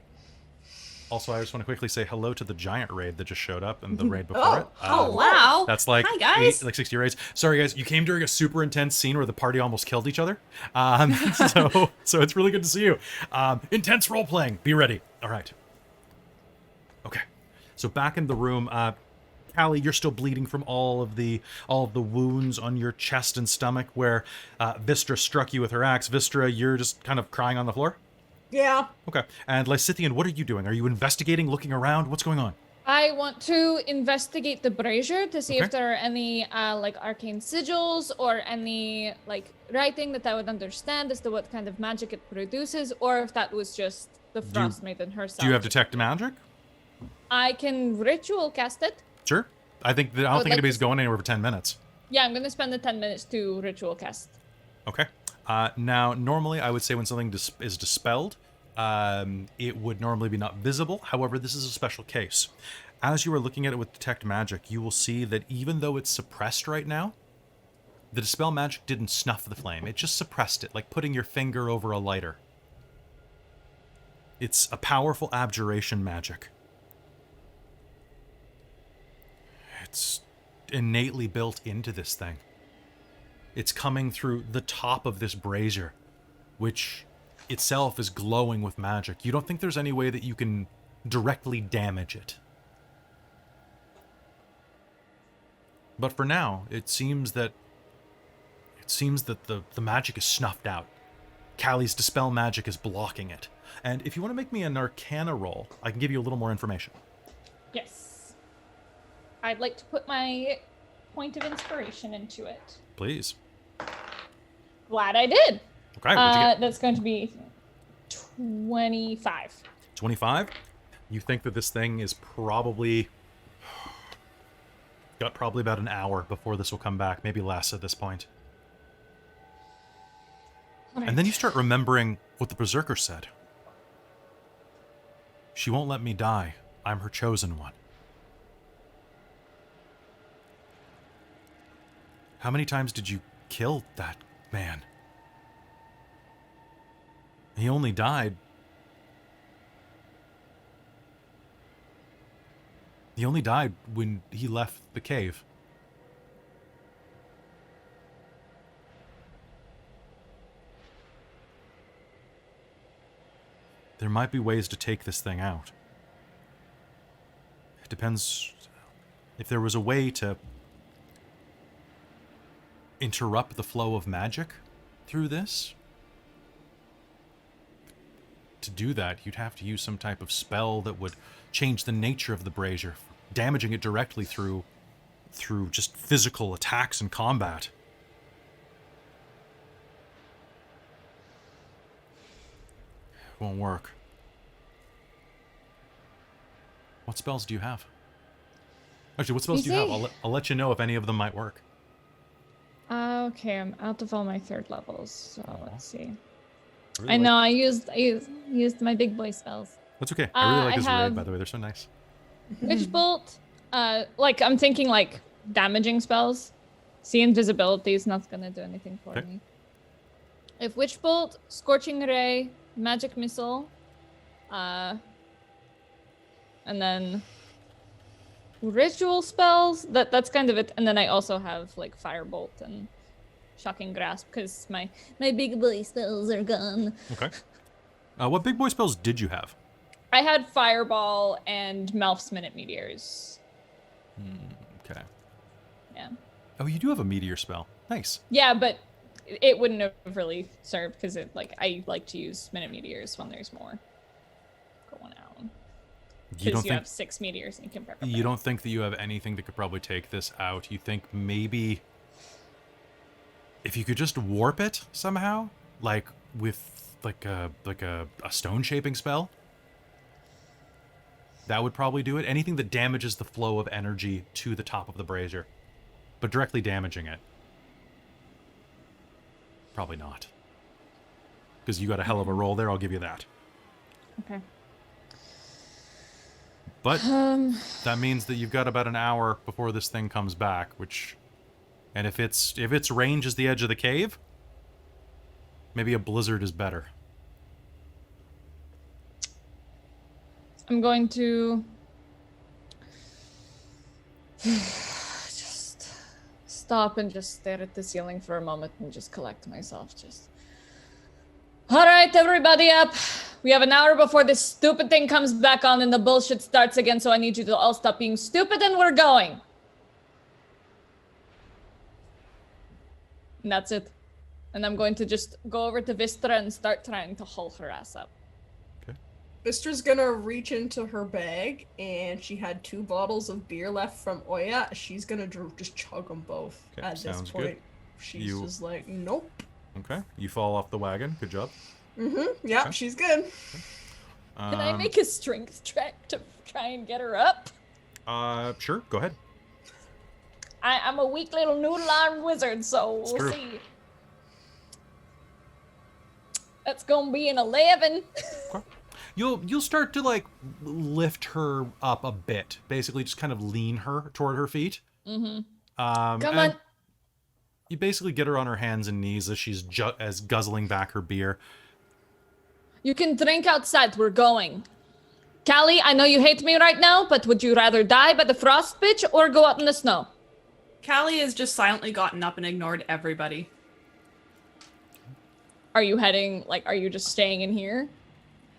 Also, I just want to quickly say hello to the giant raid that just showed up and the raid before Oh, it. Oh, wow. That's like Hi, guys. 60 raids. Sorry, guys, you came during a super intense scene where the party almost killed each other. So it's really good to see you. Intense role playing. Be ready. All right. Okay. So back in the room, Callie, you're still bleeding from all of the wounds on your chest and stomach where Vistra struck you with her axe. Vistra, you're just kind of crying on the floor? Yeah. Okay. And Lysithian, what are you doing? Are you investigating, looking around? What's going on? I want to investigate the brazier to see Okay. if there are any like arcane sigils or any like writing that I would understand as to what kind of magic it produces, or if that was just the Frostmaiden herself. Do you have detect magic? I can ritual cast it. Sure. I don't think like anybody's to- going anywhere for 10 minutes. Yeah, I'm gonna spend the 10 minutes to ritual cast. Okay. Now, normally, I would say when something is dispelled, it would normally be not visible. However, this is a special case. As you are looking at it with detect magic, you will see that even though it's suppressed right now, the dispel magic didn't snuff the flame. It just suppressed it, like putting your finger over a lighter. It's a powerful abjuration magic. It's innately built into this thing. It's coming through the top of this brazier, which itself is glowing with magic. You don't think there's any way that you can directly damage it. But for now, it seems that the magic is snuffed out. Callie's dispel magic is blocking it. And if you want to make me an Arcana roll, I can give you a little more information. Yes. I'd like to put my point of inspiration into it. Please. Glad I did. Okay, what'd you get? That's going to be 25. 25? You think that this thing is probably... got probably about an hour before this will come back, maybe less at this point. And then you start remembering what the Berserker said. She won't let me die. I'm her chosen one. How many times did you kill that man? He only died... He only died when he left the cave. There might be ways to take this thing out. It depends if there was a way to interrupt the flow of magic through this. To do that, you'd have to use some type of spell that would change the nature of the brazier, damaging it directly through just physical attacks and combat. It won't work. What spells do you have? Actually, what spells do you have? I'll let you know if any of them might work. Okay, I'm out of all my third levels, so let's see. really I know I used my big boy spells. That's okay. I really like I his have- raid, by the way. They're so nice. Witch Bolt, like I'm thinking like damaging spells. See, invisibility is not gonna do anything for Okay. me. If Witch Bolt, Scorching Ray, Magic Missile, and then ritual spells. That's kind of it. And then I also have like Firebolt and Shocking Grasp because my big boy spells are gone. Okay. What big boy spells did you have? I had Fireball and Melf's Minute Meteors. Okay. Yeah. Oh, you do have a meteor spell. Nice. Yeah, but it wouldn't have really served because I like to use Minute Meteors when there's more going on. You don't Because you have 6 meteors and you can prepare. You don't think that you have anything that could probably take this out? You think maybe if you could just warp it somehow, like with like a stone shaping spell, that would probably do it. Anything that damages the flow of energy to the top of the brazier, but directly damaging it. Probably not. Because you got a hell of a roll there, I'll give you that. Okay. But that means that you've got about an hour before this thing comes back, which, and if its range is the edge of the cave, maybe a blizzard is better. I'm going to just stop and just stare at the ceiling for a moment and just collect myself. All right, everybody up. We have an hour before this stupid thing comes back on and the bullshit starts again, so I need you to all stop being stupid and we're going. And that's it. And I'm going to just go over to Vistra and start trying to haul her ass up. Vistra's gonna reach into her bag, and she had 2 bottles of beer left from Oya. She's gonna just chug them both Okay, at this sounds point. good. She's just like, nope. Okay, you fall off the wagon. Good job. Yep, Okay. she's good. Can I make a strength check to try and get her up? Sure. Go ahead. I'm a weak little noodle-armed wizard, so we'll true. see. That's gonna be an 11. Okay. You'll start to like lift her up a bit, basically just kind of lean her toward her feet. Come and on. You basically get her on her hands and knees as she's as guzzling back her beer. You can drink outside. We're going. Callie, I know you hate me right now, but would you rather die by the frost bitch or go out in the snow? Callie has just silently gotten up and ignored everybody. Are you heading, like, are you just staying in here?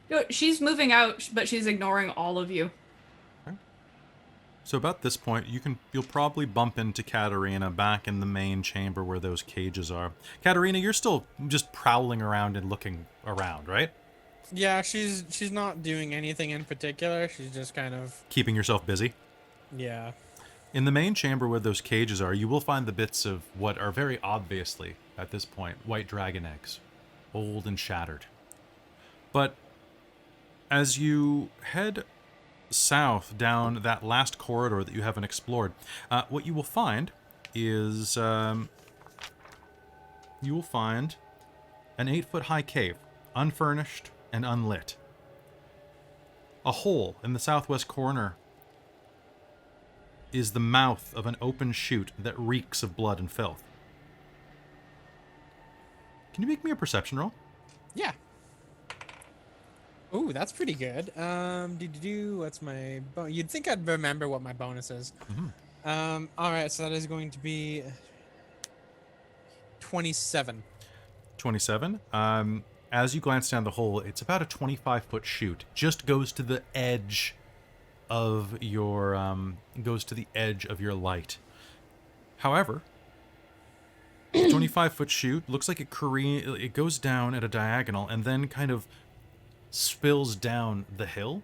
No, she's moving out, but she's ignoring all of you. So about this point, you'll probably bump into Katarina back in the main chamber where those cages are. Katarina, you're still just prowling around and looking around, right? Yeah, she's not doing anything in particular. She's just kind of, Keeping yourself busy. yeah. In the main chamber where those cages are, you will find the bits of what are very obviously, at this point, white dragon eggs. Old and shattered. But as you head south down that last corridor that you haven't explored, what you will find is you will find an 8-foot high cave, unfurnished and unlit. A hole in the southwest corner is the mouth of an open chute that reeks of blood and filth. Can you make me a perception roll? Yeah. Ooh, that's pretty good. What's my you'd think I'd remember what my bonus is. All right, so that is going to be 27. 27. As you glance down the hole, it's about a 25-foot chute. Just goes to the edge of your light. However, the 25-foot chute looks like it goes down at a diagonal and then kind of spills down the hill.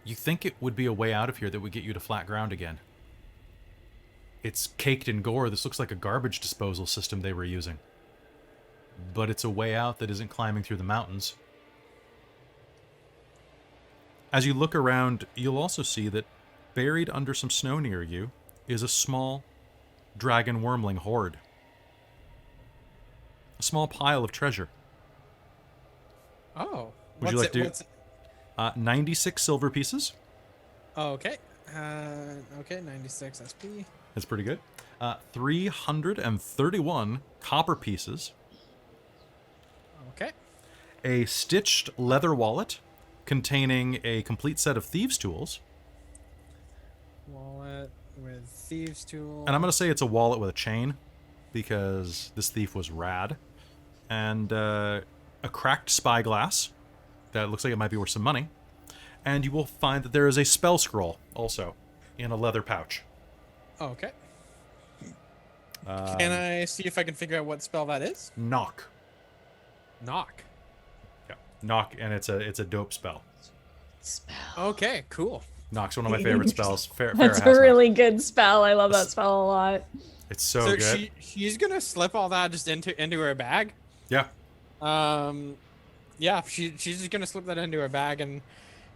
You think it would be a way out of here that would get you to flat ground again. It's caked in gore. This looks like a garbage disposal system they were using. But it's a way out that isn't climbing through the mountains. As you look around, you'll also see that buried under some snow near you is a small dragon wormling horde. A small pile of treasure. Oh. Would you like to? 96 silver pieces. Oh, okay. Okay, 96 SP. That's pretty good. 331 copper pieces. Okay. A stitched leather wallet containing a complete set of thieves' tools. Wallet with thieves' tool. And I'm going to say it's a wallet with a chain because this thief was rad. And a cracked spyglass that looks like it might be worth some money. And you will find that there is a spell scroll also in a leather pouch. Oh, okay. Can I see if I can figure out what spell that is? Knock. Knock. Yeah, knock, and it's a dope spell. Okay, cool. Knock's one of my favorite spells. That's a really good spell. I love that spell a lot. It's so good. She's gonna slip all that just into her bag. Yeah. Yeah, she's just gonna slip that into her bag and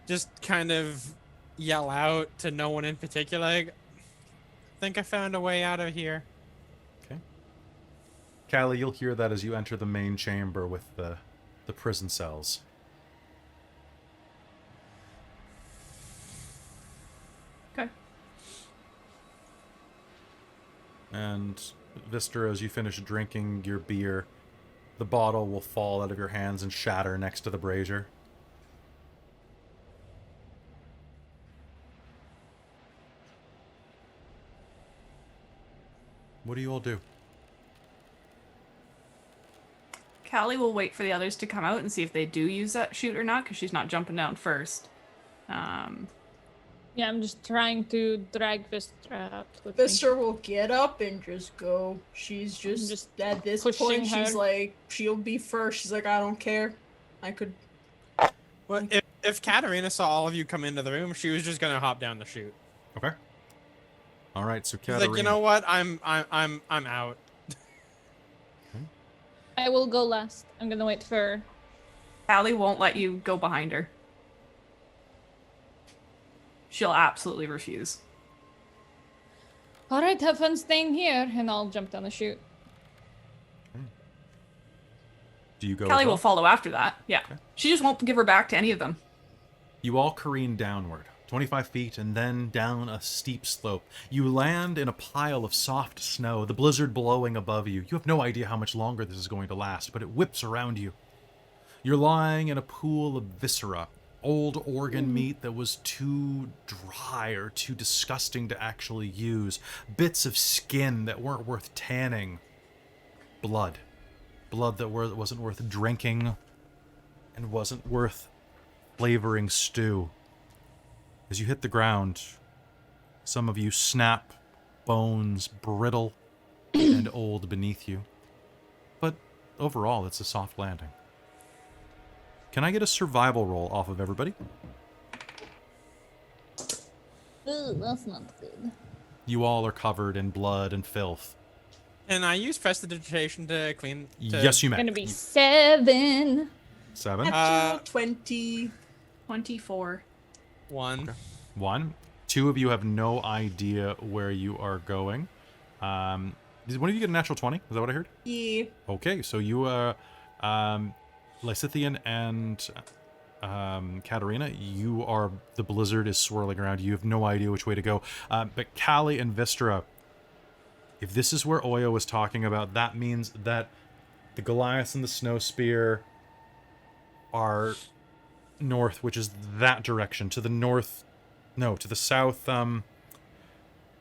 just kind of yell out to no one in particular. Like, I think I found a way out of here. Okay. Callie, you'll hear that as you enter the main chamber with the prison cells. Okay. And Vistra, as you finish drinking your beer, the bottle will fall out of your hands and shatter next to the brazier. What do you all do? Callie will wait for the others to come out and see if they do use that shoot or not, because she's not jumping down first. Yeah, I'm just trying to drag Vistra out with me. Vistra will get up and just go. She's just at this pushing point, her. she's like, she'll be first. She's like, I don't care. I could. Well, if Katarina saw all of you come into the room, she was just gonna hop down the chute. Okay. All right, so She's Katarina. like, you know what? I'm out. I will go last. I'm gonna wait for. Callie won't let you go behind her. She'll absolutely refuse. All right, have fun staying here, and I'll jump down the chute. Do you go? Callie as will well? follow after that. Yeah. She just won't give her back to any of them. You all careen downward, 25 feet, and then down a steep slope. You land in a pile of soft snow, the blizzard blowing above you. You have no idea how much longer this is going to last, but it whips around you. You're lying in a pool of viscera, old organ meat that was too dry or too disgusting to actually use, bits of skin that weren't worth tanning, blood that wasn't worth drinking, and wasn't worth flavoring stew. As you hit the ground, some of you snap, bones brittle and old beneath you. But overall, it's a soft landing. Can I get a survival roll off of everybody? Ooh, that's not good. You all are covered in blood and filth. And I use prestidigitation to clean. Yes, you may. Gonna be 7. 7. Natural 20. 24. 1. 1. 2 of you have no idea where you are going. Did one of you get a natural 20? Is that what I heard? Yeah. Okay, so you Lysithian and Katarina, you are, the blizzard is swirling around you. You have no idea which way to go. But Callie and Vistra, if this is where Oya was talking about, that means that the Goliath and the Snow Spear are north, which is that direction. To the north, no, to the south, to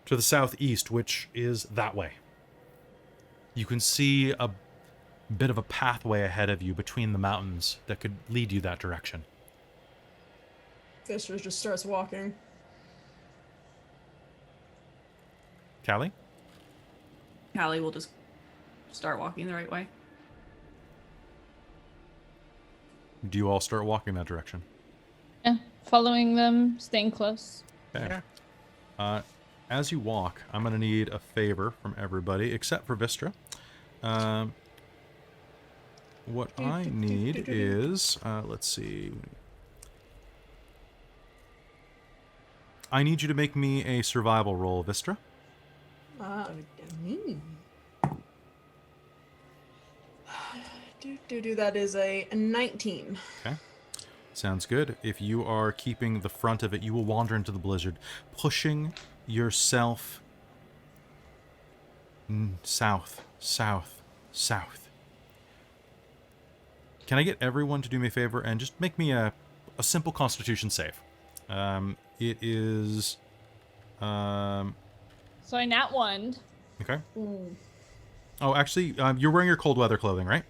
the southeast, which is that way. You can see a bit of a pathway ahead of you between the mountains that could lead you that direction. Vistra just starts walking. Callie? Callie will just start walking the right way. Do you all start walking that direction? Yeah, following them, staying close. Okay. As you walk, I'm going to need a favor from everybody, except for Vistra. What I need is, let's see. I need you to make me a survival roll, Vistra. Hmm. That is a 19. Okay. Sounds good. If you are keeping the front of it, you will wander into the blizzard, pushing yourself south, south, south. Can I get everyone to do me a favor and just make me a simple Constitution save? It is... So I nat one. Okay. Oh, actually, you're wearing your cold weather clothing, right?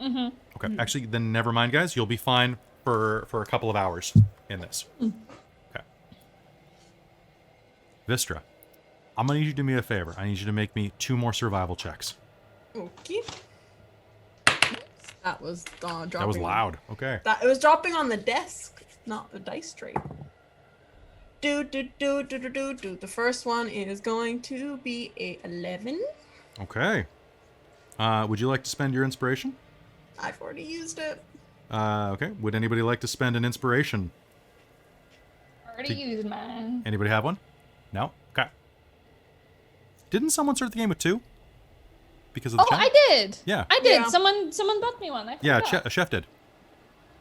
Mm-hmm. Okay. Actually, then never mind, guys. You'll be fine for a couple of hours in this. Okay. Vistra, I'm gonna need you to do me a favor. I need you to make me 2 more survival checks. Okay. That was dropping. That was loud. Okay. It was dropping on the desk, not the dice tray. Do. The first one is going to be a 11. Okay. Would you like to spend your inspiration? I've already used it. Okay. Would anybody like to spend an inspiration? Already used mine. Anybody have one? No? Okay. Didn't someone start the game with 2? Because of the Oh, chat? I did. Yeah. I did. Yeah. Someone bought me one. I Yeah, forgot. Chef did.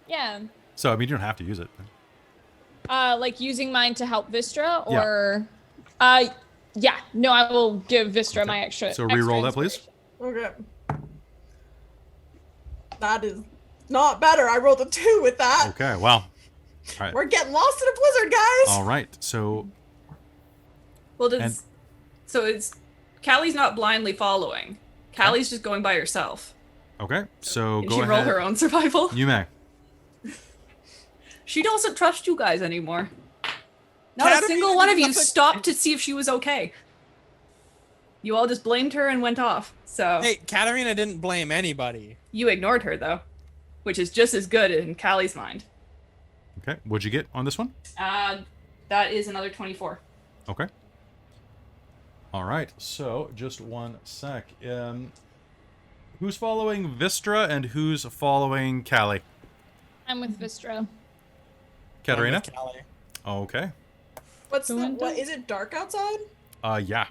Yeah. So, I mean, you don't have to use it. Like using mine to help Vistra, or yeah. No, I will give Vistra my extra. So re-roll that, extra please. Okay. That is not better. I rolled a 2 with that. Okay, well. All right. We're getting lost in a blizzard, guys. All right. So, Well, And- so it's Callie's not blindly following. Callie's just going by herself. okay. So, Can go she ahead. roll her own survival? You may. She doesn't trust you guys anymore. Not a Katarina single one of did you nothing. stopped to see if she was okay. You all just blamed her and went off. So Hey, Katarina didn't blame anybody. you ignored her though, which is just as good in Callie's mind. Okay. What'd you get on this one? That is another 24. Okay. All right. So, just one sec. Who's following Vistra and who's following Callie? I'm with Vistra. Katarina? I'm with Callie. Okay. What window? is it dark outside? Yeah.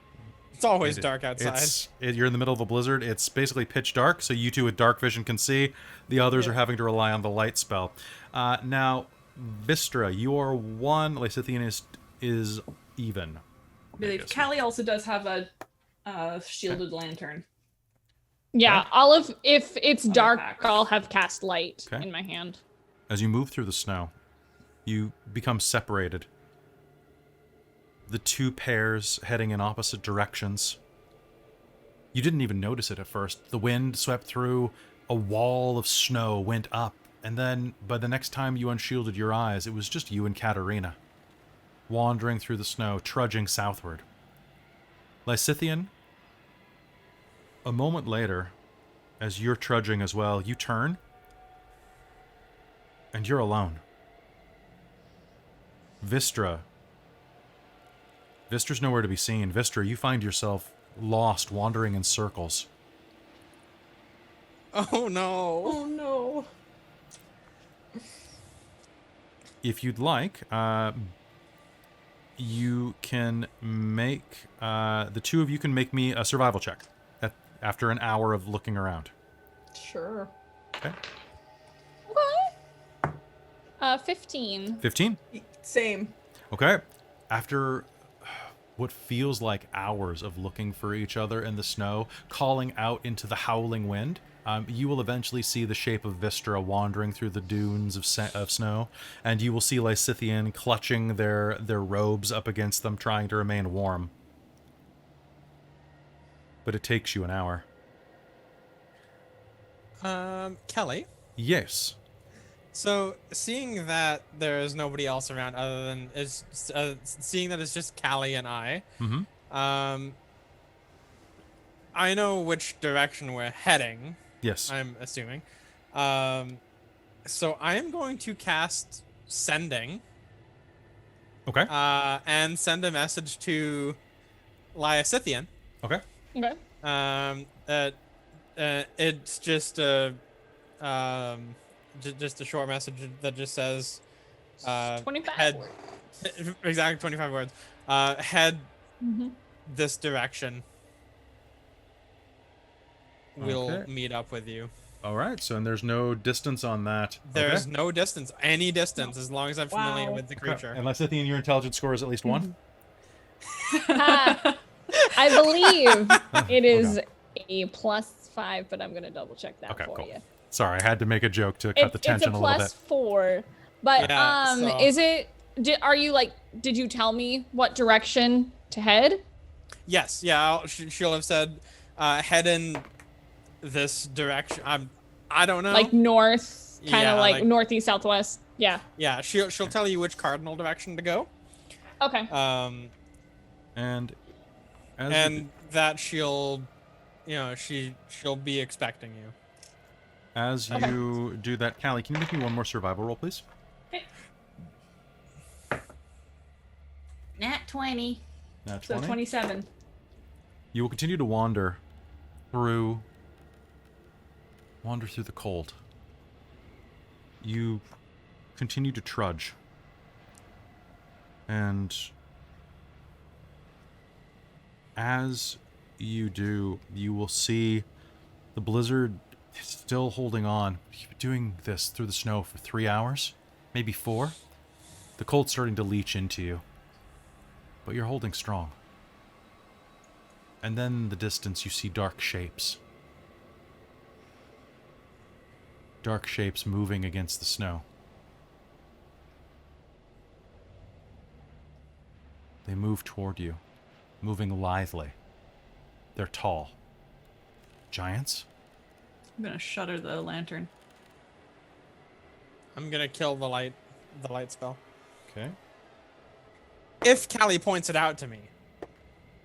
It's always It- dark outside. You're in the middle of a blizzard. It's basically pitch dark, so you two with dark vision can see. The others are having to rely on the light spell. Now, Vistra, you are 1. Lysithian is even. I believe guess. Callie also does have a shielded lantern. Yeah, I'll have if it's On the dark, back. I'll have cast light Okay. in my hand. As you move through the snow, you become separated. The 2 pairs heading in opposite directions. You didn't even notice it at first. The wind swept through, a wall of snow went up, and then by the next time you unshielded your eyes, it was just you and Katarina, wandering through the snow, trudging southward. Lysithian, a moment later, as you're trudging as well, you turn, and you're alone. Vistra's nowhere to be seen. Vistra, you find yourself lost, wandering in circles. Oh no. Oh no. If you'd like, you can make... the 2 of you can make me a survival check after an hour of looking around. Sure. Okay. Okay. 15. 15? Same. Okay. After what feels like hours of looking for each other in the snow, calling out into the howling wind, you will eventually see the shape of Vistra wandering through the dunes of snow, and you will see Lysithian clutching their robes up against them, trying to remain warm. But it takes you an hour. Kelly. Yes. So, seeing that there is nobody else around other than seeing that it's just Callie and I, Mm-hmm. I know which direction we're heading. Yes. I'm assuming. So I am going to cast Sending, Okay. and send a message to Lysithian. Okay. Okay. It's just a just a short message that just says 25 head words. Exactly 25 words. Head Mhm. this direction. We'll Okay. meet up with you. All right. So, and there's no distance on that. There's Okay. no distance, any distance, as long as I'm familiar Wow. with the Okay. creature. And Lysithian, your intelligence score is at least one. I believe it is Okay. a +5, but I'm gonna double check that Okay, for cool. you. Sorry, I had to make a joke to cut the It's tension a a little bit. +4, but Yeah, so- is it? Are you like? Did you tell me what direction to head? Yes, yeah, she'll have said, head in this direction. I don't know. Like north, kind Yeah, of like like- northeast, southwest. Yeah. Yeah, she'll tell you which cardinal direction to go. Okay. And as you And that she'll be expecting you. As you do that, Callie, can you make me one more survival roll, please? Nat 20. Nat So 20. 27. You will continue to wander through the cold. You continue to trudge. And as you do, you will see the blizzard still holding on. You've been doing this through the snow for 3 hours, maybe 4. The cold's starting to leach into you. But you're holding strong. And then in the distance you see dark shapes. Dark shapes moving against the snow. They move toward you, moving lithely. They're tall. Giants? I'm gonna shutter the lantern. I'm gonna kill the light spell. Okay. If Callie points it out to me.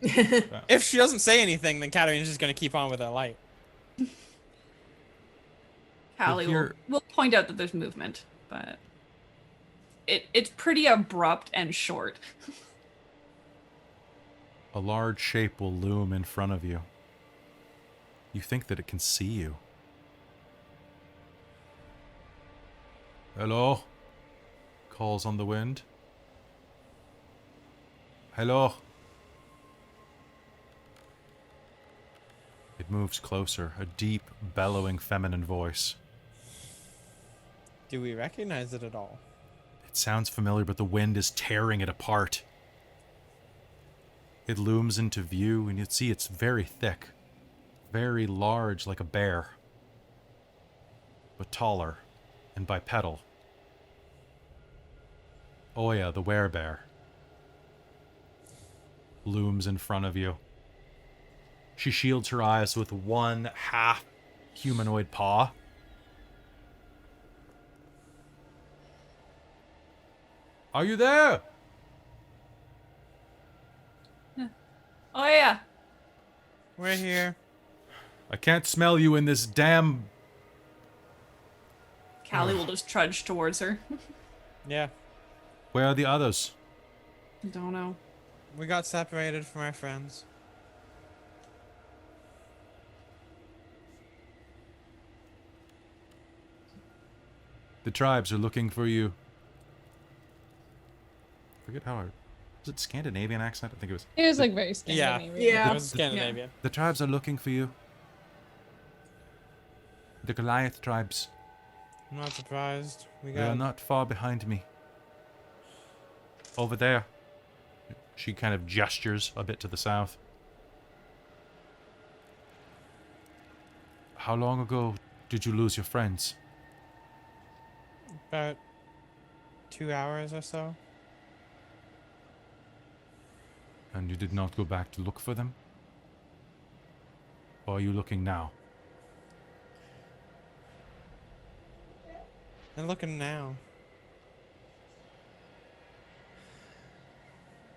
If she doesn't say anything, then Katarina's just gonna keep on with that light. Callie here- will point out that there's movement, but it's pretty abrupt and short. A large shape will loom in front of you. You think that it can see you. Hello? Calls on the wind. Hello? It moves closer, a deep, bellowing feminine voice. Do we recognize it at all? It sounds familiar, but the wind is tearing it apart. It looms into view, and you see it's very thick, very large, like a bear, but taller and bipedal. Oya, the werebear, looms in front of you. She shields her eyes with one half humanoid paw. Are you there? Oh yeah. We're here. I can't smell you in this damn... Callie will just trudge towards her. Yeah. Where are the others? Don't know. We got separated from our friends. The tribes are looking for you. Forget how I... Was it Scandinavian accent? I think it was. It was like very Scandinavian. Yeah. It was Scandinavian. The tribes are looking for you. The Goliath tribes. I'm not surprised. We They are got not far behind me. Over there. She kind of gestures a bit to the south. How long ago did you lose your friends? about 2 hours or so. And you did not go back to look for them? Or are you looking now? And looking now.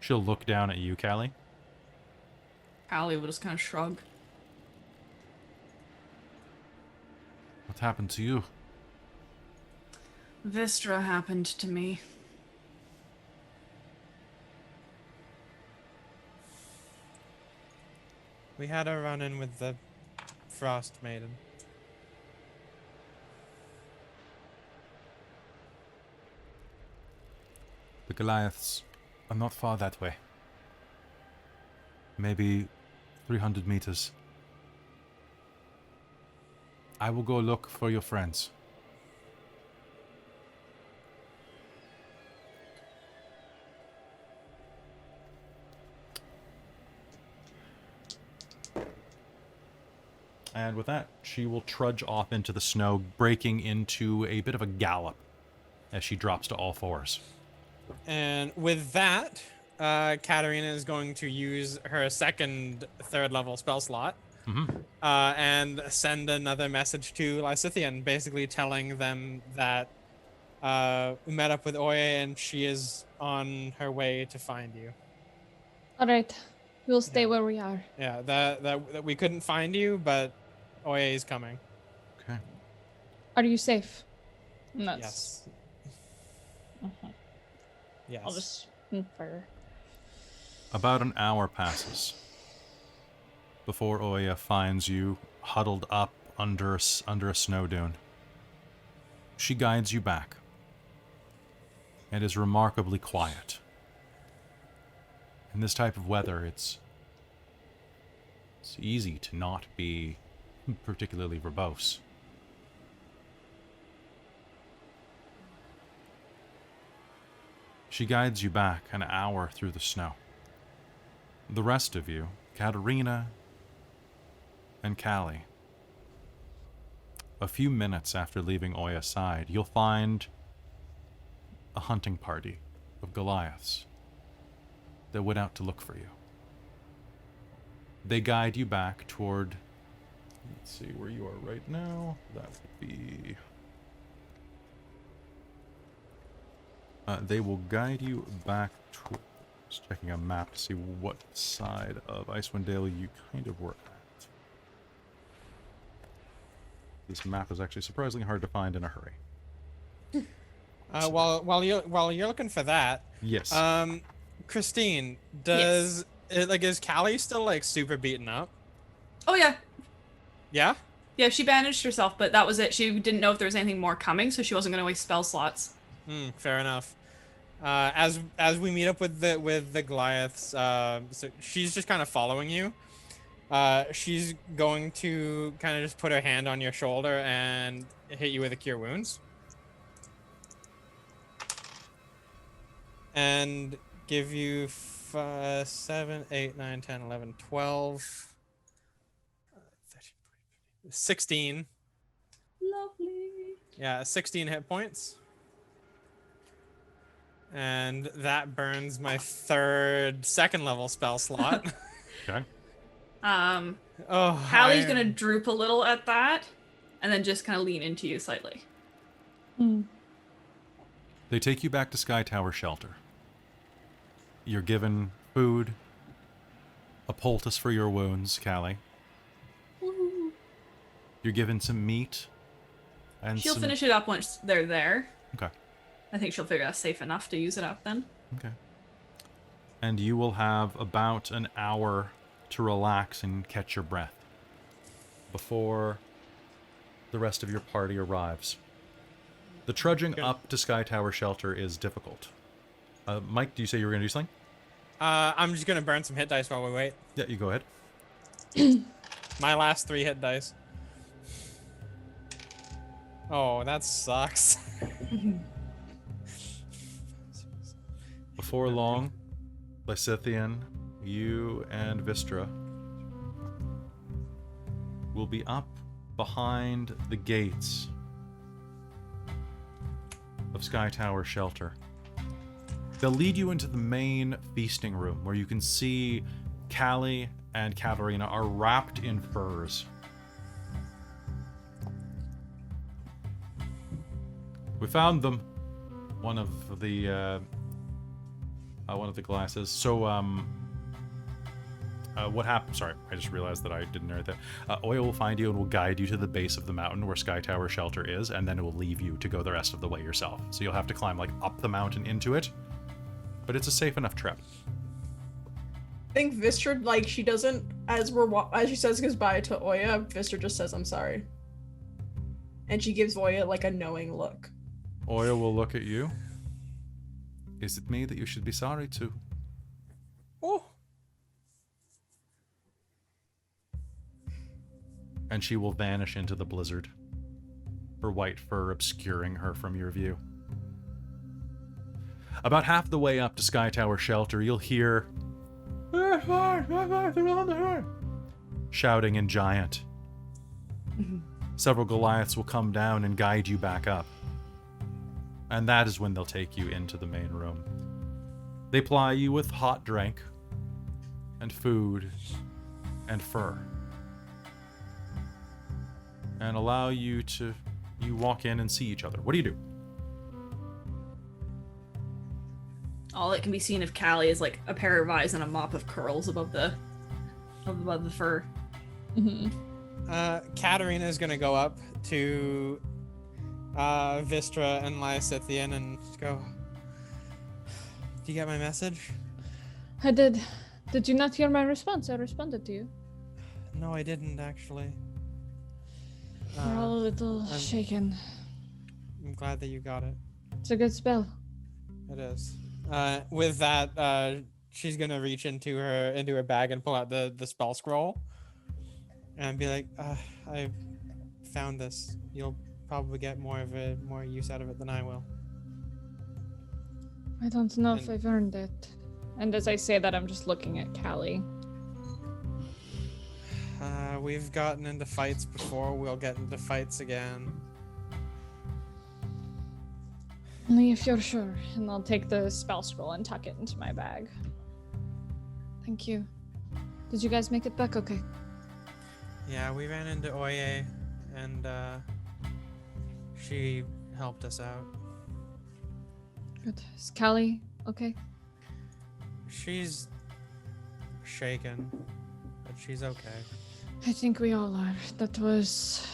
She'll look down at you, Callie. Callie will just kind of shrug. What happened to you? Vistra happened to me. We had a run-in with the Frostmaiden. Goliaths are not far that way. Maybe 300 meters. I will go look for your friends. And with that, she will trudge off into the snow, breaking into a bit of a gallop as she drops to all fours. And with that, Katarina is going to use her second third level spell slot and send another message to Lysithian, basically telling them that we met up with Oye and she is on her way to find you. All right. We'll stay where we are. Yeah, that we couldn't find you, but Oye is coming. Okay. Are you safe? Yes. Uh-huh. Yes. I'll just infer. About an hour passes before Oya finds you huddled up under a snow dune. She guides you back and is remarkably quiet. In this type of weather, it's easy to not be particularly verbose. She guides you back an hour through the snow. The rest of you, Katarina and Callie, a few minutes after leaving Oya's side, you'll find a hunting party of Goliaths that went out to look for you. They guide you back toward, let's see where you are right now. That would be... they will guide you back toward... Just checking a map to see what side of Icewind Dale you kind of were at. This map is actually surprisingly hard to find in a hurry. While you're looking for that, Yes. Christine, is Callie still like super beaten up? Oh yeah. Yeah? Yeah, she bandaged herself, but that was it. She didn't know if there was anything more coming, so she wasn't going to waste spell slots. Fair enough. As we meet up with the Goliaths, so she's just kind of following you. She's going to kind of just put her hand on your shoulder and hit you with a Cure Wounds. And give you 7, 8, 9, 10, 11, 12, 13, 16. Lovely. Yeah, 16 hit points. And that burns my second level spell slot. Okay. Hallie's gonna droop a little at that, and then just kind of lean into you slightly. They take you back to Sky Tower Shelter. You're given food, a poultice for your wounds, Callie. Woo. You're given some meat. And She'll finish it up once they're there. Okay. I think she'll figure out safe enough to use it up then. Okay. And you will have about an hour to relax and catch your breath before the rest of your party arrives. The trudging up to Sky Tower Shelter is difficult. Mike, do you say you were going to do something? I'm just going to burn some hit dice while we wait. Yeah, you go ahead. My last 3 hit dice. Oh, that sucks. Before long, Lysithian, you and Vistra will be up behind the gates of Sky Tower Shelter. They'll lead you into the main feasting room where you can see Callie and Katarina are wrapped in furs. We found them. One of the glasses. So, what happened? Sorry, I just realized that I didn't narrate that. Oya will find you and will guide you to the base of the mountain where Sky Tower Shelter is, and then it will leave you to go the rest of the way yourself. So you'll have to climb like up the mountain into it, but it's a safe enough trip. I think Vistra, like, she doesn't, as she says goodbye to Oya, Vistra just says, "I'm sorry." And she gives Oya, like, a knowing look. Oya will look at you. Is it me that you should be sorry to? Oh. And she will vanish into the blizzard, her white fur obscuring her from your view. About half the way up to Sky Tower Shelter, you'll hear shouting in Giant. Several Goliaths will come down and guide you back up. And that is when they'll take you into the main room. They ply you with hot drink, and food, and fur. And allow you to... You walk in and see each other. What do you do? All that can be seen of Callie is like a pair of eyes and a mop of curls above the fur. Katarina's gonna go up to Vistra and Lysithian and just go, do you get my message? I did. Did you not hear my response? I responded to you. No, I didn't actually. We're all a little shaken. I'm glad that you got it. It's a good spell. It is. With that, she's gonna reach into her bag and pull out the spell scroll, and be like, "I found this. You'll probably get more use out of it than I will." I don't know if I've earned it. And as I say that, I'm just looking at Callie. We've gotten into fights before. We'll get into fights again. Only if you're sure. And I'll take the spell scroll and tuck it into my bag. Thank you. Did you guys make it back okay? Yeah, we ran into Oye, and she helped us out. Good. Is Callie okay? She's shaken, but she's okay. I think we all are. That was...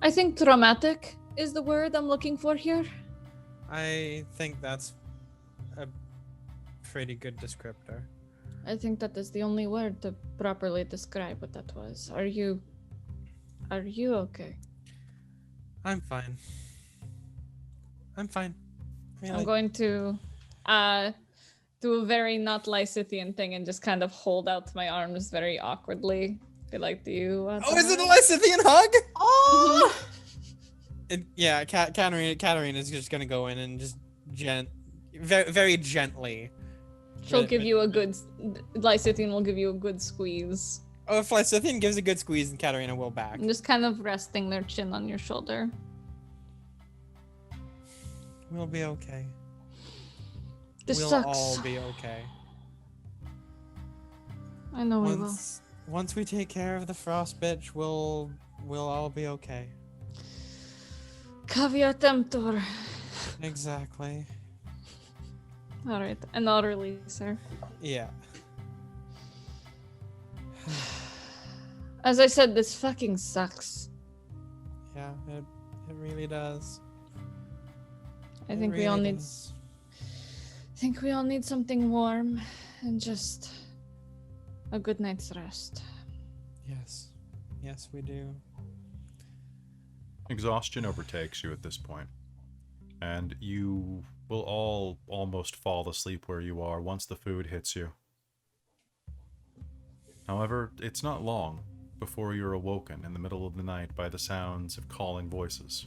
I think traumatic is the word I'm looking for here. I think that's a pretty good descriptor. I think that is the only word to properly describe what that was. Are you okay? I'm fine. I'm fine. Really. I'm going to do a very not Lysithian thing and just kind of hold out my arms very awkwardly. Be like, do you want Oh, to is it a hug? Lysithian hug? Oh! Yeah, Katarina is just gonna go in and just very, very gently. She'll give you a good... Lysithian will give you a good squeeze. Oh, if Lysithian gives a good squeeze, then Katarina will back. And just kind of resting their chin on your shoulder. We'll be okay. This we'll sucks. all be okay. I know we will. Once we take care of the frost bitch, we'll all be okay. Caveat emptor. Exactly. Alright, and I'll release her. Yeah. As I said, this fucking sucks. Yeah, it really does. I think we all need... I think we all need something warm and just a good night's rest. Yes. Yes, we do. Exhaustion overtakes you at this point, and you will all almost fall asleep where you are once the food hits you. However, it's not long before you're awoken in the middle of the night by the sounds of calling voices.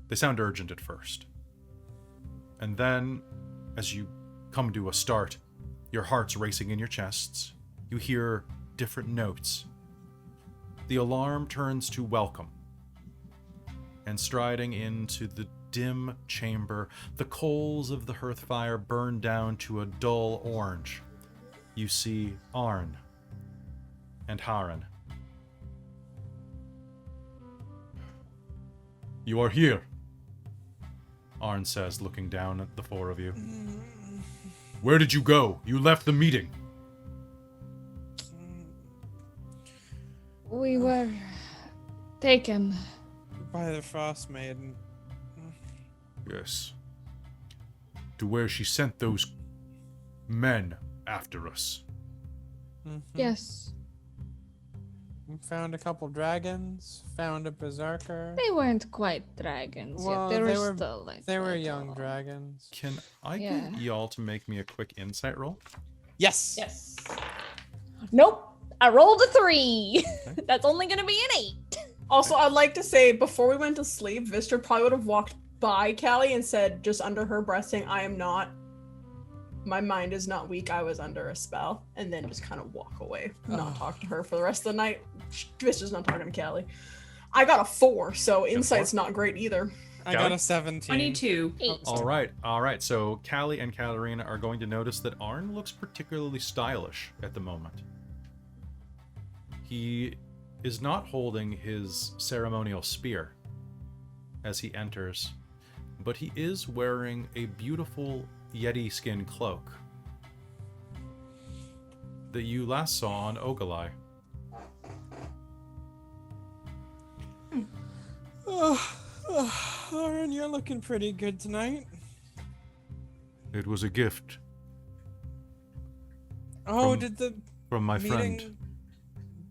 They sound urgent at first. And then, as you come to a start, your heart's racing in your chests. You hear different notes. The alarm turns to welcome. And striding into the dim chamber, the coals of the hearth fire burn down to a dull orange. You see Arn and Haran. You are here, Arn says, looking down at the four of you. Where did you go? You left the meeting. We were taken. By the Frostmaiden. Yes. To where she sent those men after us. Mhm. Yes. Found a couple dragons. Found a berserker. They weren't quite dragons Well, yet. They they were were- still like They were little. young dragons. Can I Yeah. get y'all to make me a quick insight roll? Yes. Yes. Nope. I rolled a 3. Okay. That's only gonna be an 8. Also, I'd like to say, before we went to sleep, Vistor probably would have walked by Callie and said, just under her breath, saying, I am not. My mind is not weak. I was under a spell. And then just kind of walk away. Not talk to her for the rest of the night. Vistor's not talking to Callie. I got a 4, so insight's not great either. I got a 17. 22. 8. All right. So Callie and Katarina are going to notice that Arn looks particularly stylish at the moment. He is not holding his ceremonial spear as he enters, but he is wearing a beautiful Yeti skin cloak that you last saw on Ogalai. Aaron, you're looking pretty good tonight. It was a gift Oh, From- did the from my meeting? friend.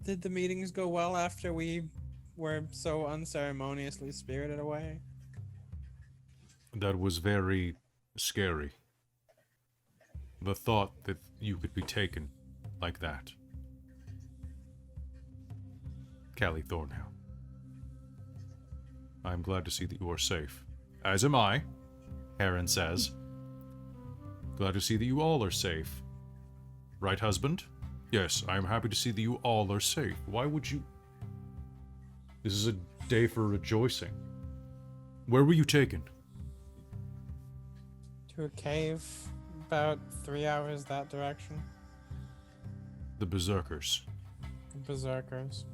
Did the meetings go well after we were so unceremoniously spirited away? That was very scary. The thought that you could be taken like that. Callie Thornhill. I am glad to see that you are safe. As am I, Heron says. Glad to see that you all are safe. Right, husband? Yes, I am happy to see that you all are safe. Why would you... This is a day for rejoicing. Where were you taken? To a cave, about 3 hours that direction. The Berserkers. Berserkers.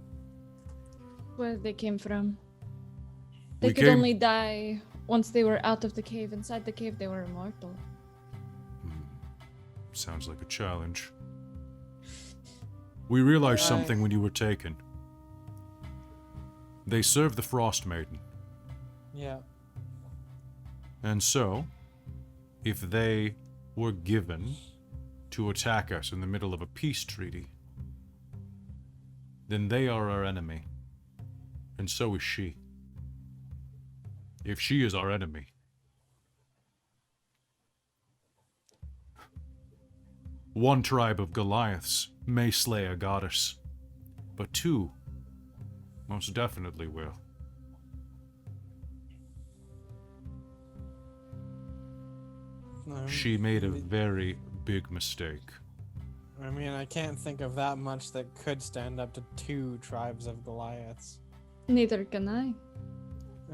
Where they came from. They We could came- only die once they were out of the cave. Inside the cave, they were immortal. Sounds like a challenge. We realized Right. something when you were taken. They serve the Frostmaiden. Yeah. And so, if they were given to attack us in the middle of a peace treaty, then they are our enemy. And so is she. If she is our enemy, one tribe of Goliaths may slay a goddess, but two most definitely will. She made a very big mistake. I mean, I can't think of that much that could stand up to 2 tribes of Goliaths. Neither can I.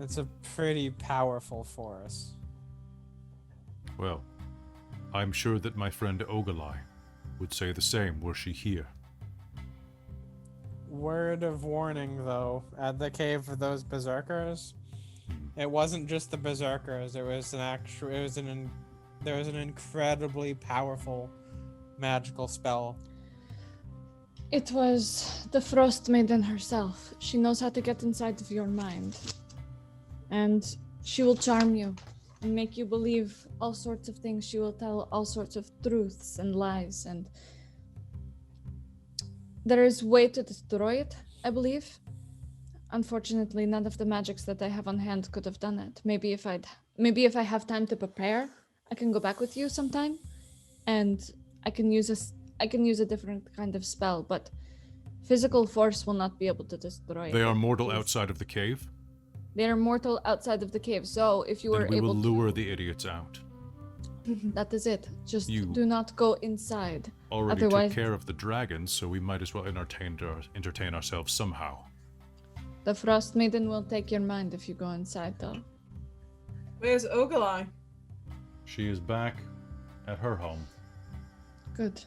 It's a pretty powerful force. Well, I'm sure that my friend Ogalai would say the same were she here. Word of warning, though, at the cave for those berserkers, it wasn't just the berserkers. It was there was an incredibly powerful magical spell. It was the Frostmaiden herself. She knows how to get inside of your mind. And she will charm you and make you believe all sorts of things. She will tell all sorts of truths and lies, and there is a way to destroy it, I believe. Unfortunately, none of the magics that I have on hand could have done it. Maybe if I have time to prepare, I can go back with you sometime, and I can use a different kind of spell, but physical force will not be able to destroy it. They are mortal Please. outside of the cave, They are mortal outside of the cave, so if you were then we will able lure the idiots out. to... That is it. Just You- do not go inside. Already Otherwise- took care of the dragons, so we might as well entertain ourselves somehow. The Frostmaiden will take your mind if you go inside, though. Where's Ogalai? She is back at her home. Good.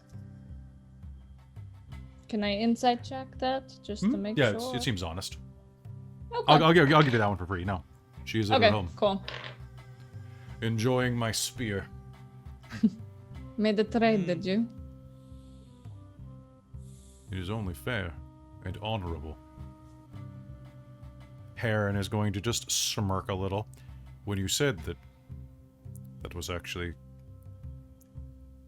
Can I insight check that, just to make Yeah, sure? it seems honest. Okay. I'll give you that one for free. No, she is at Okay, her home, cool. enjoying my spear. Made a trade, did you? It is only fair and honorable. Heron is going to just smirk a little when you said that was actually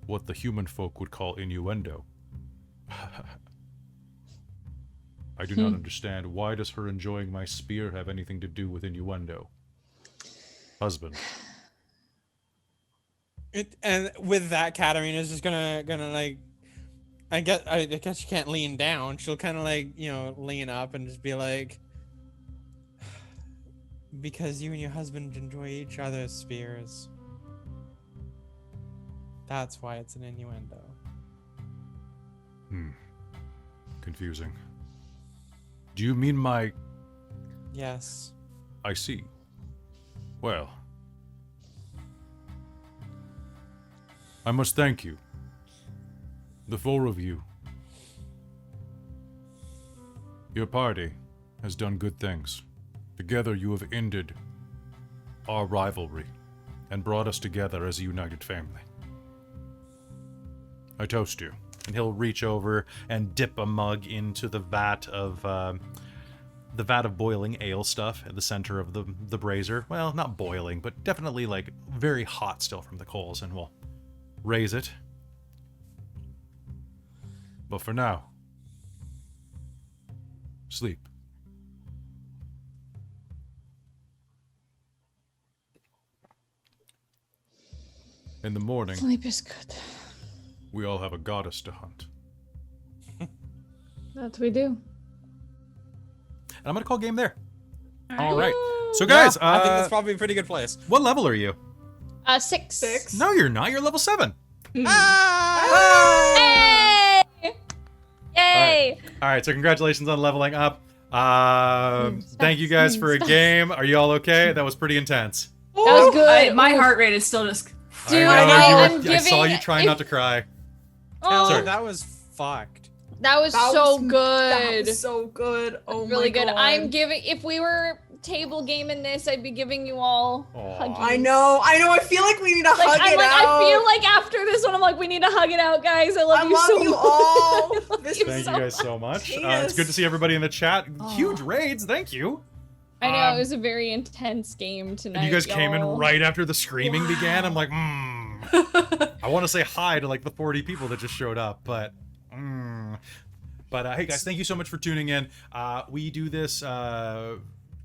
what the human folk would call innuendo. I do not understand. Why does her enjoying my spear have anything to do with innuendo? Husband. And with that, Katarina's just gonna like, I guess she can't lean down. She'll kind of like, lean up and just be like, because you and your husband enjoy each other's spears. That's why it's an innuendo. Confusing. Do you mean my... Yes. I see. Well, I must thank you. The four of you. Your party has done good things. Together you have ended our rivalry and brought us together as a united family. I toast you. And he'll reach over and dip a mug into the vat of boiling ale stuff at the center of the brazier. Well, not boiling, but definitely like very hot still from the coals, and we'll raise it. But for now, sleep. In the morning, Sleep is good. we all have a goddess to hunt. That we do. And I'm gonna call game there. All All right. right. So guys, I think that's probably a pretty good place. what level are you? 6. 6. No, you're not. You're level 7. Yay! Yay! All right, so congratulations on leveling up. Thanks, Thank you guys for a thanks. game. Are you all okay? That was pretty intense. That was good. My Ooh. heart rate is still just. Dude, I know, I'm I saw giving- you trying not to cry. Oh, Sorry. That was fucked. that was That so was- good. That was so good. Oh Really my good. God. I'm giving. If we were table gaming this, I'd be giving you all Aw. huggies. I know. I feel like we need to Like, hug I'm it like, out. I feel like after this one, I'm like, we need to hug it out, guys. I love I you love so you much. all. I love This you Thank so you guys much. so much. Yes. It's good to see everybody in the chat. Aw. Huge raids. Thank you. I know Um, it was a very intense game tonight. And you guys came in y'all. right after the screaming began. I'm like, I want to say hi to like the 40 people that just showed up, but hey guys, thank you so much for tuning in. We do this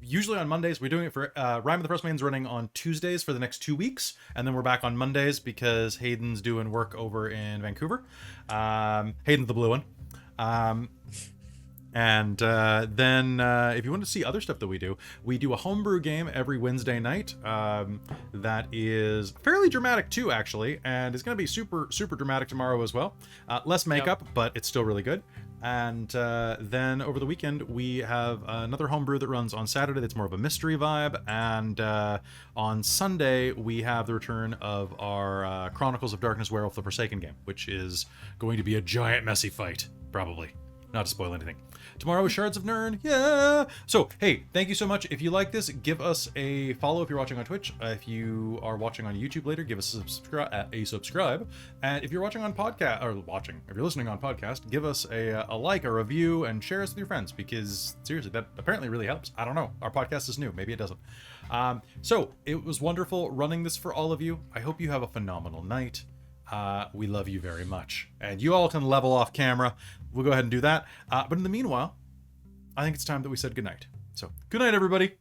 usually on Mondays. We're doing it for Rime of the Frostmaiden's running on Tuesdays for the next 2 weeks, and then we're back on Mondays because Hayden's doing work over in Vancouver. Hayden's the blue one. And then if you want to see other stuff that we do a homebrew game every Wednesday night that is fairly dramatic too, actually, and it's going to be super dramatic tomorrow as well. Less makeup, but it's still really good. And then over the weekend we have another homebrew that runs on Saturday that's more of a mystery vibe, and on Sunday we have the return of our Chronicles of Darkness Werewolf the Forsaken game, which is going to be a giant messy fight, probably. Not to spoil anything. Tomorrow is Shards of Nirn. Yeah. So, hey, thank you so much. If you like this, give us a follow if you're watching on Twitch. If you are watching on YouTube later, give us a subscribe. And if you're watching on podcast, if you're listening on podcast, give us a like, a review, and share us with your friends, because seriously, that apparently really helps. I don't know. Our podcast is new. Maybe it doesn't. So, it was wonderful running this for all of you. I hope you have a phenomenal night. We love you very much. And you all can level off camera. We'll go ahead and do that. But in the meanwhile, I think it's time that we said goodnight. So, good night, everybody.